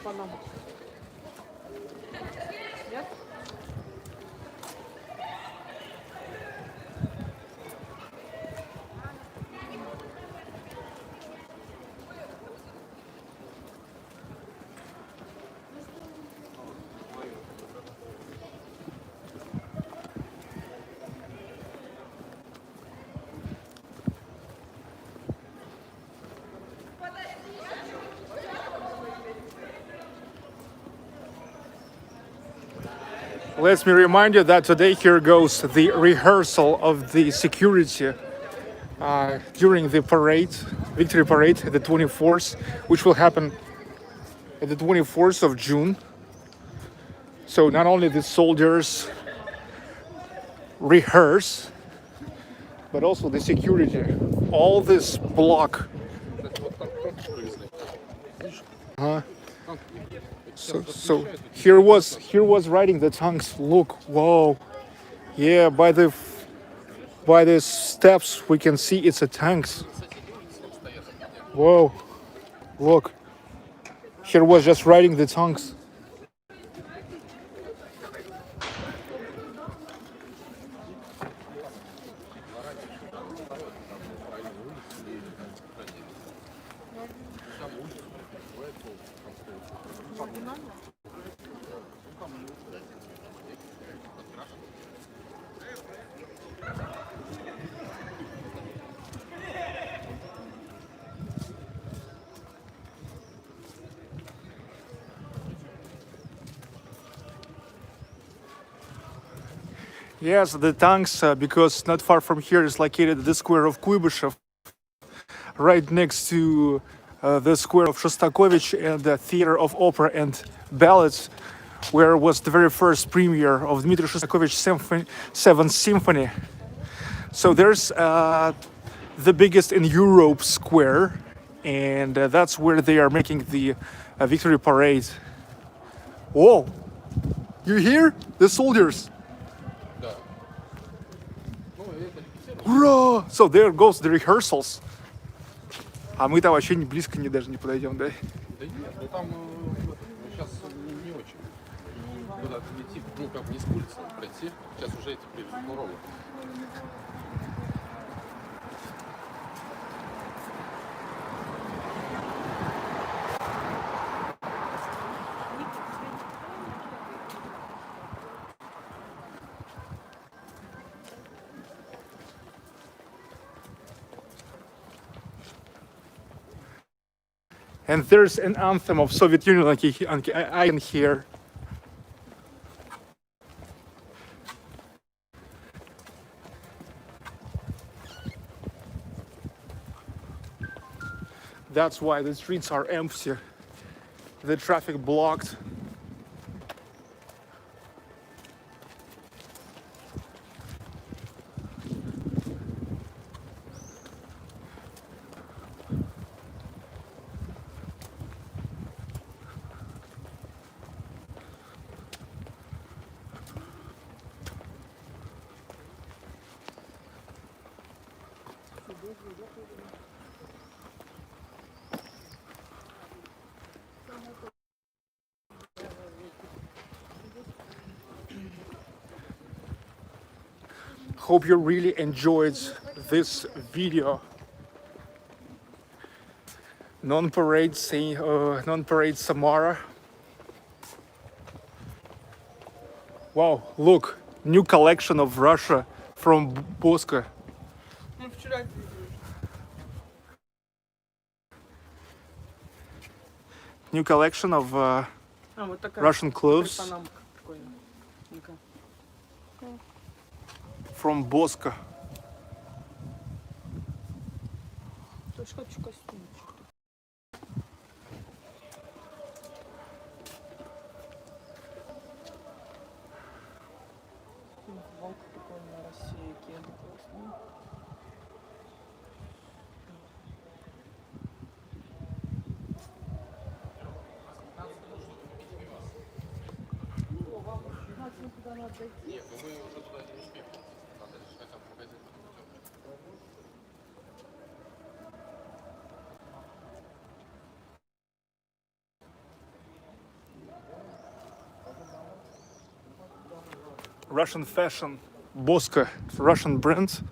Панам. Нет? Let me remind you that today here goes the rehearsal of the security during the parade, victory parade, the 24th, which will happen at the 24th of June. So not only the soldiers rehearse, but also the security. All this block. So here was riding the tanks. Look, whoa, yeah. By the steps we can see it's a tanks. Whoa, look. Here was just riding the tanks. Yes, the tanks, because not far from here is located the square of Kuibyshev, right next to the square of Shostakovich and the Theater of Opera and Ballets, where was the very first premiere of Dmitri Shostakovich's Seventh Symphony. So there's the biggest in Europe square, and that's where they are making the victory parade. Whoa! You hear the soldiers? Ура! So there goes the rehearsals. А мы-то вообще не близко даже не подойдем, да? Да нет, ну там сейчас не очень. Куда-то идти, ну как не с улицы пройти. Сейчас уже эти роботы. And there's an anthem of Soviet Union like I can hear. That's why the streets are empty. The traffic blocked. Hope you really enjoyed this video. Non-parade Samara. Wow, look, new collection of Russia from Boska. Мы вчера видели. New collection of Вот такая Russian clothes панамка прикольная. Ну-ка. from Boska. Тоже хочу костюмчик. Волк прикольная, Россия, кеды классные. Russian fashion, Boska, Russian brand.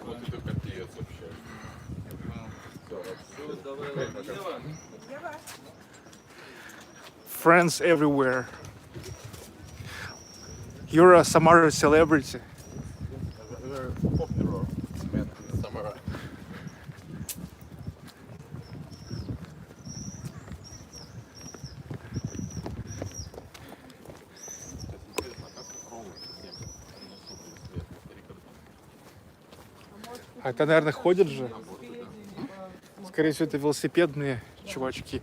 Вот это капец вообще. Friends everywhere. You're a Samara celebrity. Very popular man in Samara. А это, наверное, ходят же. Скорее всего, это велосипедные чувачки.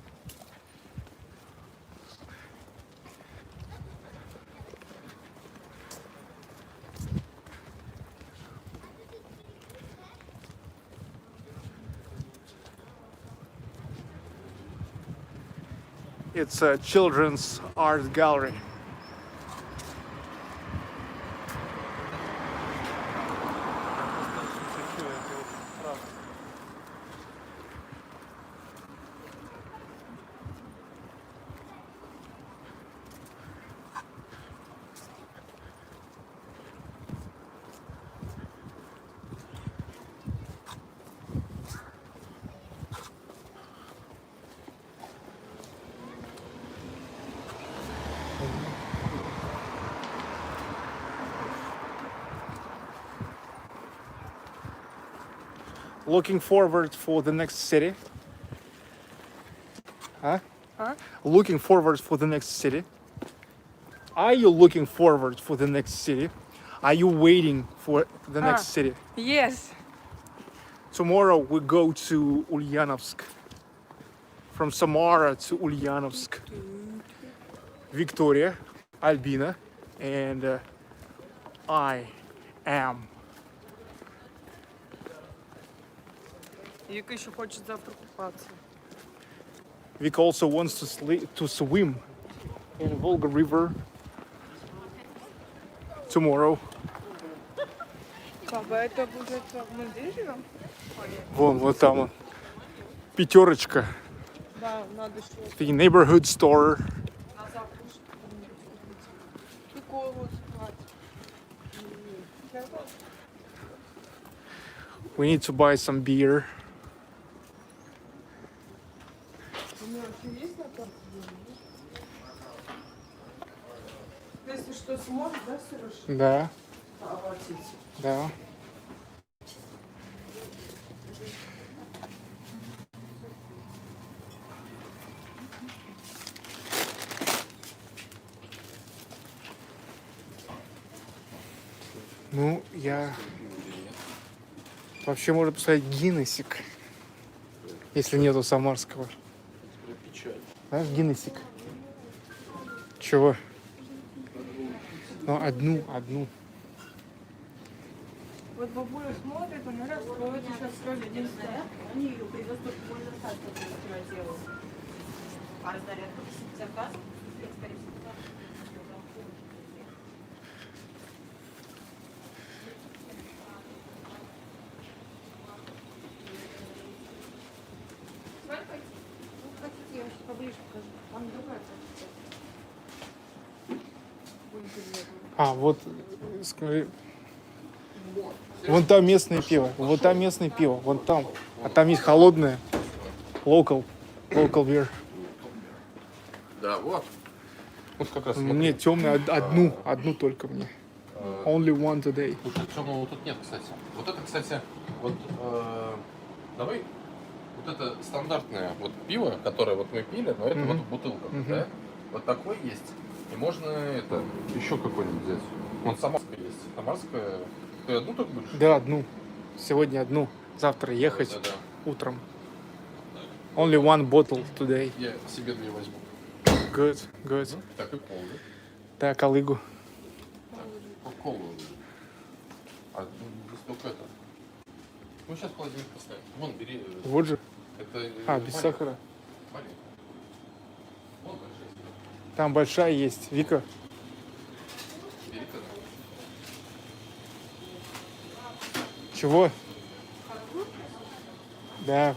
It's a children's art gallery. Looking forward for the next city. Huh? Huh? Looking forward for the next city. Are you looking forward for the next city? Are you waiting for the next city? Yes. Tomorrow we go to Ulyanovsk. From Samara to Ulyanovsk. Victoria, Albina, and I am. Вика еще хочет завтра купаться. Vic also wants to swim in Volga River tomorrow. Папа, это будет мы здесь живем? Вон, вот там он. Пятерочка. Да, надо еще The neighborhood store. на завтра. Такой вот спать. We need to buy some beer. У меня вообще есть на карте деньги? Если что, сможешь, да, Сереж, Да, оплатить? да. Ну, я... Вообще можно поставить Гиннесик, если нету самарского. Знаешь, Гиннесик? Чего? Ну, одну. Вот бабуля смотрит, она расстроится, сейчас все людей стоят. Они ее привезут в возраст, что делают. А зарядку заказ? Я, скорее всего, я сейчас поближе покажу. Там другая А, вот, скажи. Вон там местное пиво. Вот там местное пиво. Вон там. А там есть холодное. Local beer. Да, вот. Вот как раз. Мне темное одну только мне. Only one today. Темного тут нет, кстати. Вот это, кстати, вот давай. Вот это стандартное вот пиво, которое вот мы пили, но это вот в бутылках, да? Вот такой есть. И можно это еще какой-нибудь взять. Вон самарская есть. Самарская. Ты одну только будешь? Да, одну. Сегодня одну. Завтра ехать Да. утром. Only one bottle today. Я себе две возьму. Good. Так и колу. Да, колыгу. Колу. А здесь только это. Ну сейчас холодильник поставим. Вон, бери. Вот же. Это, Без маленькая. сахара. Маленькая. Вон большая. Там большая есть. Вика. Бери тогда. Чего? Да.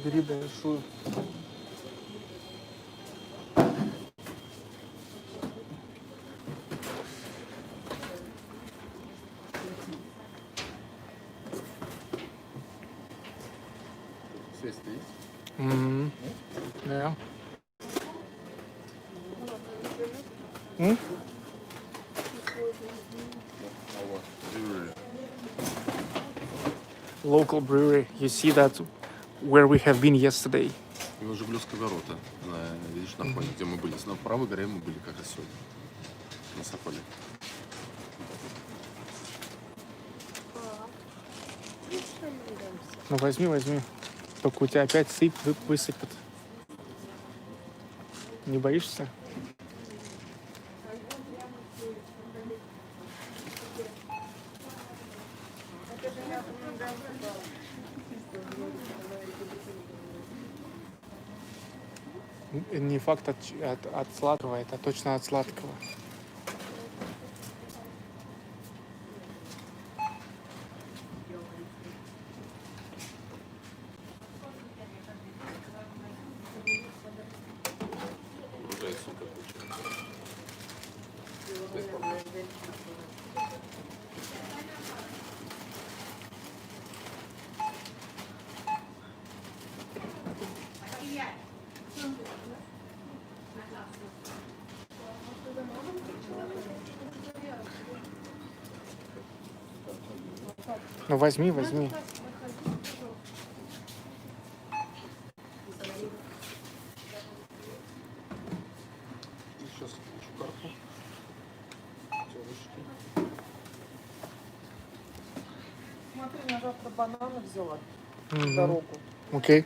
Бери большую. связь-то есть? Mm-hmm. Yeah. Hmm? А вот, brewery. Local brewery. You see that where we have been yesterday. И уже близко ворота, видишь, на фоне, где мы были. На правой горе мы были как раз сегодня, на Соколе. Ну возьми. Только у тебя опять высыпет. Не боишься? Не факт от сладкого, это точно от сладкого. Уже супер получилось. Ну возьми. Сейчас включу карту. Тёлочки. Смотри, на завтра бананы взяла в Мгм. дорогу. Окей.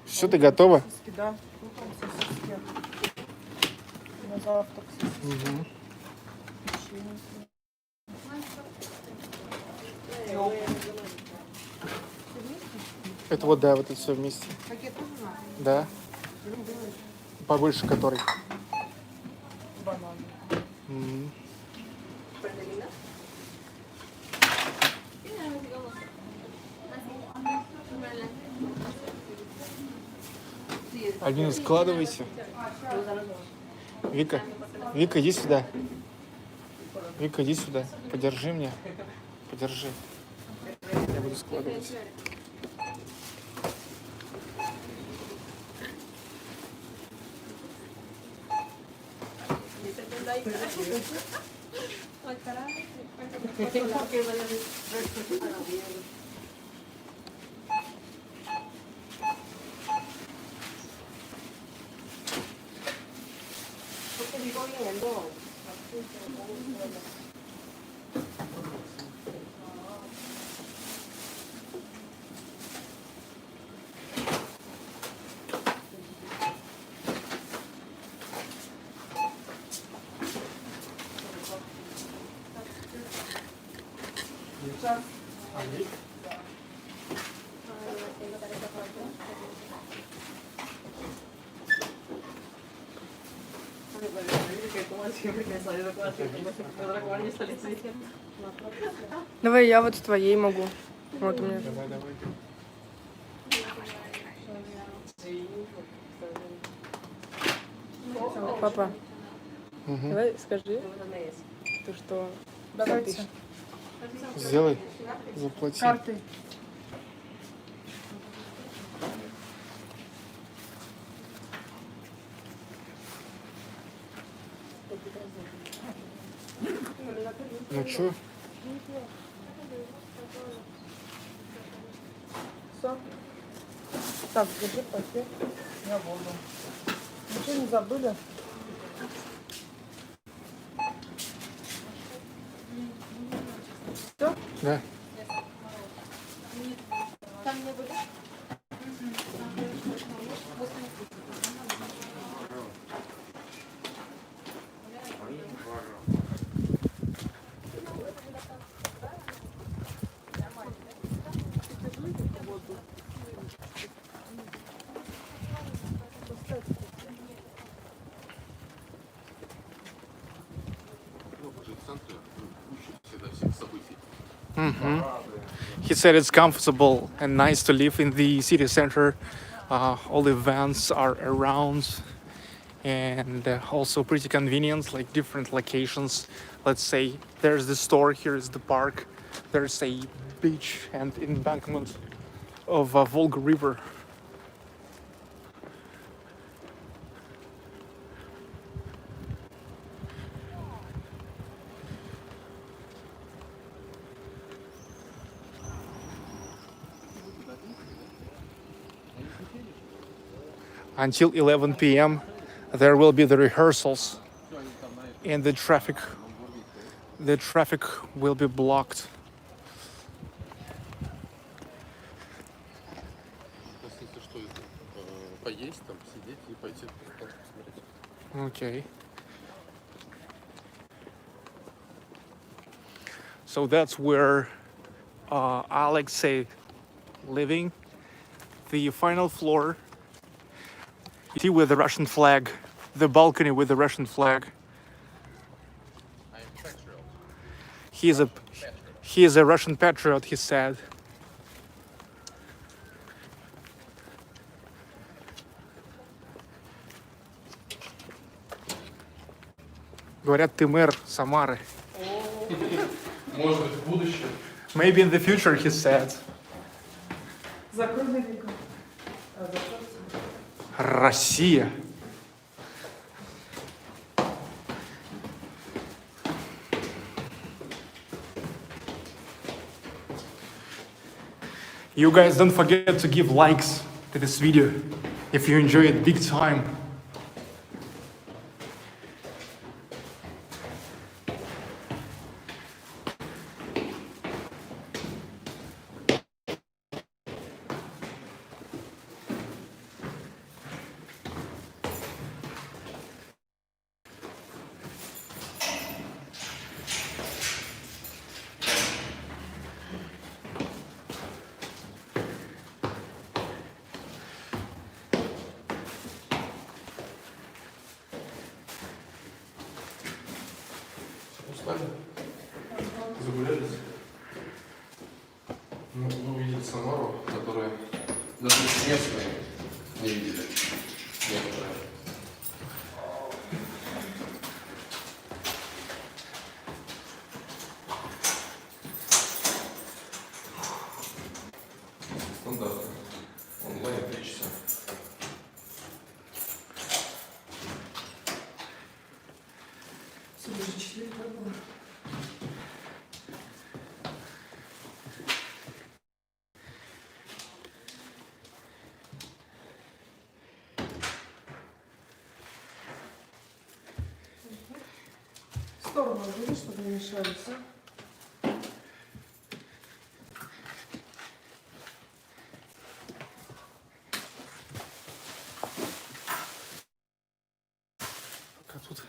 Все, ты готова? Сосиски, да. Утром сосиски. На завтрак сосиски. Угу. Печенье. Это вот, да, вот это все вместе. Да. Побольше который. Бананы. Мгм. Альбина, складывайся. Вика, иди сюда. Вика, иди сюда. Подержи меня. Подержи. Я буду складывать. Давай я вот с твоей могу. Вот у меня. Давай. Папа, Угу. давай скажи, то что... Давайте. Сделай. Заплати. Карты. Ну чё? Все. Так, держи пакет. Я воду. Ничего не забыли? Все? Да. Уже в центре куча всегда всех событий. He said it's comfortable and nice to live in the city center. All the events are around and also pretty convenient, like different locations. Let's say there's the store, here is the park, there's a beach and embankment of Volga River. until 11 p.m. there will be the rehearsals, and the traffic will be blocked. Если что, поесть, там, сидеть и пойти посмотреть. Okay. So that's where Alexey living. The final floor. You see with the Russian flag, the balcony with the Russian flag. I'm patriot. He is a Russian patriot, he said. Говорят, ты мэр Самары. Может быть, в будущем. Maybe in the future, he said. Закрой века. Россия. You guys don't forget to give likes to this video if you enjoy it big time. Устали? Загулялись? Ну, вы увидели Самару, которая даже местные не видели. Некоторые. Стандартно. Онлайн 3 часа. В сторону увидишь, чтобы не мешались. Пока тут.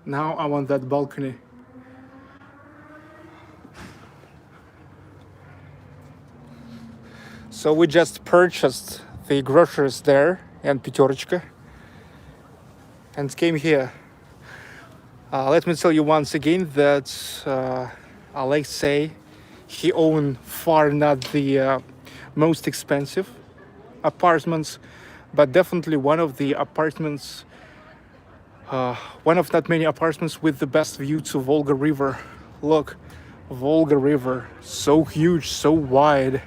Now I want that balcony. So we just purchased the groceries there and Пятерочка and came here. Let me tell you once again that Alexey, he owned far not the most expensive apartments, but definitely one of the apartments, one of not many apartments with the best view to Volga River. Look, Volga River, so huge, so wide,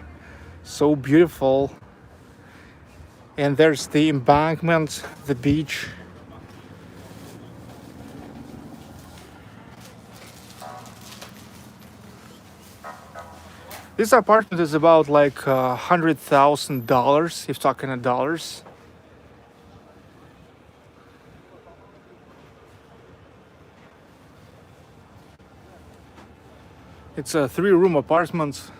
so beautiful. And there's the embankment, the beach. This apartment is about like $100,000 if talking in dollars. It's a 3-room apartment.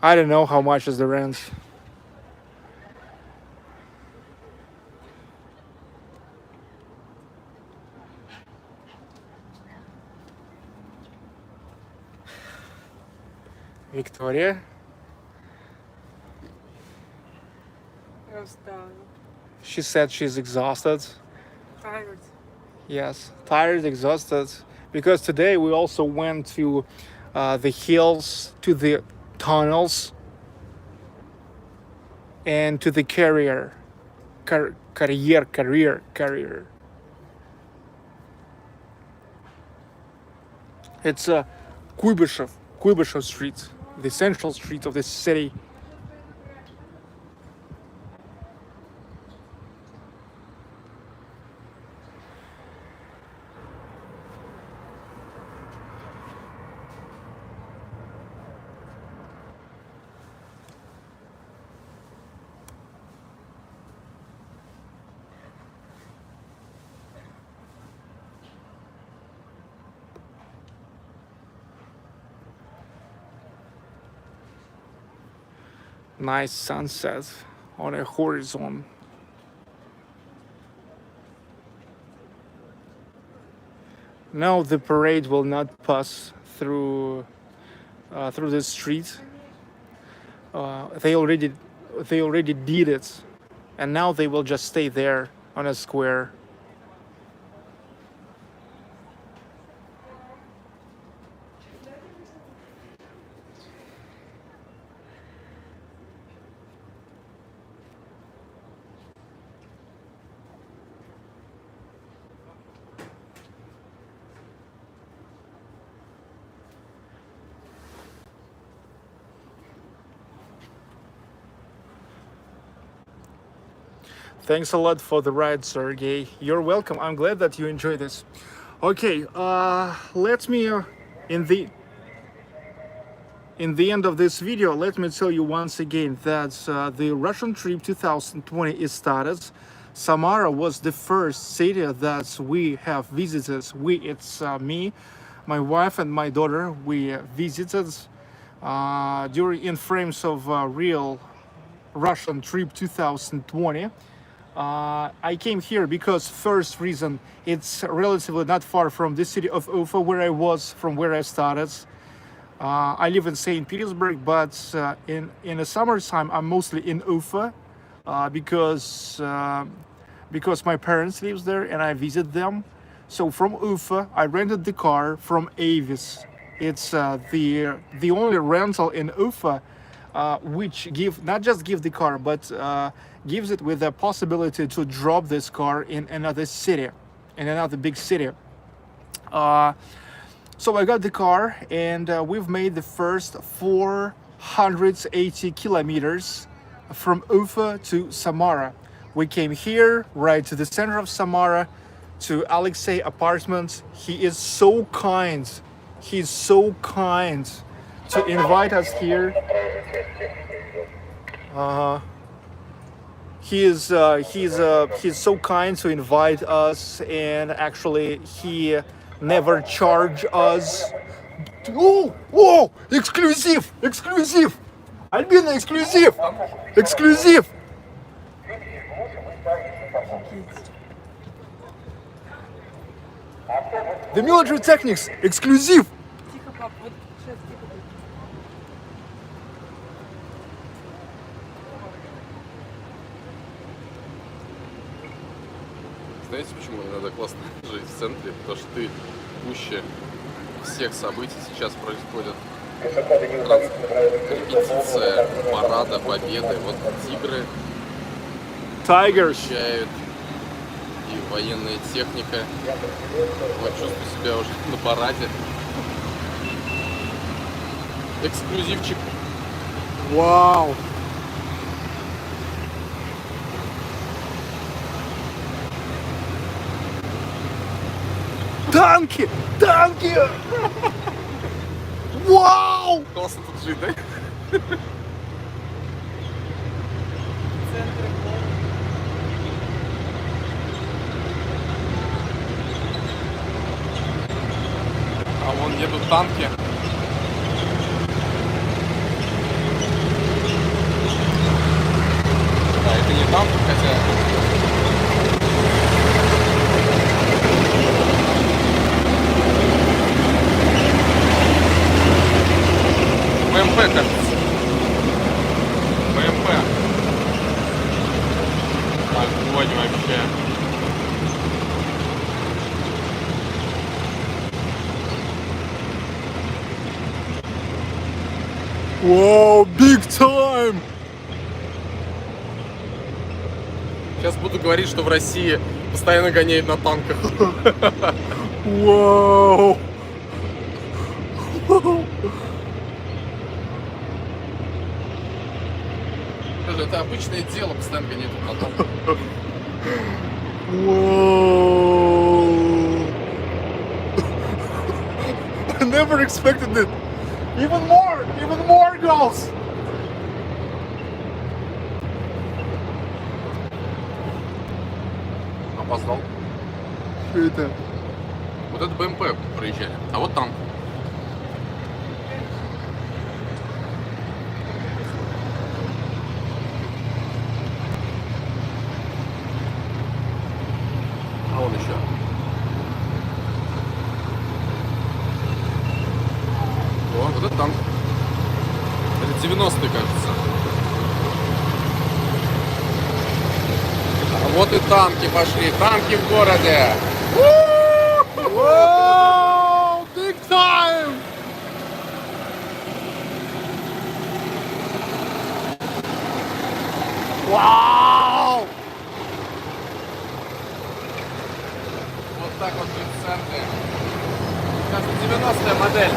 I don't know how much is the rent. Victoria. She said she's exhausted. Tired. Yes, tired, exhausted. Because today we also went to the hills, to the tunnels, and to the carrier. Carrier. It's Kuybyshev Street, the central street of the city. Nice sunset on a horizon. Now the parade will not pass through the street. They already did it, and now they will just stay there on a square. Thanks a lot for the ride, Sergey. You're welcome. I'm glad that you enjoy this. Okay, let me in the end of this video, let me tell you once again that the Russian trip 2020 is started. Samara was the first city that we have visited. It's me, my wife, and my daughter. We visited in frames of real Russian trip 2020. I came here because first reason, it's relatively not far from the city of Ufa where I was, from where I started. I live in St. Petersburg, but in the summertime I'm mostly in Ufa because my parents live there and I visit them. So from Ufa I rented the car from Avis. It's the only rental in Ufa which not just give the car, but gives it with the possibility to drop this car in another city, in another big city. So I got the car, and we've made the first 480 kilometers from Ufa to Samara. We came here, right to the center of Samara, to Alexey apartment. He is so kind. He's so kind to invite us here. He's so kind to invite us, and actually he never charge us. Oh, exclusive, Albina, exclusive. The military techniques, exclusive. Тихо, пап, вот сейчас тихо. Знаете, почему иногда классно жить в центре? Потому что ты гуще всех событий. Сейчас происходит репетиция парада победы. Вот тигры Tigers. встречают, и военная техника. Вот чувствую себя уже на параде. Эксклюзивчик. Wow. Танки! Вау! Классно тут жить, да? Центр города. А вон едут танки. Да, это не танк, хотя... БМП, кажется. БМП. Огонь вообще. Wow, big time! Сейчас буду говорить, что в России постоянно гоняют на танках. Wow! Это обычное дело, постоянно гоняют на танках. Whoa! I never expected it. Even more girls. Опоздал. Что это? Вот это БМП проезжали, а вот танк. еще. О, вот это танк. Это 90-й, кажется. А вот и танки пошли. Танки в городе. Whoa! Big time! Вау! Вот так вот в центре. Кажется, 90-я модель.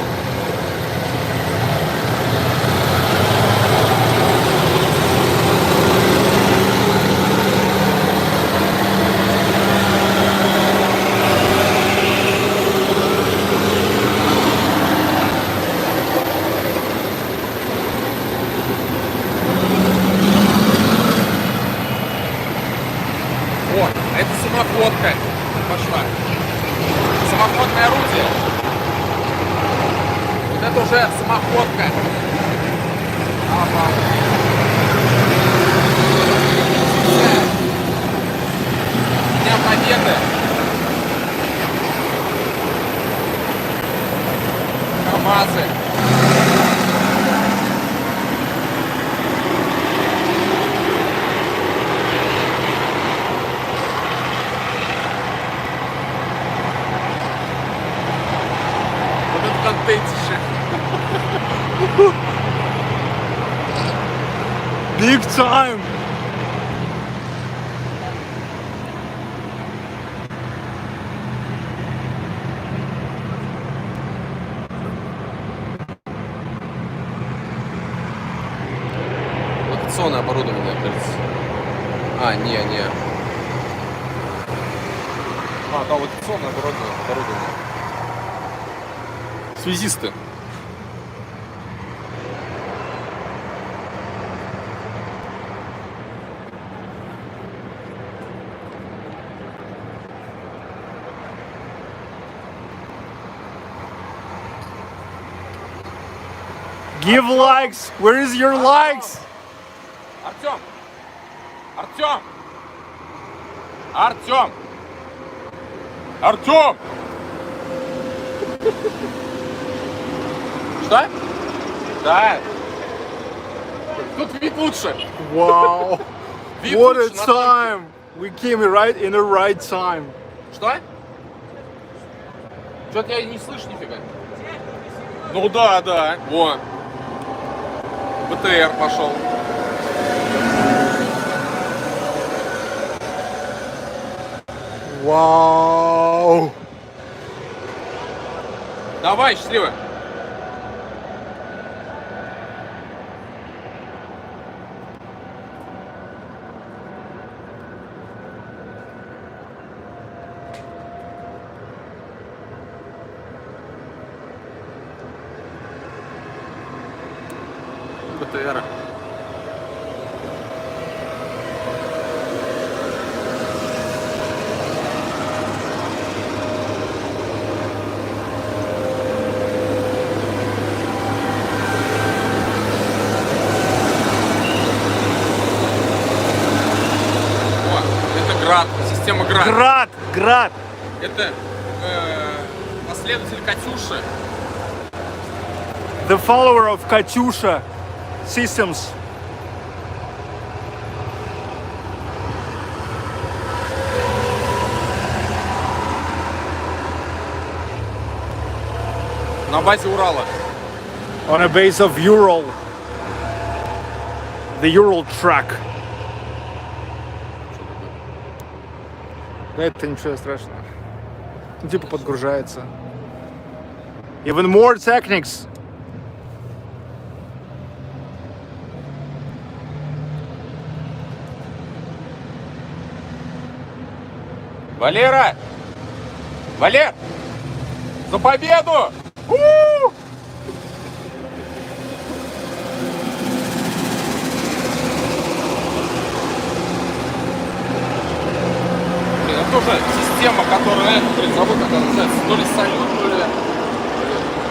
О, а это самоходка пошла. Самоходное орудие. Вот это уже самоходка. Ага. Дня Победы. КамАЗы. Контентище. Big time! Локационное оборудование, кажется. А, не. А, да, локационное оборудование. Связисты. Give likes! Where is your likes? Артем! Артем! Артем! Артем! Что? Да. Тут вид лучше. Wow! Вид What a лучше на танке. time! We came right in the right time. Что? Что-то я не слышу нифига. Ну да. Во. БТР пошел. Wow! Давай, счастливо. БТР. Град, система Град. Град! Это последователь Катюши. The follower of Katyusha systems. На базе Урала. On a base of Ural. The Ural track. Да это ничего страшного. Ну типа подгружается. Even more techniques. Валера! Валер! За победу! У-у-у! Блин, это тоже система, которая, забыл, как она называется, то ли салют, то ли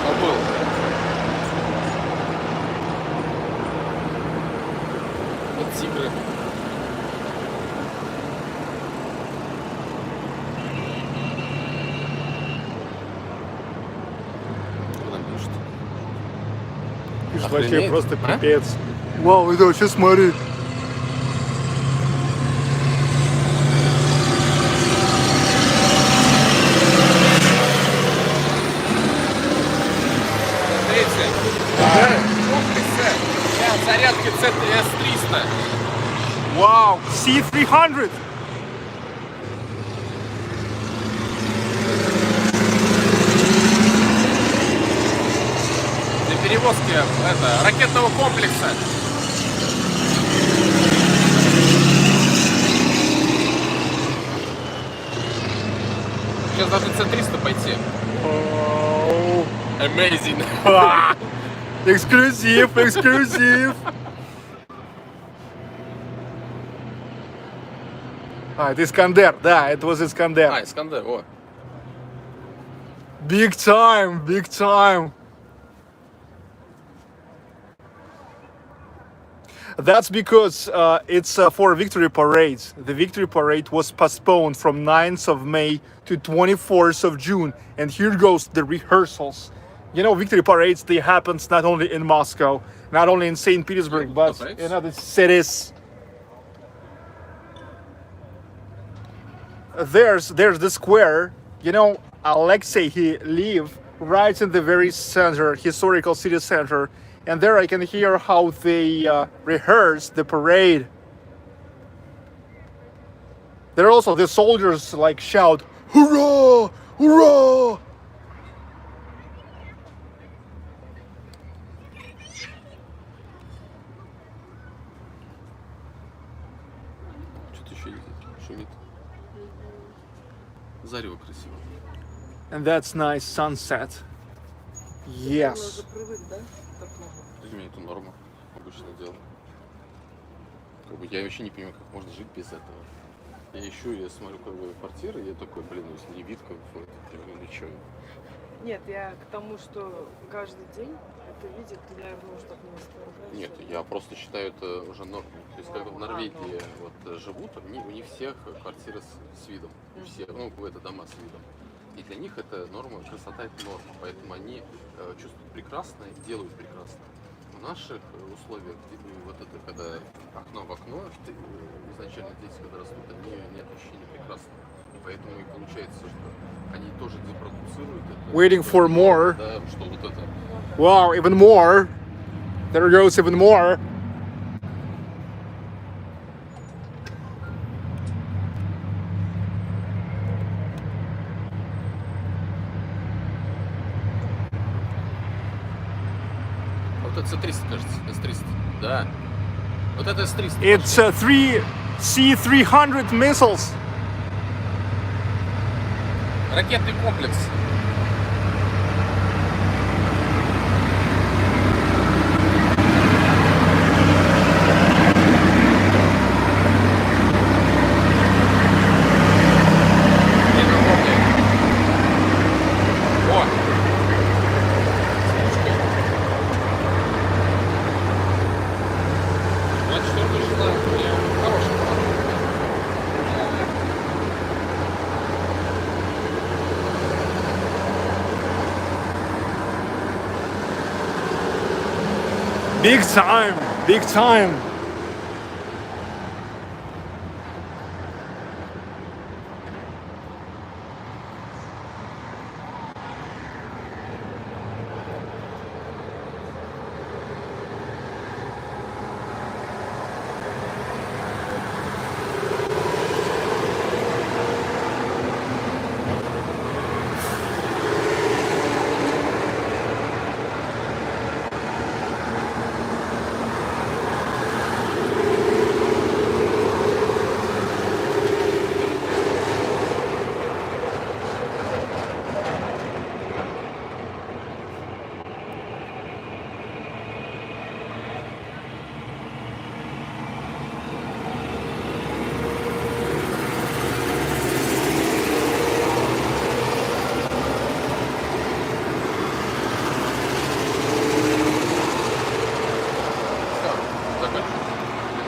забыл. Вот тигры. вообще Охренеть. просто А? пипец. Вау, это вообще смотри. Смотрите. Комплексы для зарядки CS300. Вау, C300. Для перевозки ракетного комплекса. Сейчас должны C300 пойти. Amazing. Эксклюзив, эксклюзив. А, это Искандер, да, это was Искандер. А, Искандер, о. Big time, big time. That's because it's for victory parades. The victory parade was postponed from 9th of May to 24th of June. And here goes the rehearsals. You know, victory parades, they happens not only in Moscow, not only in St. Petersburg, but in other cities. There's the square. You know, Alexey, he live right in the very center, historical city center. And there I can hear how they rehearse the parade. There also the soldiers like shout, "Hurrah! Hurrah!" Что-то еще шумит. Зарево красиво. And that's nice sunset. Yes. Уже привык, да? Так много. Для меня это норма. Обычное дело. Как бы я вообще не понимаю, как можно жить без этого. Я ищу, я смотрю квартиры, и я такой, блин, ну если не вид, как бы, ну чё. Нет, я к тому, что каждый день это видит, я может так не оставляю. Нет, я просто считаю это уже нормой. То есть, как в Норвегии вот живут, у них всех квартиры с видом. У всех, ну, это дома с видом. И для них это норма, красота это норма. Поэтому они чувствуют прекрасно и делают прекрасно. В наших условиях, вот это, когда окно в окно, изначально дети, когда растут, они нет ощущения прекрасно. И поэтому и получается, что они тоже репродуцируют это. Waiting for more. Да, что вот это. Wow, even more. There goes even more. Вот это С-300, кажется, С-300. Да. Вот это С-300. It's three C300 missiles. Ракетный комплекс. О! Значит, что точно хороший план. Big time, big time.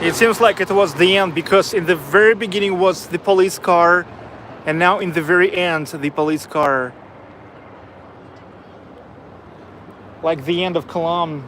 It seems like it was the end because in the very beginning was the police car and now in the very end the police car. Like the end of column.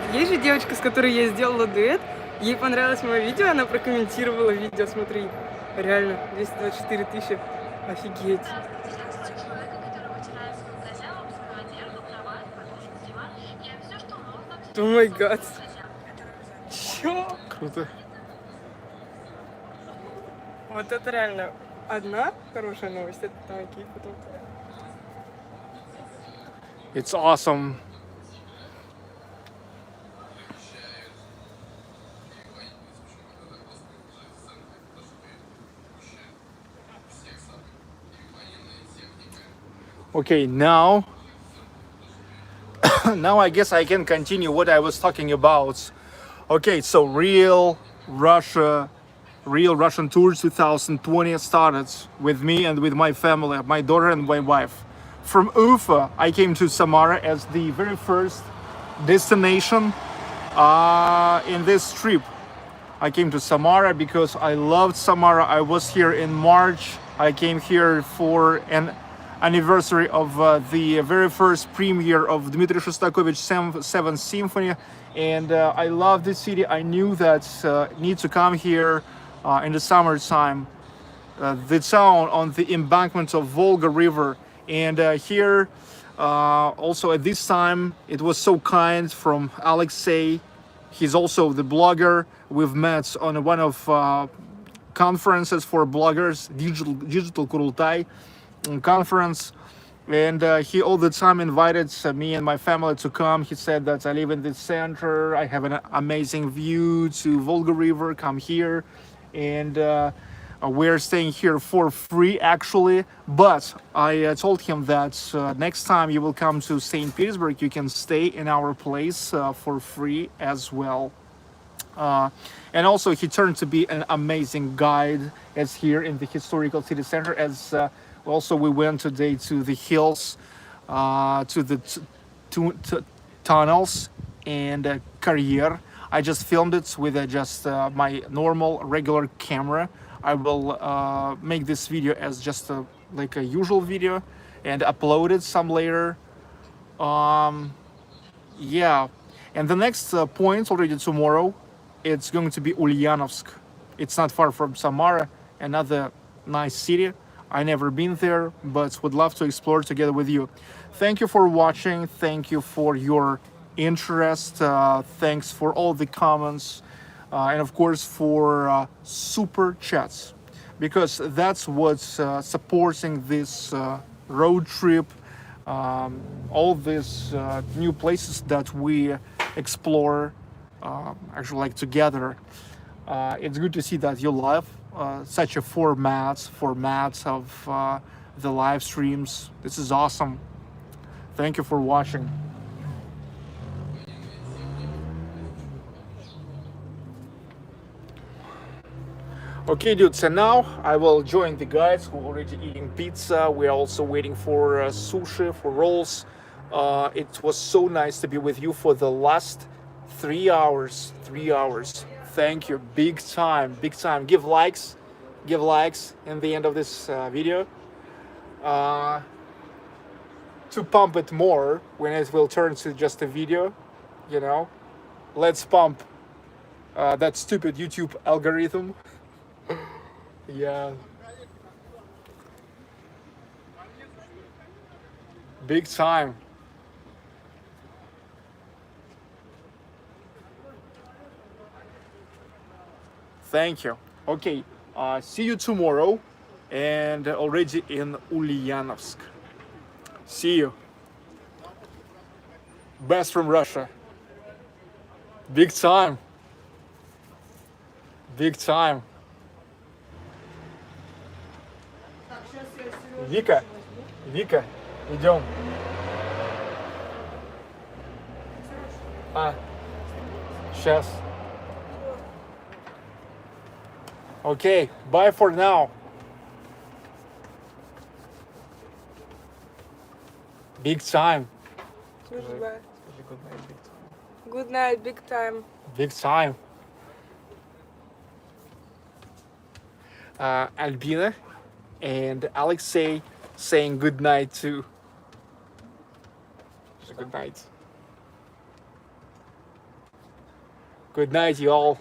Вот есть же девочка, с которой я сделала дуэт, ей понравилось мое видео, она прокомментировала видео, смотри, реально, 224 тысячи, офигеть. О май гад. Чё? Круто. Вот это реально одна хорошая новость, это там окей, потом. It's awesome. Okay, now now I guess I can continue what I was talking about. Okay, so real Russian tour 2020 started with me and with my family, my daughter and my wife. From Ufa, I came to Samara as the very first destination in this trip. I came to Samara because I loved Samara. I was here in March. I came here for an anniversary of the very first premiere of Dmitry Shostakovich's Seventh Symphony, and I love this city. I knew that need to come here in the summertime. The town on the embankment of Volga River, and here also at this time it was so kind from Alexey. He's also the blogger. We've met on one of conferences for bloggers, digital Kurultai conference, and he all the time invited me and my family to come. He said that I live in the center, I have an amazing view to Volga River, come here, and we're staying here for free actually, but I told him that next time you will come to St. Petersburg, you can stay in our place for free as well. And also he turned to be an amazing guide as here in the historical city center, as also we went today to the hills, to the tunnels and carrier. I just filmed it with just my normal regular camera. I will make this video as just like a usual video and upload it some later. Yeah, and the next point already tomorrow, it's going to be Ulyanovsk. It's not far from Samara, another nice city. I never been there, but would love to explore together with you. Thank you for watching. Thank you for your interest. Thanks for all the comments, and of course for super chats, because that's what's supporting this road trip. All these new places that we explore, actually like together. It's good to see that you love such a formats of the live streams. This is awesome. Thank you for watching. Okay, dudes, and now I will join the guys who are already eating pizza. We are also waiting for sushi, for rolls. It was so nice to be with you for the last 3 hours. 3 hours. Thank you, big time, big time. Give likes in the end of this video to pump it more when it will turn to just a video, you know. Let's pump that stupid YouTube algorithm. Yeah, big time. Thank you. Okay, see you tomorrow, and already in Ulyanovsk. See you. Best from Russia. Big time. Big time. Вика, идем. Сейчас. Okay, bye for now. Big time. Good night, big time. Big time. Albina and Alexey saying good night too. Good night. Good night, y'all.